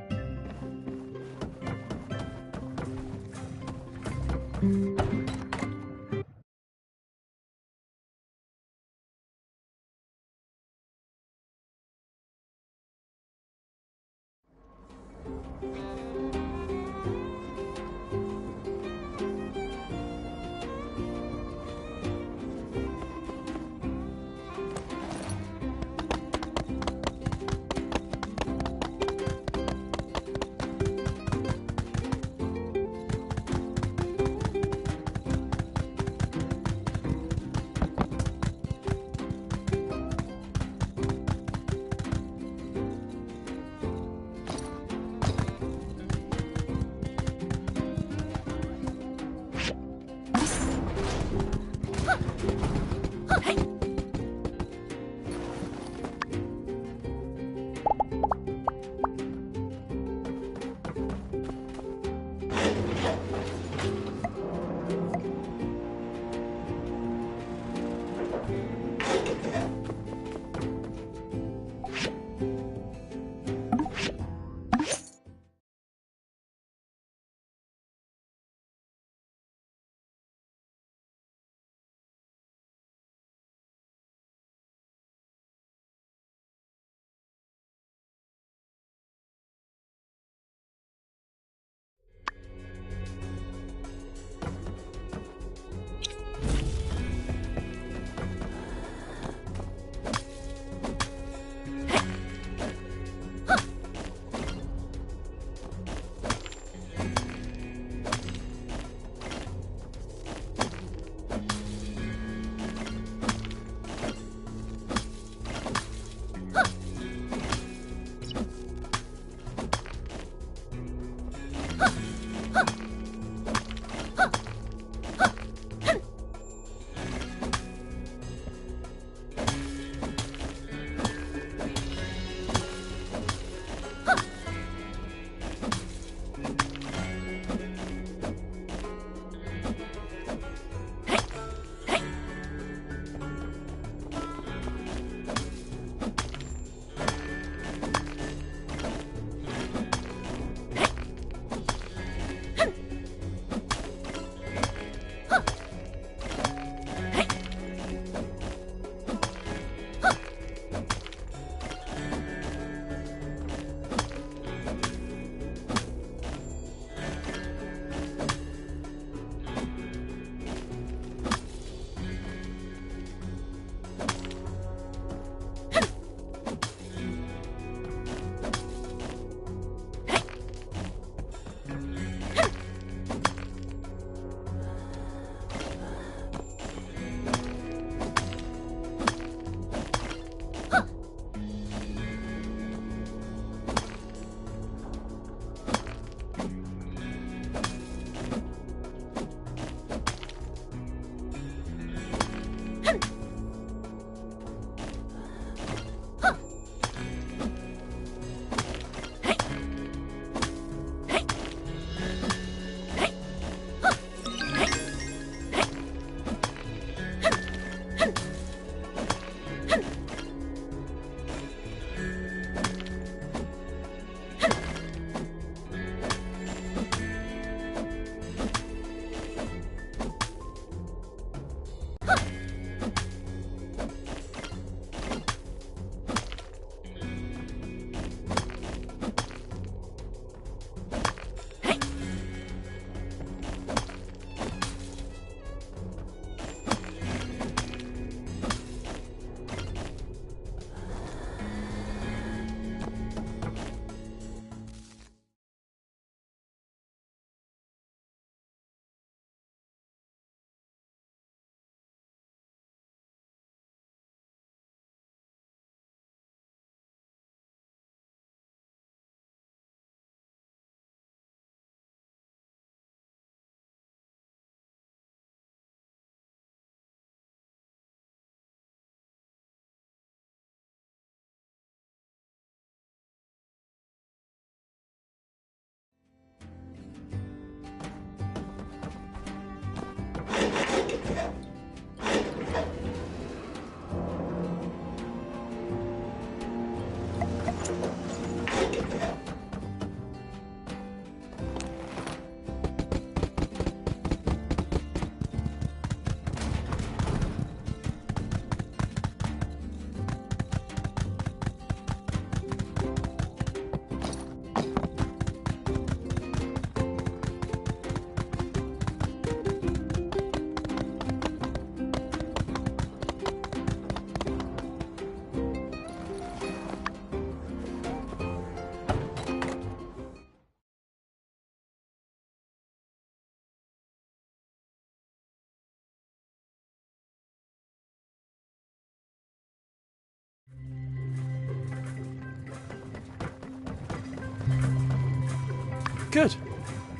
Speaker 8: Good.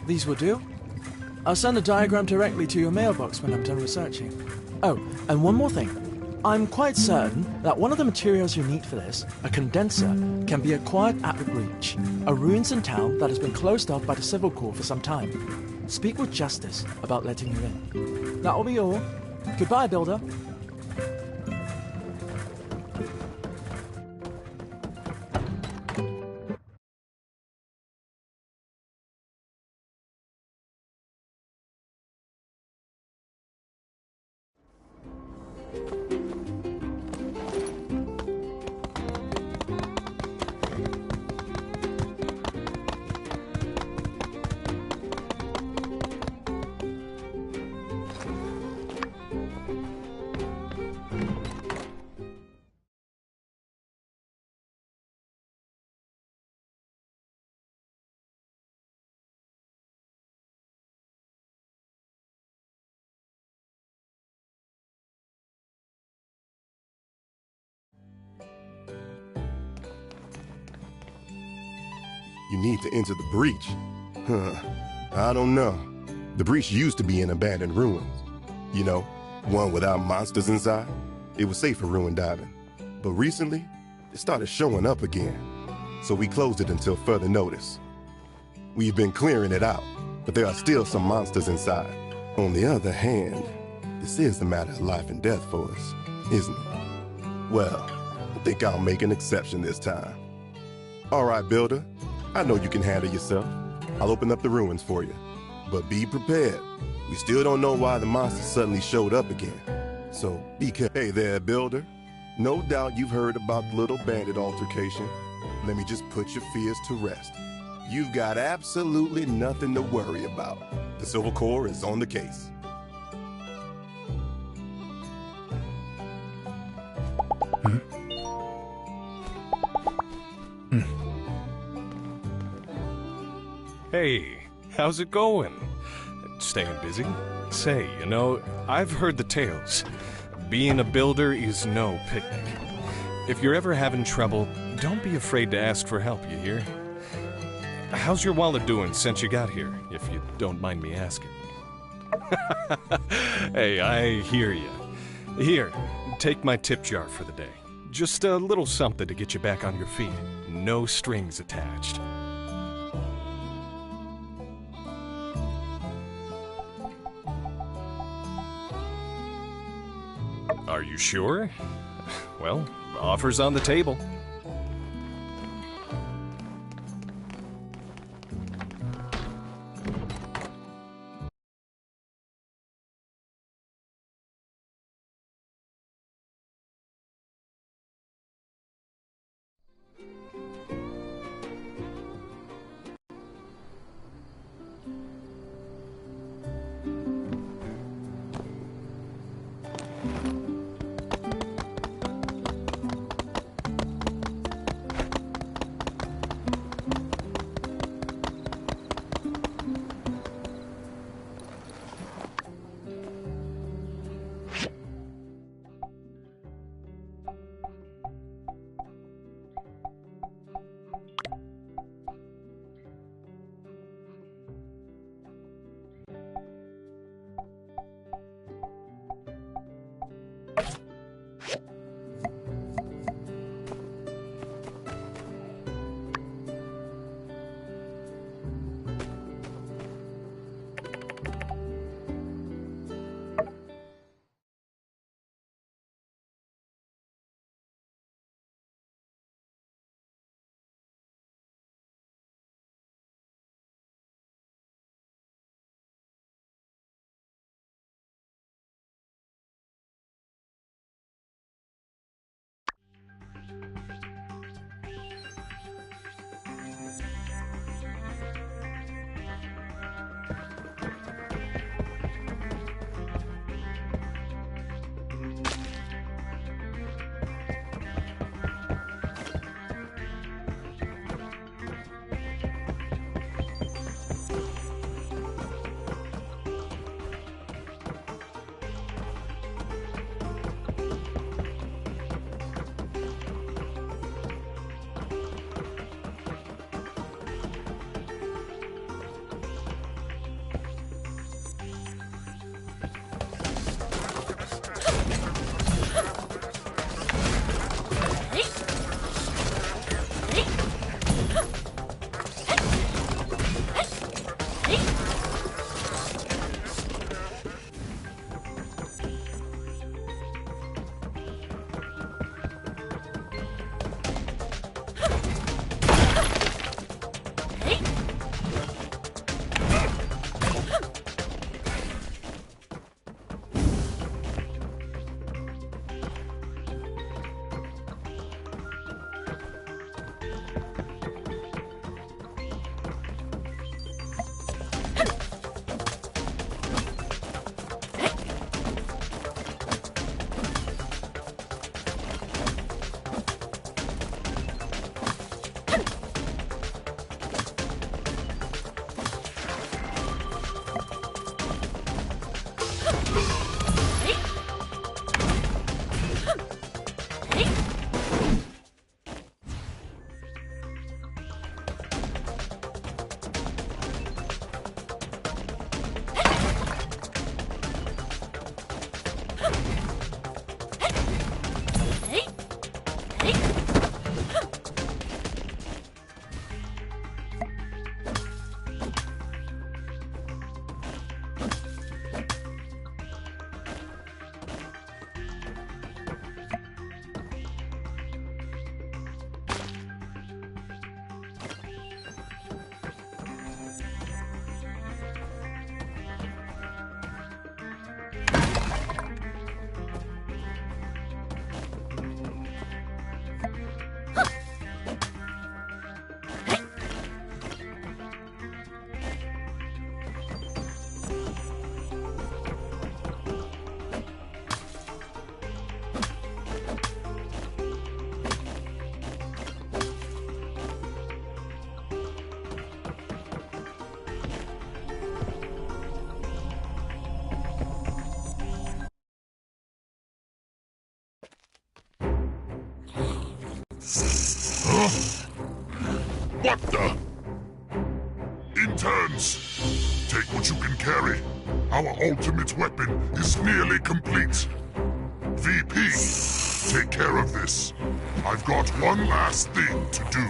Speaker 8: These will do. I'll send a diagram directly to your mailbox when I'm done researching. Oh, and one more thing. I'm quite certain that one of the materials you need for this, a condenser, can be acquired at the Breach, a ruins in town that has been closed off by the Civil Corps for some time. Speak with Justice about letting you in. That will be all. Goodbye, Builder.
Speaker 4: You need to enter the breach. Huh. I don't know. The breach used to be in abandoned ruins. You know, one without monsters inside. It was safe for ruin diving. But recently, it started showing up again. So we closed it until further notice. We've been clearing it out, but there are still some monsters inside. On the other hand, this is a matter of life and death for us, isn't it? Well, I think I'll make an exception this time. All right, Builder. I know you can handle yourself. I'll open up the ruins for you. But be prepared. We still don't know why the monsters suddenly showed up again. So be careful. Hey there, Builder. No doubt you've heard about the little bandit altercation. Let me just put your fears to rest. You've got absolutely nothing to worry about. The Civil Corps is on the case.
Speaker 13: Hey, how's it going? Staying busy? Say, you know, I've heard the tales. Being a builder is no picnic. If you're ever having trouble, don't be afraid to ask for help, you hear? How's your wallet doing since you got here, if you don't mind me asking? Hey, I hear you. Here, take my tip jar for the day. Just a little something to get you back on your feet. No strings attached. Are you sure? Well, offer's on the table.
Speaker 15: Huh? What the? Interns, take what you can carry. Our ultimate weapon is nearly complete. VP, take care of this. I've got one last thing to do.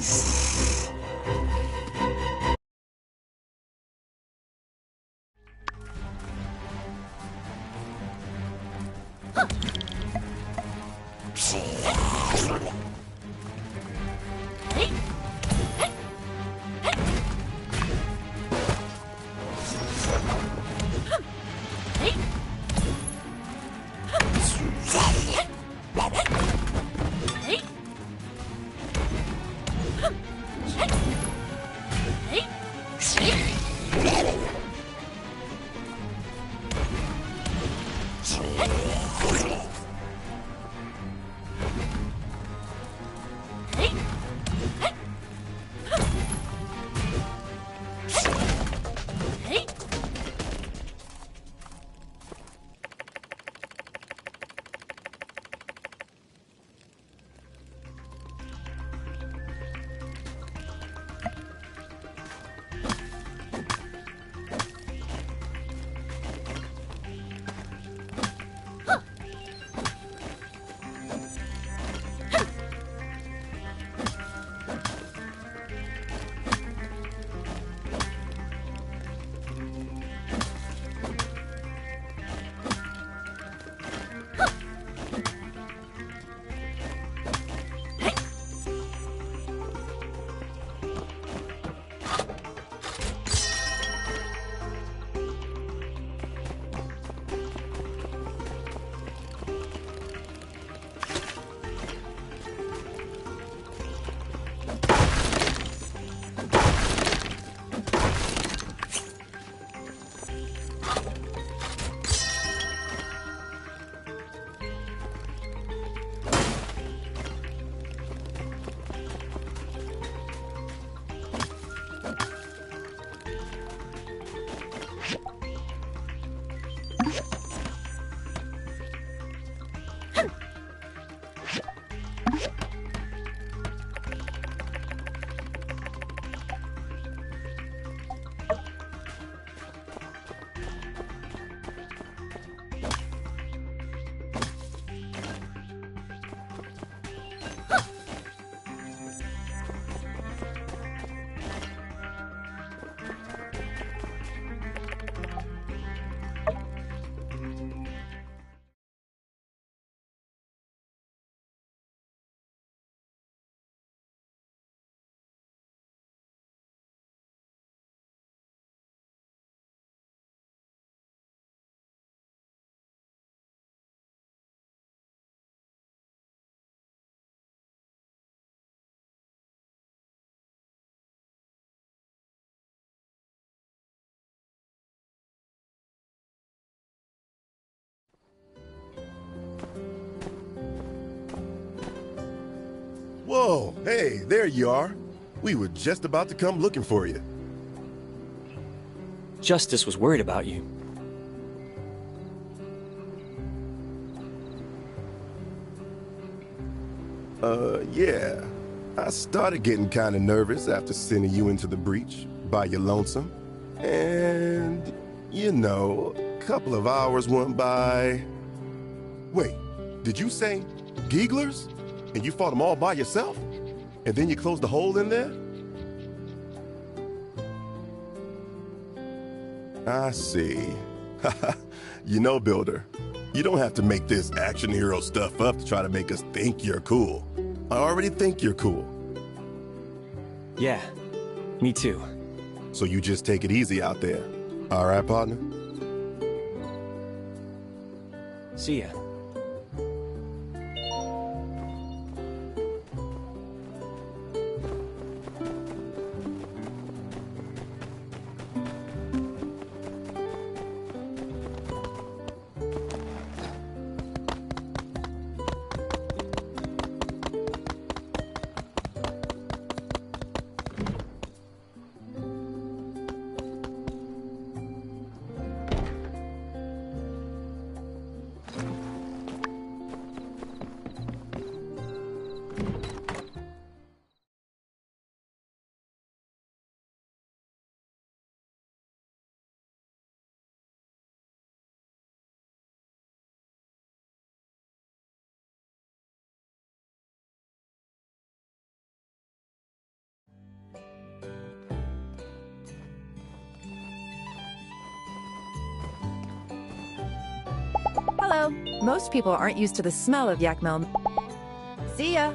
Speaker 4: Whoa, hey, there you are. We were just about to come looking for you.
Speaker 7: Justice was worried about you.
Speaker 4: Yeah. I started getting kind of nervous after sending you into the breach by your lonesome. And, you know, a couple of hours went by. Wait, did you say Geeglers? And you fought them all by yourself? And then you closed the hole in there? I see. You know, Builder, you don't have to make this action hero stuff up to try to make us think you're cool. I already think you're cool.
Speaker 7: Yeah, me too.
Speaker 4: So you just take it easy out there. All right, partner?
Speaker 7: See ya.
Speaker 16: Hello. Most people aren't used to the smell of yak milk. See ya.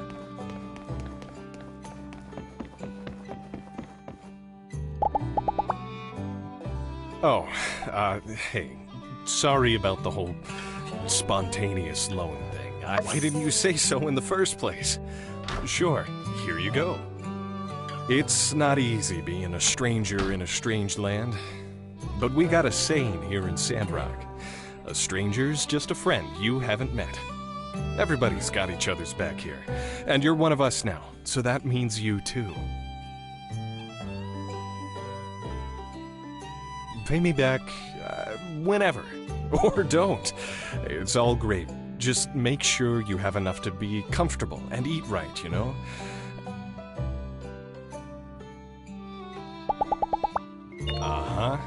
Speaker 13: Oh, hey. Sorry about the whole spontaneous loan thing. Why didn't you say so in the first place? Sure, here you go. It's not easy being a stranger in a strange land, but we got a saying here in Sandrock. A stranger's just a friend you haven't met. Everybody's got each other's back here, and you're one of us now, so that means you too. Pay me back whenever, or don't. It's all great. Just make sure you have enough to be comfortable and eat right, you know? Uh-huh.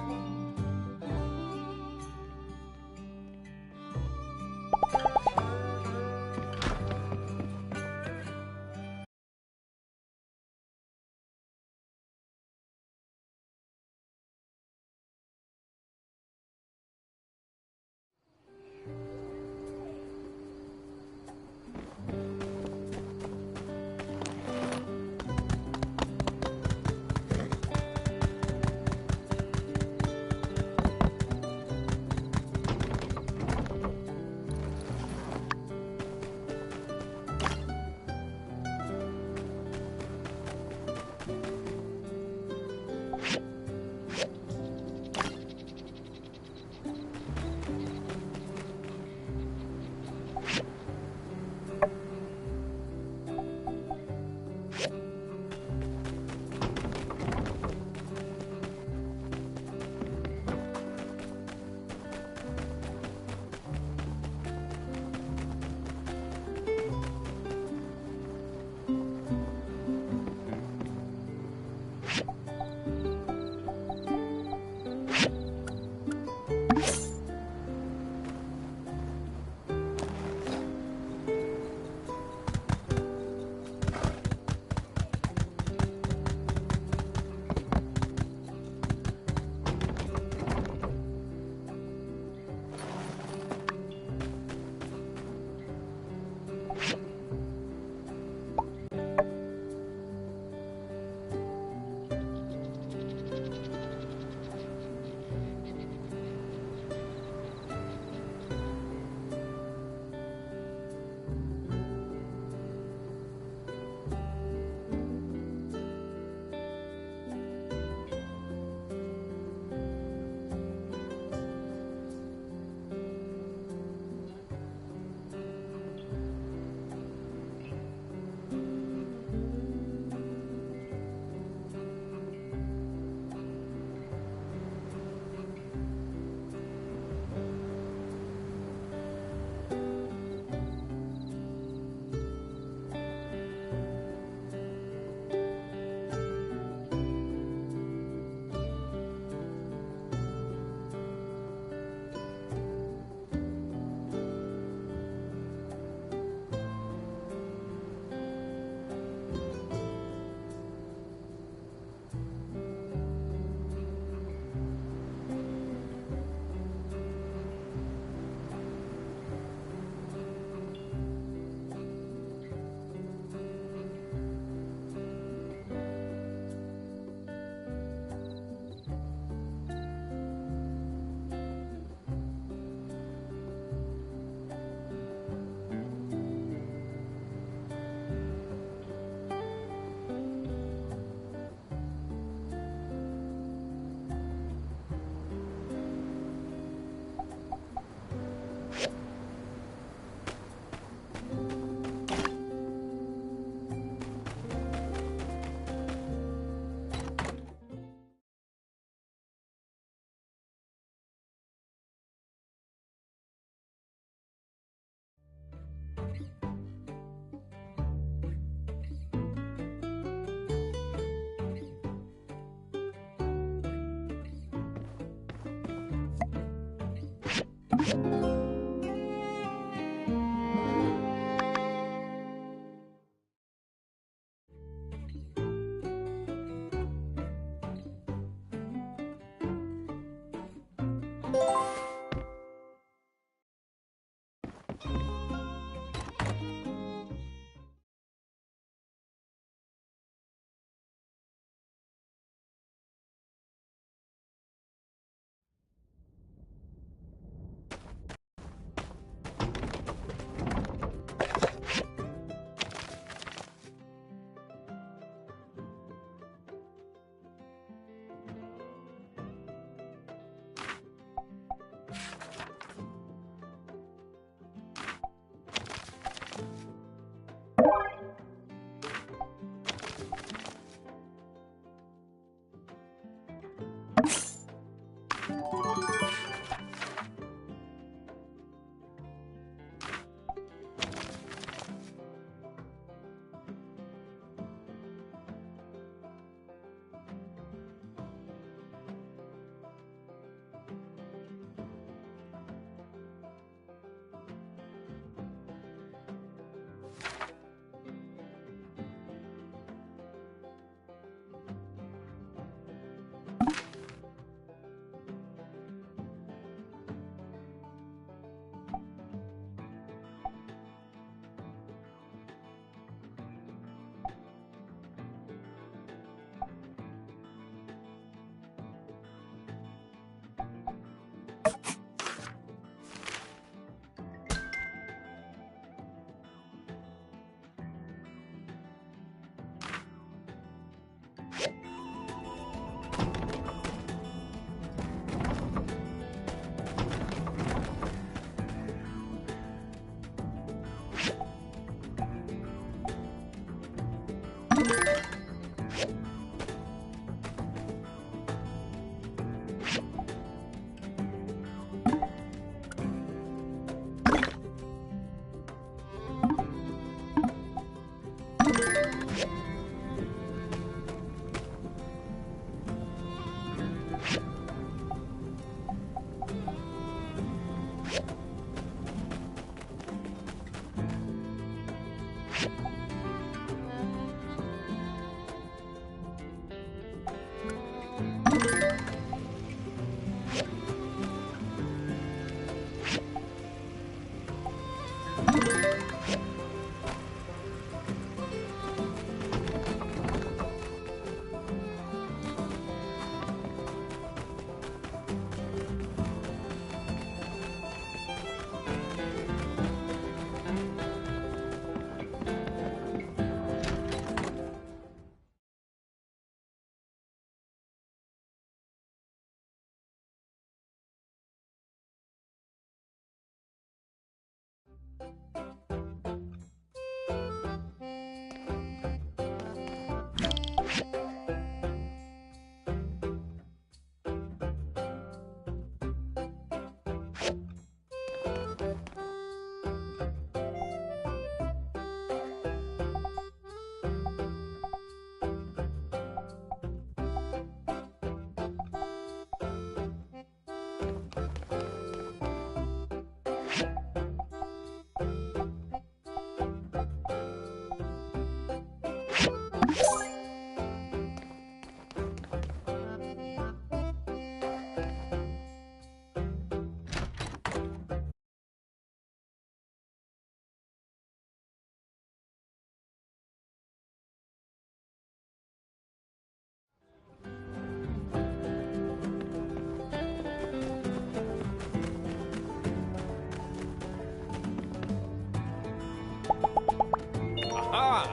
Speaker 13: Aha!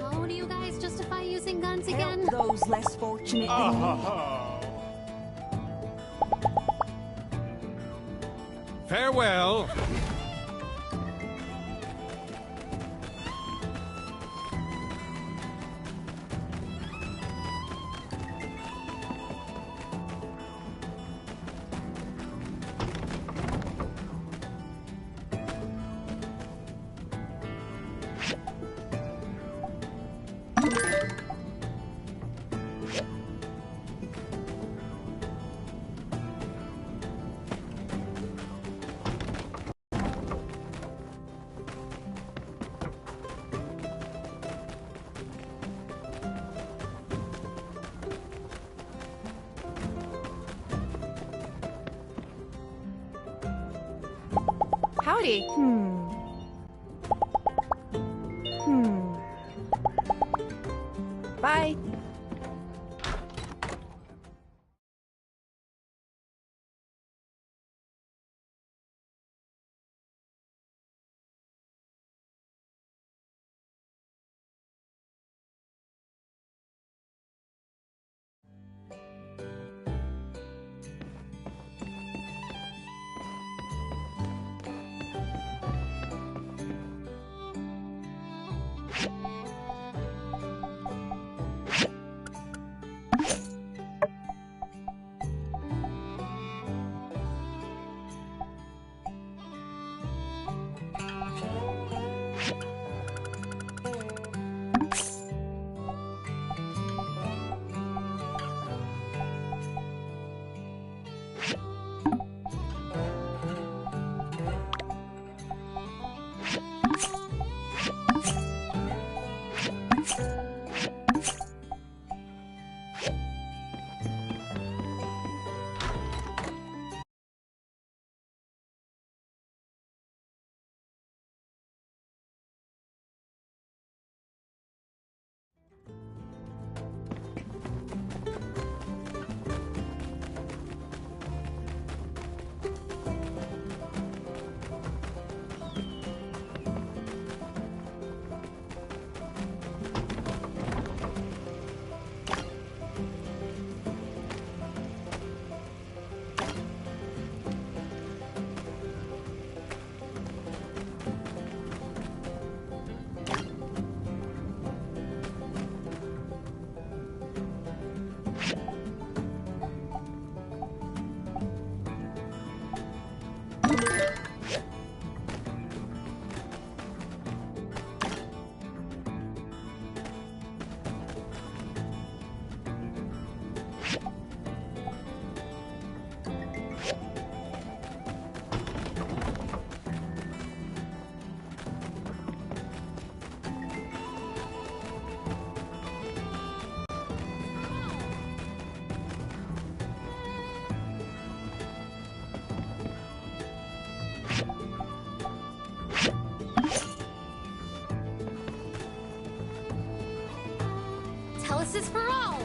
Speaker 5: How do you guys justify using guns again?
Speaker 14: Help those less fortunate than me.
Speaker 13: Farewell!
Speaker 16: Howdy. Bye.
Speaker 5: This is for all.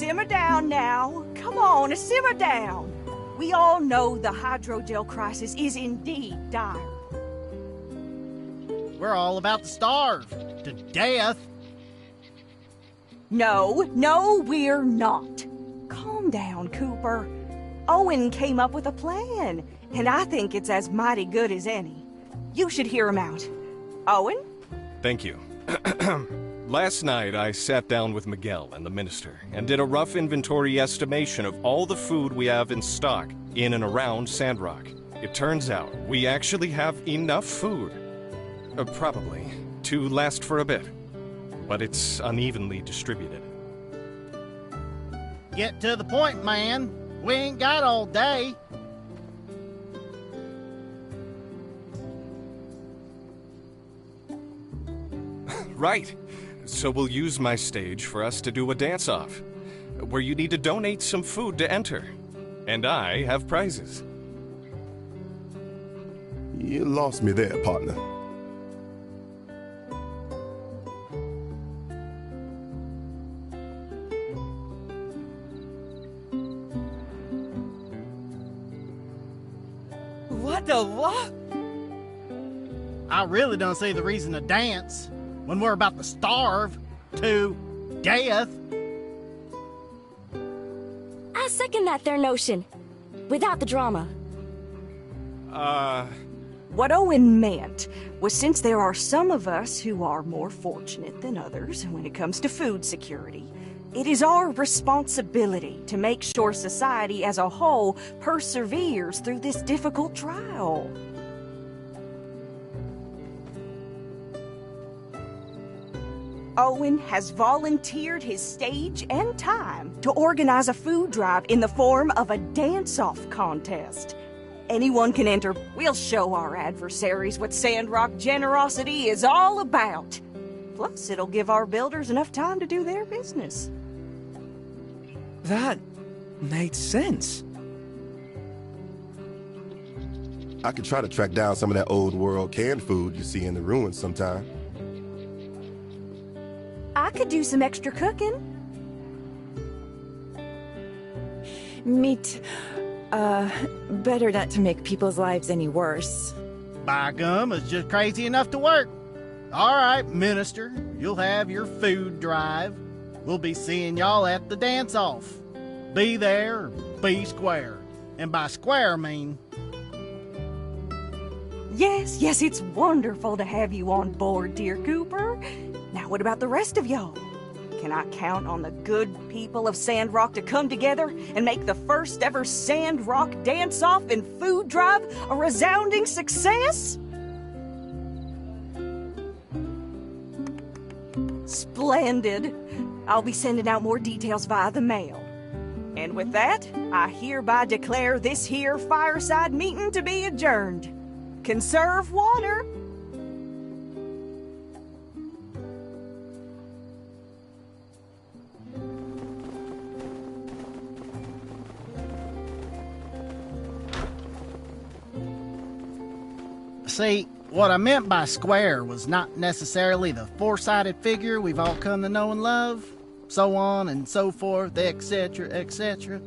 Speaker 14: simmer down now. Come on, simmer down. We all know the hydrogel crisis is indeed dire.
Speaker 11: We're all about to starve to death.
Speaker 14: No, we're not. Calm down, Cooper. Owen came up with a plan, and I think it's as mighty good as any. You should hear him out. Owen?
Speaker 13: Thank you. Last night, I sat down with Miguel and the minister and did a rough inventory estimation of all the food we have in stock in and around Sandrock. It turns out we actually have enough food, probably, to last for a bit, but it's unevenly distributed.
Speaker 11: Get to the point, man. We ain't got all day.
Speaker 13: Right. So we'll use my stage for us to do a dance-off, where you need to donate some food to enter. And I have prizes.
Speaker 4: You lost me there, partner.
Speaker 3: What the what?
Speaker 11: I really don't see the reason to dance when we're about to starve to death.
Speaker 12: I second that there notion. Without the drama.
Speaker 14: What Owen meant was since there are some of us who are more fortunate than others when it comes to food security, it is our responsibility to make sure society as a whole perseveres through this difficult trial. Owen has volunteered his stage and time to organize a food drive in the form of a dance-off contest. Anyone can enter. We'll show our adversaries what Sandrock generosity is all about. Plus, it'll give our builders enough time to do their business.
Speaker 3: That made sense.
Speaker 4: I could try to track down some of that old world canned food you see in the ruins sometime.
Speaker 2: I could do some extra cooking.
Speaker 16: Meat, better not to make people's lives any worse.
Speaker 11: By gum, it's just crazy enough to work. All right, minister, you'll have your food drive. We'll be seeing y'all at the dance-off. Be there, or be square. And by square, I mean...
Speaker 14: Yes, it's wonderful to have you on board, dear Cooper. Now, what about the rest of y'all? Can I count on the good people of Sandrock to come together and make the first ever Sandrock dance-off and food drive a resounding success? Splendid. I'll be sending out more details via the mail. And with that, I hereby declare this here fireside meeting to be adjourned. Conserve water.
Speaker 11: See, what I meant by square was not necessarily the four-sided figure we've all come to know and love, so on and so forth, etc., etc.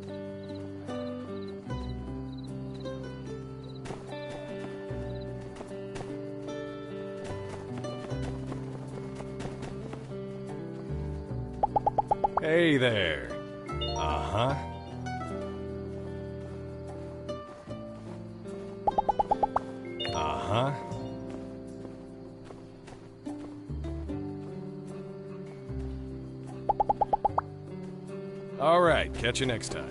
Speaker 13: Hey there. Uh-huh. Uh-huh. All right, catch you next time.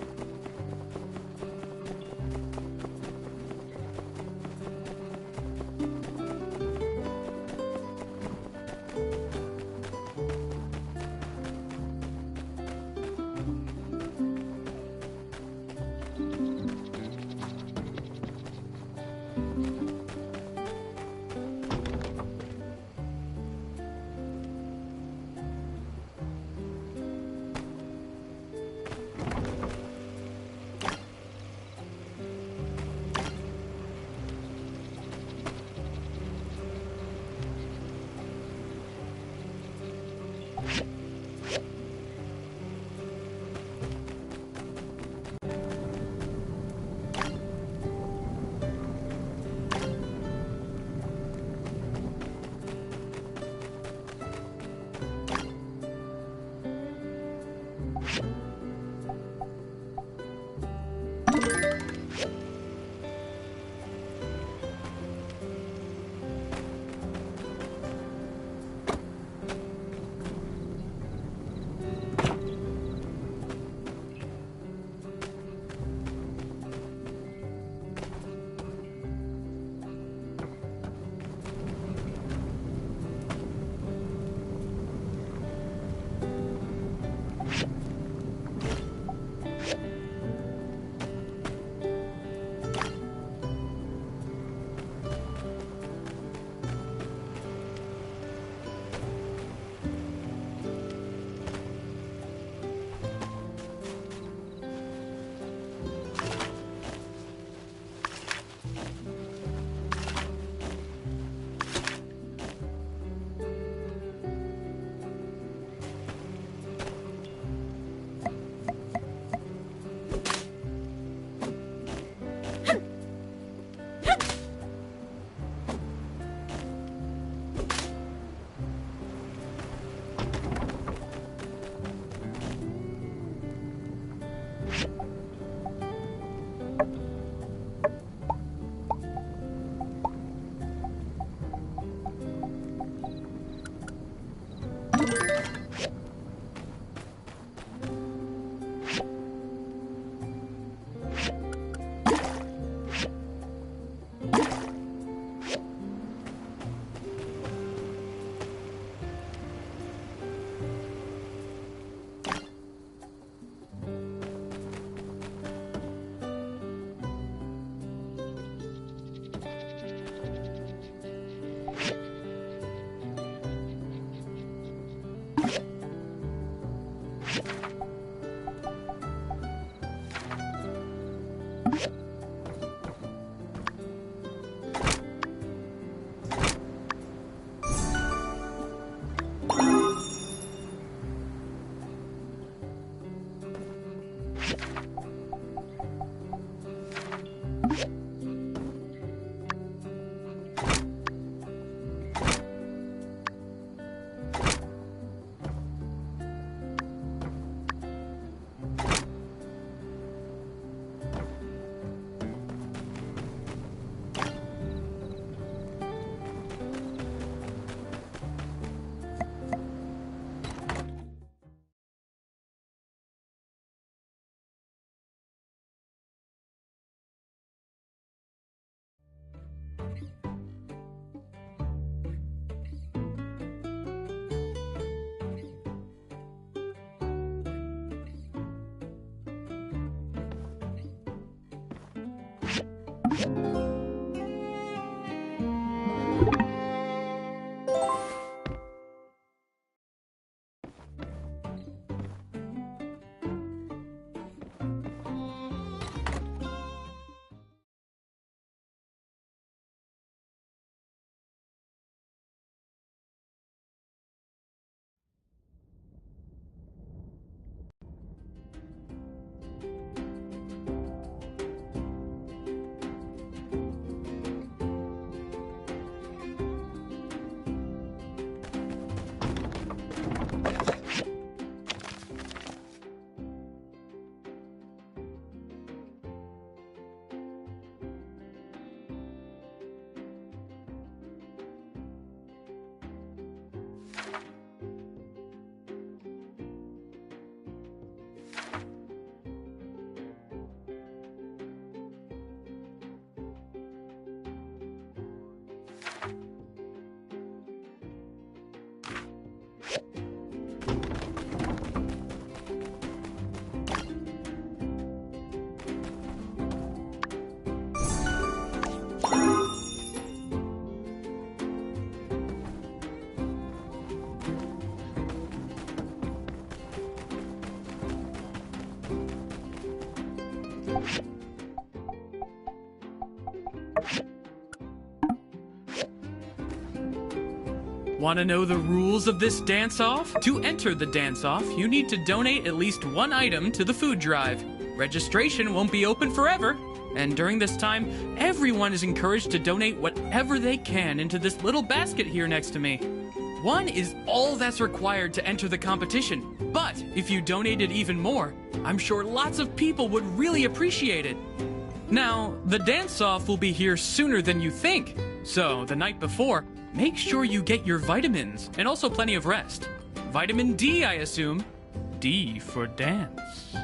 Speaker 9: Want to know the rules of this dance-off? To enter the dance-off, you need to donate at least one item to the food drive. Registration won't be open forever, and during this time, everyone is encouraged to donate whatever they can into this little basket here next to me. One is all that's required to enter the competition, but if you donated even more, I'm sure lots of people would really appreciate it. Now, the dance-off will be here sooner than you think, so the night before, make sure you get your vitamins and also plenty of rest. Vitamin D, I assume. D for dance.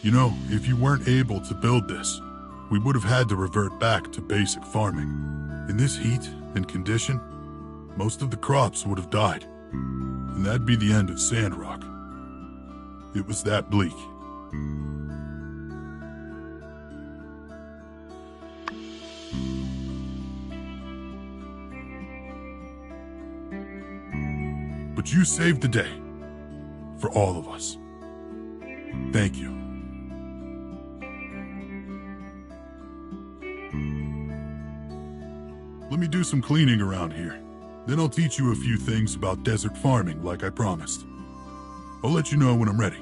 Speaker 15: You know, if you weren't able to build this, we would have had to revert back to basic farming. In this heat and condition, most of the crops would have died. And that'd be the end of Sandrock. It was that bleak. But you saved the day. For all of us. Thank you. Let me do some cleaning around here. Then I'll teach you a few things about desert farming like I promised. I'll let you know when I'm ready.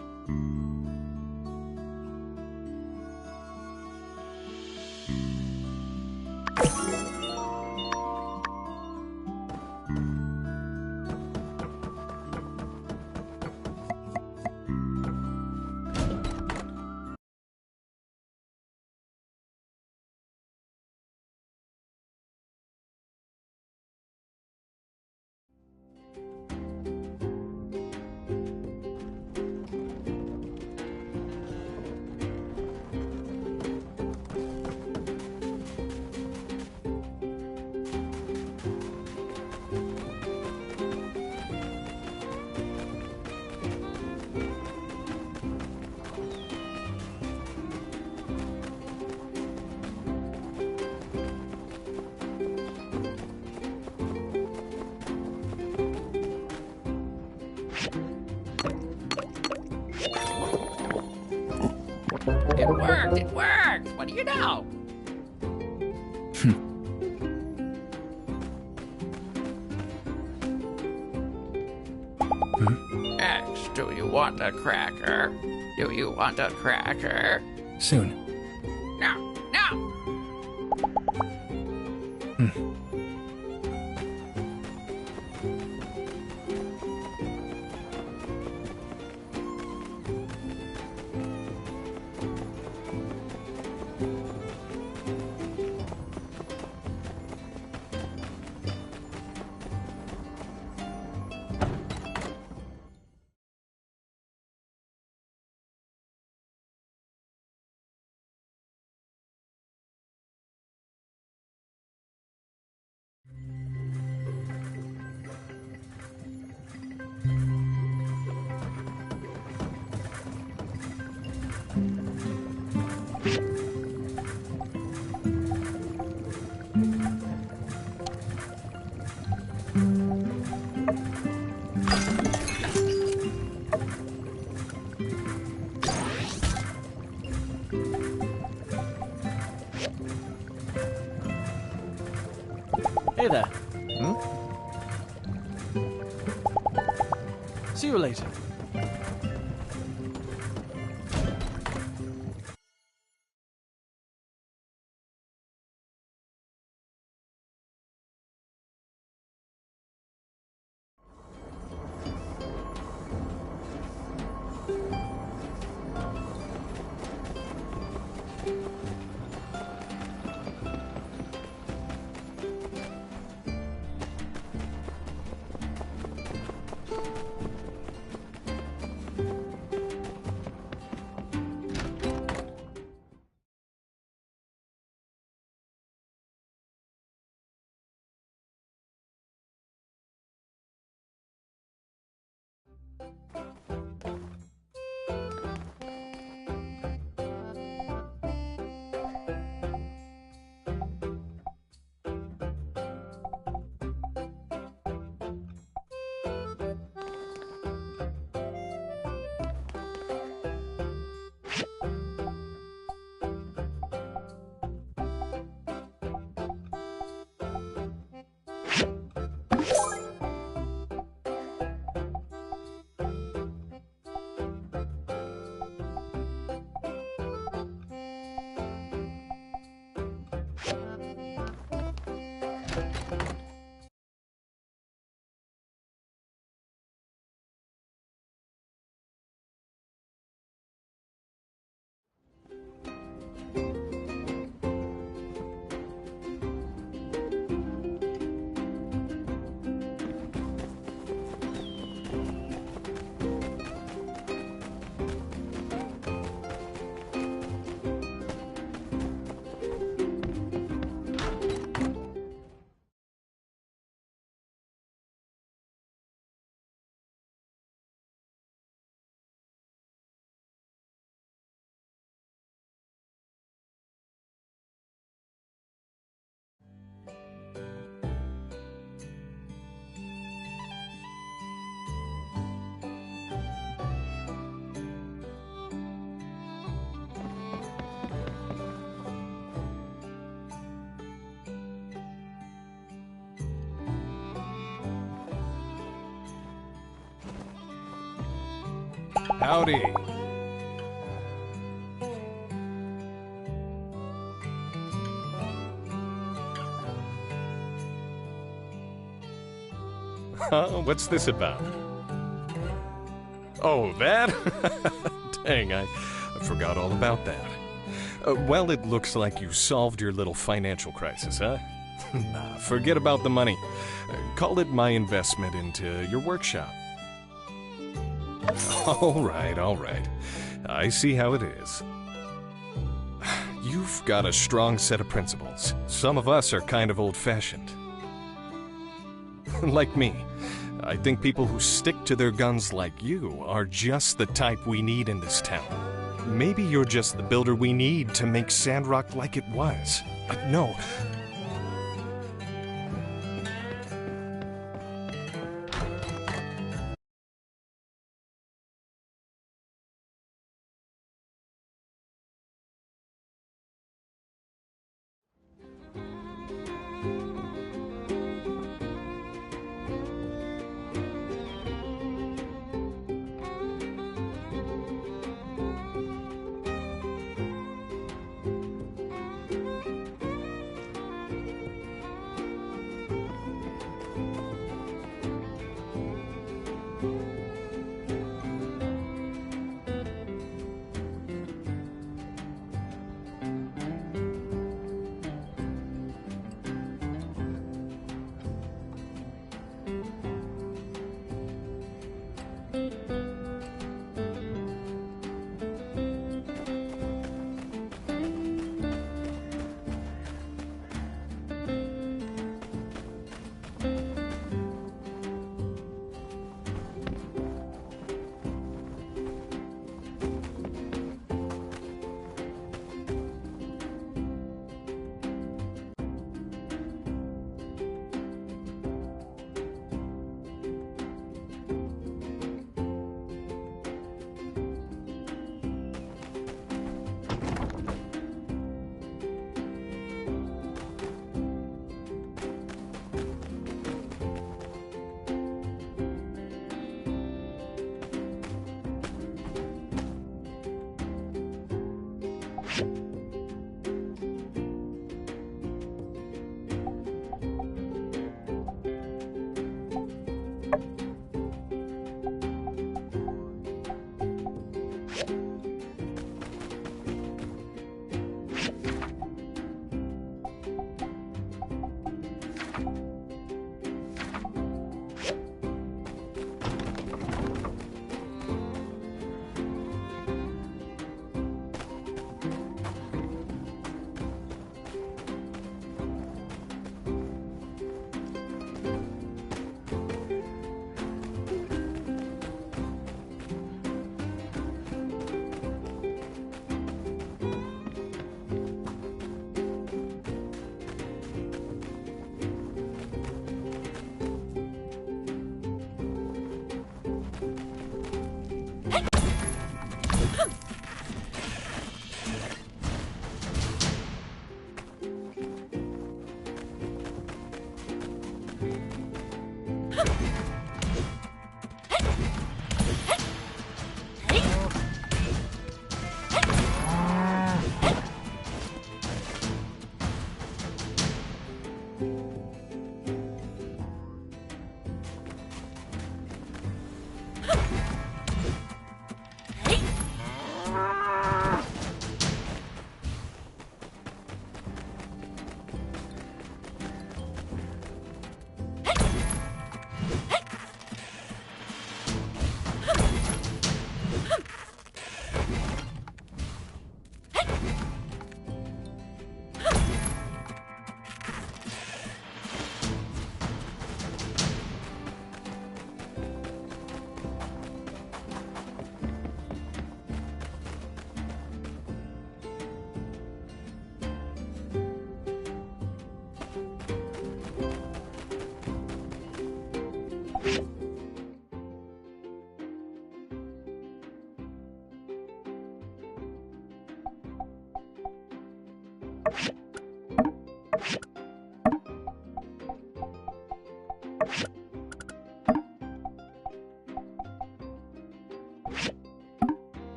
Speaker 18: It worked! It worked! What do you know? X, do you want a cracker? Do you want a cracker?
Speaker 3: Soon.
Speaker 18: No, no!
Speaker 8: Hey there. See you later.
Speaker 13: Howdy. What's this about? Oh, that? Dang, I forgot all about that. Well, it looks like you solved your little financial crisis, huh? Nah, forget about the money. Call it my investment into your workshop. All right, all right. I see how it is. You've got a strong set of principles. Some of us are kind of old-fashioned. Like me. I think people who stick to their guns like you are just the type we need in this town. Maybe you're just the builder we need to make Sandrock like it was. No.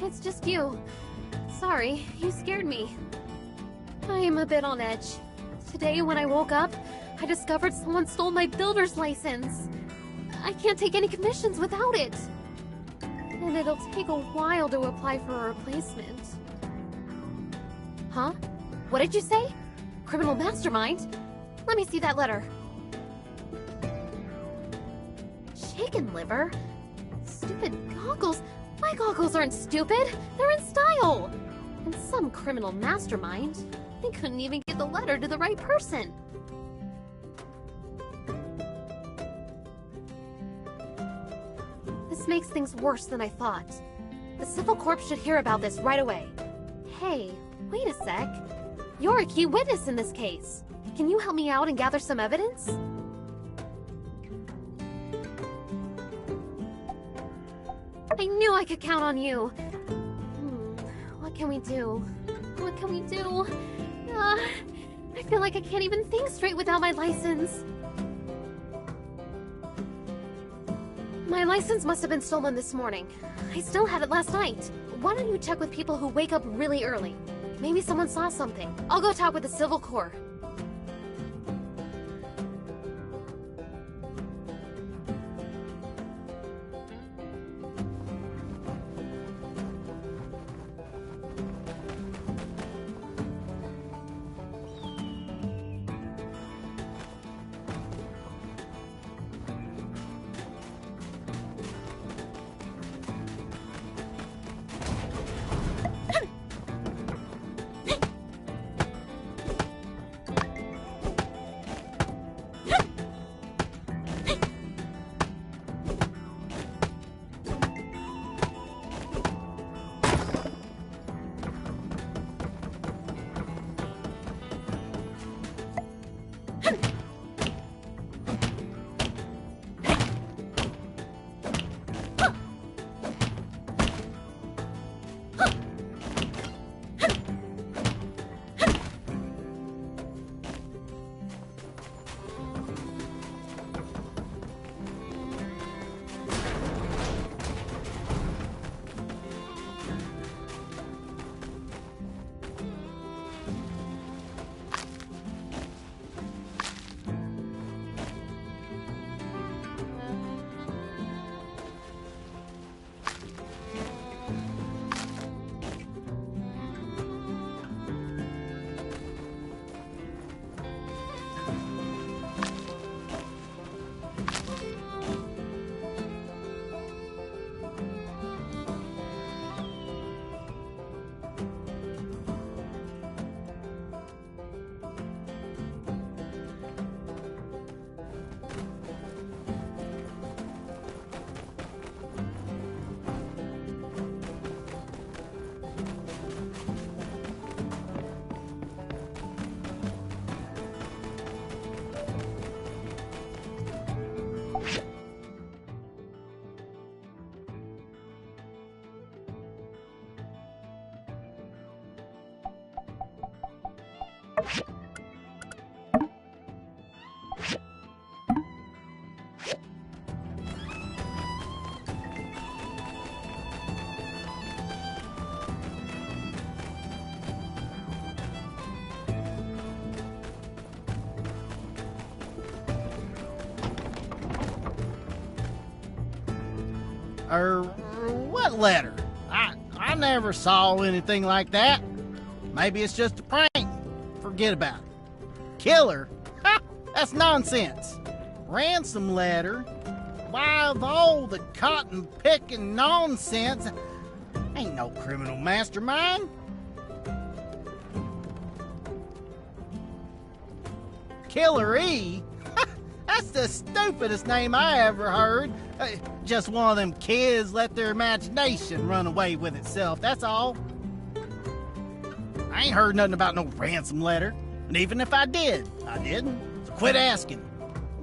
Speaker 5: It's just you. Sorry, you scared me. I am a bit on edge. Today, when I woke up, I discovered someone stole my builder's license. I can't take any commissions without it. And it'll take a while to apply for a replacement. Huh? What did you say? Criminal mastermind? Let me see that letter. Chicken liver? Stupid goggles? My goggles aren't stupid. They're in style. And some criminal mastermind. They couldn't even get the letter to the right person. This makes things worse than I thought. The Civil Corps should hear about this right away. Hey, wait a sec. You're a key witness in this case. Can you help me out and gather some evidence? I knew I could count on you. What can we do? What can we do? I feel like I can't even think straight without my license. My license must have been stolen this morning. I still had it last night. Why don't you check with people who wake up really early? Maybe someone saw something. I'll go talk with the Civil Corps.
Speaker 11: What letter? I never saw anything like that. Maybe it's just a prank. Forget about it. Killer? Ha! That's nonsense. Ransom letter? Why, of all the cotton-picking nonsense, ain't no criminal mastermind. Killer E? That's the stupidest name I ever heard. Just one of them kids let their imagination run away with itself, that's all. I ain't heard nothing about no ransom letter. And even if I did, I didn't. So quit asking.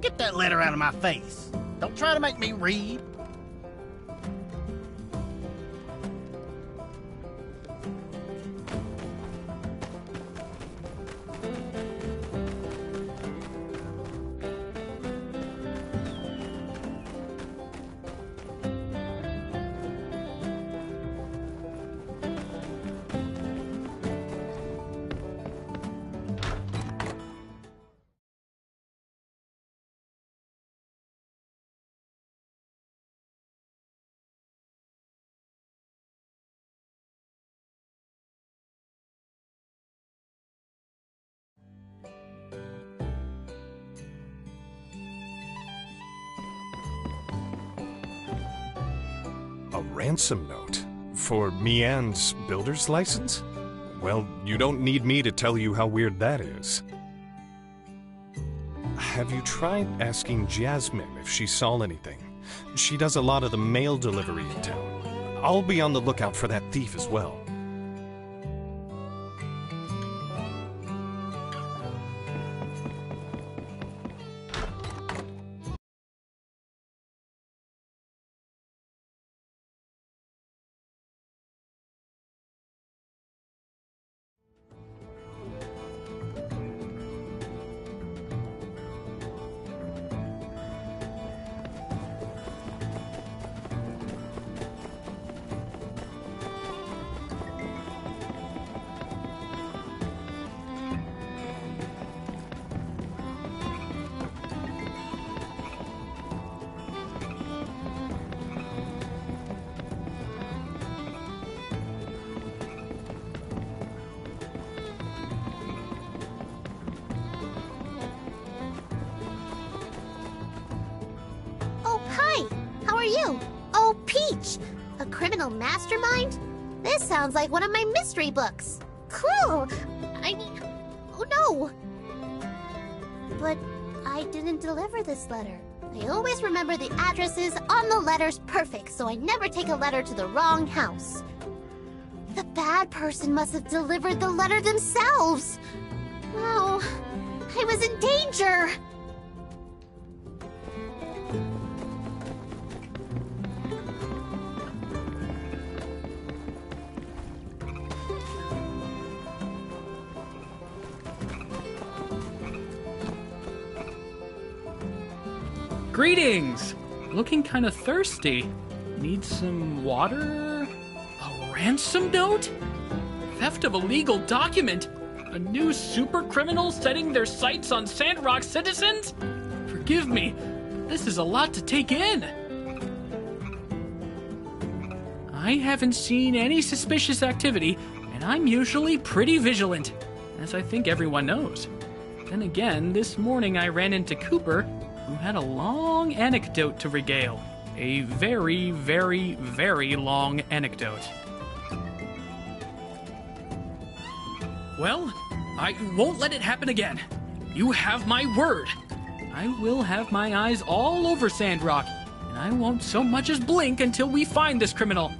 Speaker 11: Get that letter out of my face. Don't try to make me read.
Speaker 13: A ransom note? For Mian's builder's license? Well, you don't need me to tell you how weird that is. Have you tried asking Jasmine if she saw anything? She does a lot of the mail delivery in town. I'll be on the lookout for that thief as well.
Speaker 5: Oh, Peach! A criminal mastermind? This sounds like one of my mystery books. Cool! I mean, oh no! But I didn't deliver this letter. I always remember the addresses on the letters perfect, so I never take a letter to the wrong house. The bad person must have delivered the letter themselves. Oh, I was in danger!
Speaker 9: Greetings! Looking kinda thirsty. Need some water? A ransom note? Theft of a legal document? A new super criminal setting their sights on Sandrock citizens? Forgive me, this is a lot to take in. I haven't seen any suspicious activity, and I'm usually pretty vigilant, as I think everyone knows. Then again, this morning I ran into Cooper, who had a long anecdote to regale. A very, very, very long anecdote. Well, I won't let it happen again. You have my word. I will have my eyes all over Sandrock, and I won't so much as blink until we find this criminal.